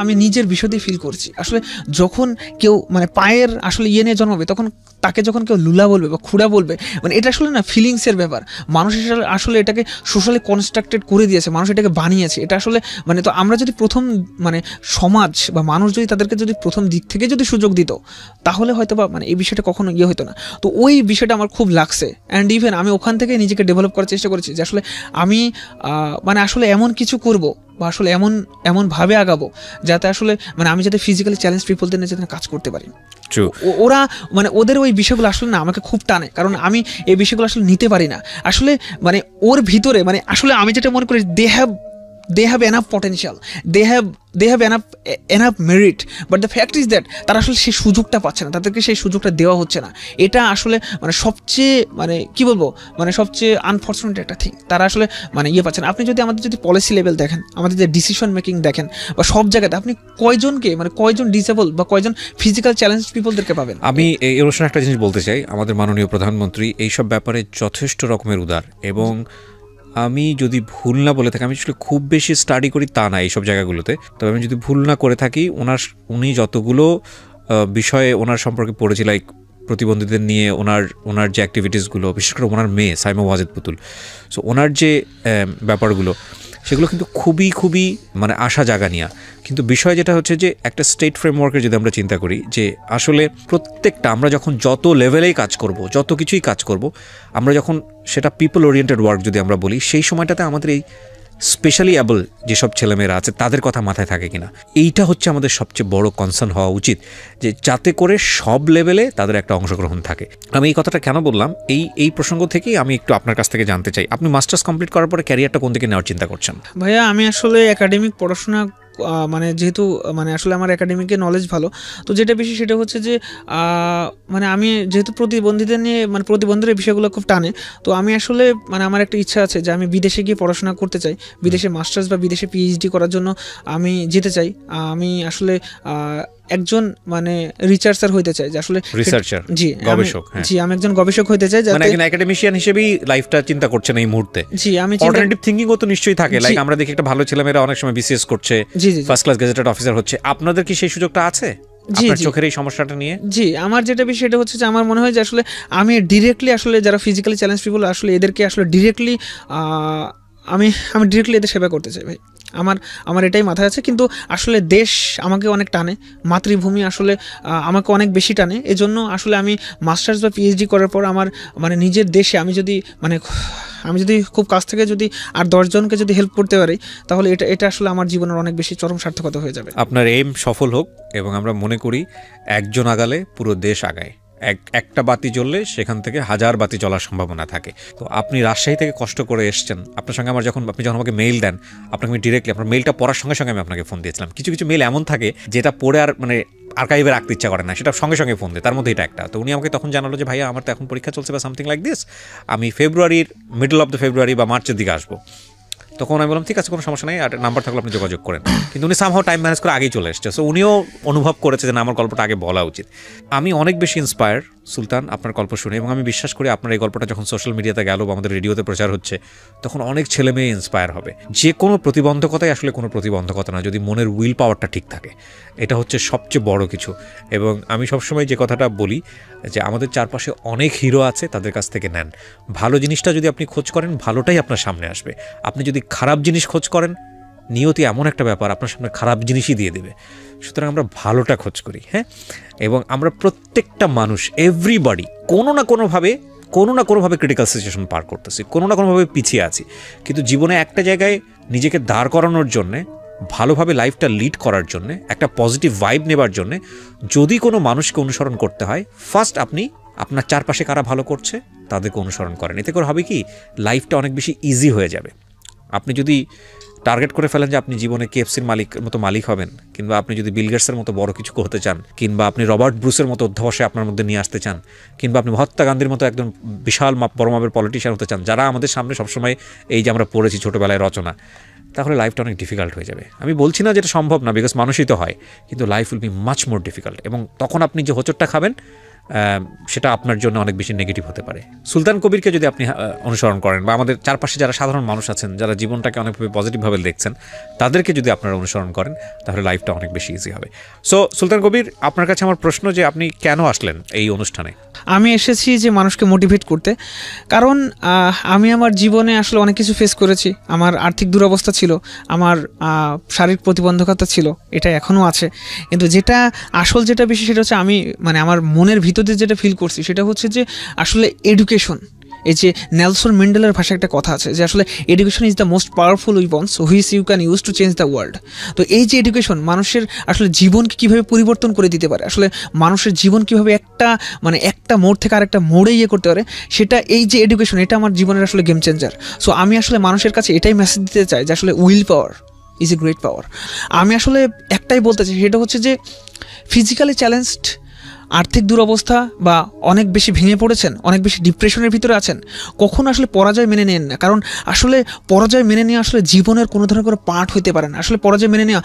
আমি নিজের বিষয়তেই ফিল করছি। আসলে যখন কেউ মানে পায়ের আসলে নিয়ে জন্মাবে, তখন তাকে যখন কেউ লুলা বলবে বা খুঁড়া বলবে, মানে এটা আসলে না ফিলিংসের ব্যাপার। মানুষ আসলে এটাকে সোশ্যালি কনস্ট্রাক্টেড করে দিয়েছে, মানুষ এটাকে বানিয়েছে। এটা আসলে মানে তো আমরা যদি প্রথম মানে সমাজ বা মানুষ যদি তাদেরকে যদি প্রথম দিক থেকে যদি সুযোগ দিত, তাহলে হয়তো বা মানে এই বিষয়টা কখনো হতো না। তো ওই বিষয়টা আমার খুব লাগছে। অ্যান্ড ইভেন আমি ওখান থেকে নিজেকে ডেভেলপ করার চেষ্টা করেছি যে আসলে আমি মানে আসলে এমন কিছু করব বা আসলে এমনভাবে আগাবো যাতে আসলে মানে আমি যাতে ফিজিক্যালি চ্যালেঞ্জ পিপলদের নিয়ে যাতে কাজ করতে পারি। ওরা মানে ওদের ওই বিষয়গুলো আসলে না আমাকে খুব টানে, কারণ আমি এই বিষয়গুলো আসলে নিতে পারি না। আসলে মানে ওর ভিতরে মানে আসলে আমি যেটা মনে করি, they have they have enough potential, they have enough merit, but the fact is that তারা আসলে সেই সুযোগটা পাচ্ছে না, তাদেরকে সেই সুযোগটা দেওয়া হচ্ছে না। এটা আসলে মানে সবচেয়ে মানে কি বলবো মানে সবচেয়ে আনফর্চুনেট একটা থিং। তারা আসলে মানে ইয়ে পাচ্ছে না। আপনি যদি আমাদের যদি পলিসি লেভেল দেখেন, আমাদের যে ডিসিশন মেকিং দেখেন, বা সব জায়গাতে আপনি কয়জনকে মানে কয়জন ডিসেবল বা কয়জন ফিজিক্যাল চ্যালেঞ্জ পিপলদেরকে পাবেন? আমি এই অনুষ্ঠানে একটা জিনিস বলতে চাই, আমাদের মাননীয় প্রধানমন্ত্রী এইসব ব্যাপারে যথেষ্ট রকমের উদার, এবং আমি যদি ভুল না বলে থাকি, আমি আসলে খুব বেশি স্টাডি করি তা না এইসব জায়গাগুলোতে, তবে আমি যদি ভুল না করে থাকি উনি যতগুলো বিষয়ে ওনার সম্পর্কে পড়েছি, লাইক প্রতিবন্ধীদের নিয়ে ওনার যে অ্যাক্টিভিটিসগুলো, বিশেষ করে ওনার মেয়ে সাইমা ওয়াজেদ পুতুল, সো ওনার যে ব্যাপারগুলো সেগুলো কিন্তু খুবই খুবই মানে আশা জাগানিয়া। কিন্তু বিষয় যেটা হচ্ছে যে একটা স্টেট ফ্রেমওয়ার্কের যদি আমরা চিন্তা করি যে আসলে প্রত্যেকটা আমরা যখন যত লেভেলেই কাজ করব, যত কিছুই কাজ করব, আমরা যখন সেটা পিপল ওরিয়েন্টেড ওয়ার্ক যদি আমরা বলি, সেই সময়টাতে আমাদের এই স্পেশালি অ্যাবল যেসব ছেলেমেয়েরা আছে তাদের কথা মাথায় থাকে কিনা, এইটা হচ্ছে আমাদের সবচেয়ে বড় কনসার্ন হওয়া উচিত, যে যাতে করে সব লেভেলে তাদের একটা অংশগ্রহণ থাকে। আমি এই কথাটা কেন বললাম, এই প্রসঙ্গ থেকেই আমি একটু আপনার কাছ থেকে জানতে চাই, আপনি মাস্টার্স কমপ্লিট করার পরে ক্যারিয়ারটা কোন দিকে নেওয়ার চিন্তা করছেন? ভাইয়া আমি আসলে একাডেমিক পড়াশোনা মানে যেহেতু মানে আসলে আমার একাডেমিকে নলেজ ভালো, তো যেটা বেশি সেটা হচ্ছে যে মানে আমি যেহেতু প্রতিবন্ধীদের নিয়ে মানে প্রতিবন্ধীর বিষয়গুলো খুব টানে, তো আমি আসলে মানে আমার একটা ইচ্ছা আছে যে আমি বিদেশে গিয়ে পড়াশোনা করতে চাই, বিদেশে মাস্টার্স বা বিদেশে পিএইচডি করার জন্য আমি যেতে চাই। আমি আসলে একজন মানে রিসার্চার হইতে চাই, যে আসলে রিসার্চার, জি গবেষক। জি আমি একজন গবেষক হইতে চাই, মানে একজন একাডেমিশিয়ান হিসেবেই লাইফটা চিন্তা করছেন এই মুহূর্তে। জি আমি অল্টারনেটিভ থিংকিংও তো নিশ্চয়ই থাকে, লাইক আমরা দেখি একটা ভালো ছেলেমেয়েরা অনেক সময় বিসিএস করছে, ফার্স্ট ক্লাস গেজেটেড অফিসার হচ্ছে, আপনাদের কি সেই সুযোগটা আছে আপনার চোখের এই সমস্যাটা নিয়ে? জি আমার যেটা বিষয় সেটা হচ্ছে যে আমার মনে হয় যে আসলে আমি ডিরেক্টলি আসলে যারা ফিজিক্যালি চ্যালেঞ্জ পিপল আসলে এদেরকে আসলে ডিরেক্টলি আমি ডিরেক্টলি এদের সেবা করতে চাই ভাই। আমার এটাই মাথায় আছে, কিন্তু আসলে দেশ আমাকে অনেক টানে, মাতৃভূমি আসলে আমাকে অনেক বেশি টানে। এজন্য আসলে আমি মাস্টার্স বা পিএইচডি করার পর আমার মানে নিজের দেশে আমি যদি খুব কাছ থেকে যদি আর 10 জনকে যদি হেল্প করতে পারি, তাহলে এটা আসলে আমার জীবনের অনেক বেশি চরম সার্থকতা হয়ে যাবে। আপনার এইম সফল হোক, এবং আমরা মনে করি একজন আগালে পুরো দেশ আগায়, একটা বাতি জ্বললে সেখান থেকে 1000 বাতি জ্বলার সম্ভাবনা থাকে। তো আপনি রাজশাহী থেকে কষ্ট করে এসছেন, আপনার সঙ্গে আপনি যখন আমাকে মেইল দেন, আপনাকে আমি ডিরেক্টলি আপনার মেইলটা পড়ার সঙ্গে সঙ্গে আমি আপনাকে ফোন দিয়েছিলাম। কিছু কিছু মেইল এমন থাকে যেটা পড়ে আর মানে আর্কাইভে রাখতে ইচ্ছা করে না, সেটা সঙ্গে সঙ্গে ফোন দেয়, তার মধ্যে এটা একটা। তো উনি আমাকে তখন জানালো যে ভাইয়া আমার তো এখন পরীক্ষা চলছে বা সামথিং লাইক দিস, আমি মিডল অফ দ্য ফেব্রুয়ারি বা মার্চের দিকে আসবো। তখন আমি বললাম ঠিক আছে, কোনো সমস্যা নেই, আর নাম্বার থাকলে আপনি যোগাযোগ করেন। কিন্তু উনি সামহাও টাইম ম্যানেজ করে আগেই চলে এসছে, সো উনিও অনুভব করেছে যে না, আমার গল্পটা আগে বলা উচিত। আমি অনেক বেশি ইন্সপায়ার সুলতান আপনার গল্প শুনে, এবং আমি বিশ্বাস করি আপনার এই গল্পটা যখন সোশ্যাল মিডিয়াতে গেল বা আমাদের রেডিওতে প্রচার হচ্ছে, তখন অনেক ছেলে মেয়ে ইন্সপায়ার হবে। যে কোনো প্রতিবন্ধকতাই আসলে কোনো প্রতিবন্ধকতা না, যদি মনের উইল পাওয়ারটা ঠিক থাকে, এটা হচ্ছে সবচেয়ে বড় কিছু। এবং আমি সবসময় যে কথাটা বলি যে আমাদের চারপাশে অনেক হিরো আছে, তাদের কাছ থেকে নেন। ভালো জিনিসটা যদি আপনি খোঁজ করেন, ভালোটাই আপনার সামনে আসবে। আপনি যদি খারাপ জিনিস খোঁজ করেন, নিয়তি এমন একটা ব্যাপার, আপনার সামনে খারাপ জিনিসই দিয়ে দেবে। সুতরাং আমরা ভালোটা খোঁজ করি, হ্যাঁ। এবং আমরা প্রত্যেকটা মানুষ, এভরিবডি কোনো না কোনোভাবে ক্রিটিক্যাল সিচুয়েশন পার করতেছি, কোনো না কোনোভাবে পিছিয়ে আছি। কিন্তু জীবনে একটা জায়গায় নিজেকে দাঁড় করানোর জন্যে, ভালোভাবে লাইফটা লিড করার জন্যে, একটা পজিটিভ ভাইব নেবার জন্যে যদি কোনো মানুষকে অনুসরণ করতে হয়, ফার্স্ট আপনি আপনার চারপাশে কারা ভালো করছে তাদেরকে অনুসরণ করেন। এতে করে হবে কি, লাইফটা অনেক বেশি ইজি হয়ে যাবে। আপনি যদি টার্গেট করে ফেলেন যে আপনি জীবনে কেএফসির মতো মালিক হবেন, কিংবা আপনি যদি বিল গেটসের মতো বড় কিছু করতে চান, কিংবা আপনি রবার্ট ব্রুসের মতো অধ্যবসায় আপনার মধ্যে নিয়ে আসতে চান, কিংবা আপনি মহাত্মা গান্ধীর মতো একদম বিশাল বড় মাপের পলিটিশিয়ান হতে চান, যারা আমাদের সামনে সবসময় এই যে আমরা পড়েছি ছোটোবেলায় রচনা, তাহলে লাইফটা অনেক ডিফিকাল্ট হয়ে যাবে। আমি বলছি না যেটা সম্ভব না, বিকজ মানুষই তো হয়, কিন্তু life will be much more difficult. এবং তখন আপনি যে হোঁচটটা খাবেন সেটা আপনার জন্য অনেক বেশি নেগেটিভ হতে পারে। সুলতান কবিরকে যদি আপনি অনুসরণ করেন, বা আমাদের চারপাশে যারা সাধারণ মানুষ আছেন, যারা জীবনটাকে অনেকভাবে পজিটিভভাবে দেখছেন, তাদেরকে যদি আপনারা অনুসরণ করেন, তাহলে লাইফটা অনেক বেশি ইজি হবে। সো সুলতান কবির, আপনার কাছে আমার প্রশ্ন যে আপনি কেন আসলেন এই অনুষ্ঠানে? আমি এসেছি যে মানুষকে মোটিভেট করতে, কারণ আমি আমার জীবনে আসলে অনেক কিছু ফেস করেছি। আমার আর্থিক দুরবস্থা ছিল, আমার শারীরিক প্রতিবন্ধকতা ছিল, এটা এখনও আছে। কিন্তু যেটা বেশি সেটা হচ্ছে আমি মানে আমার মনের ভিতরে যেটা ফিল করছি সেটা হচ্ছে যে আসলে এডুকেশন, এই যে নেলসন ম্যান্ডেলার ভাষায় একটা কথা আছে যে আসলে education is the most powerful weapons which you can use to change the world. তো এই যে এডুকেশন মানুষের আসলে জীবনকে কীভাবে পরিবর্তন করে দিতে পারে, আসলে মানুষের জীবন কীভাবে একটা মোড় থেকে আরেকটা মোড়ে করতে পারে, সেটা এই যে এডুকেশন, এটা আমার জীবনের আসলে গেম চেঞ্জার। সো আমি আসলে মানুষের কাছে এটাই মেসেজ দিতে চাই যে আসলে will power is a great power. আমি আসলে একটাই বলতে চাই, সেটা হচ্ছে যে ফিজিক্যালি চ্যালেঞ্জড, আর্থিক দুরবস্থা বা অনেক বেশি ভেঙে পড়েছেন, অনেক বেশি ডিপ্রেশনের ভিতরে আছেন, কখনো আসলে পরাজয় মেনে নেন না। কারণ আসলে পরাজয় মেনে নেওয়া আসলে জীবনের কোনো ধরনের কোনো পার্ট হতে পারে না। আসলে পরাজয় মেনে নেওয়া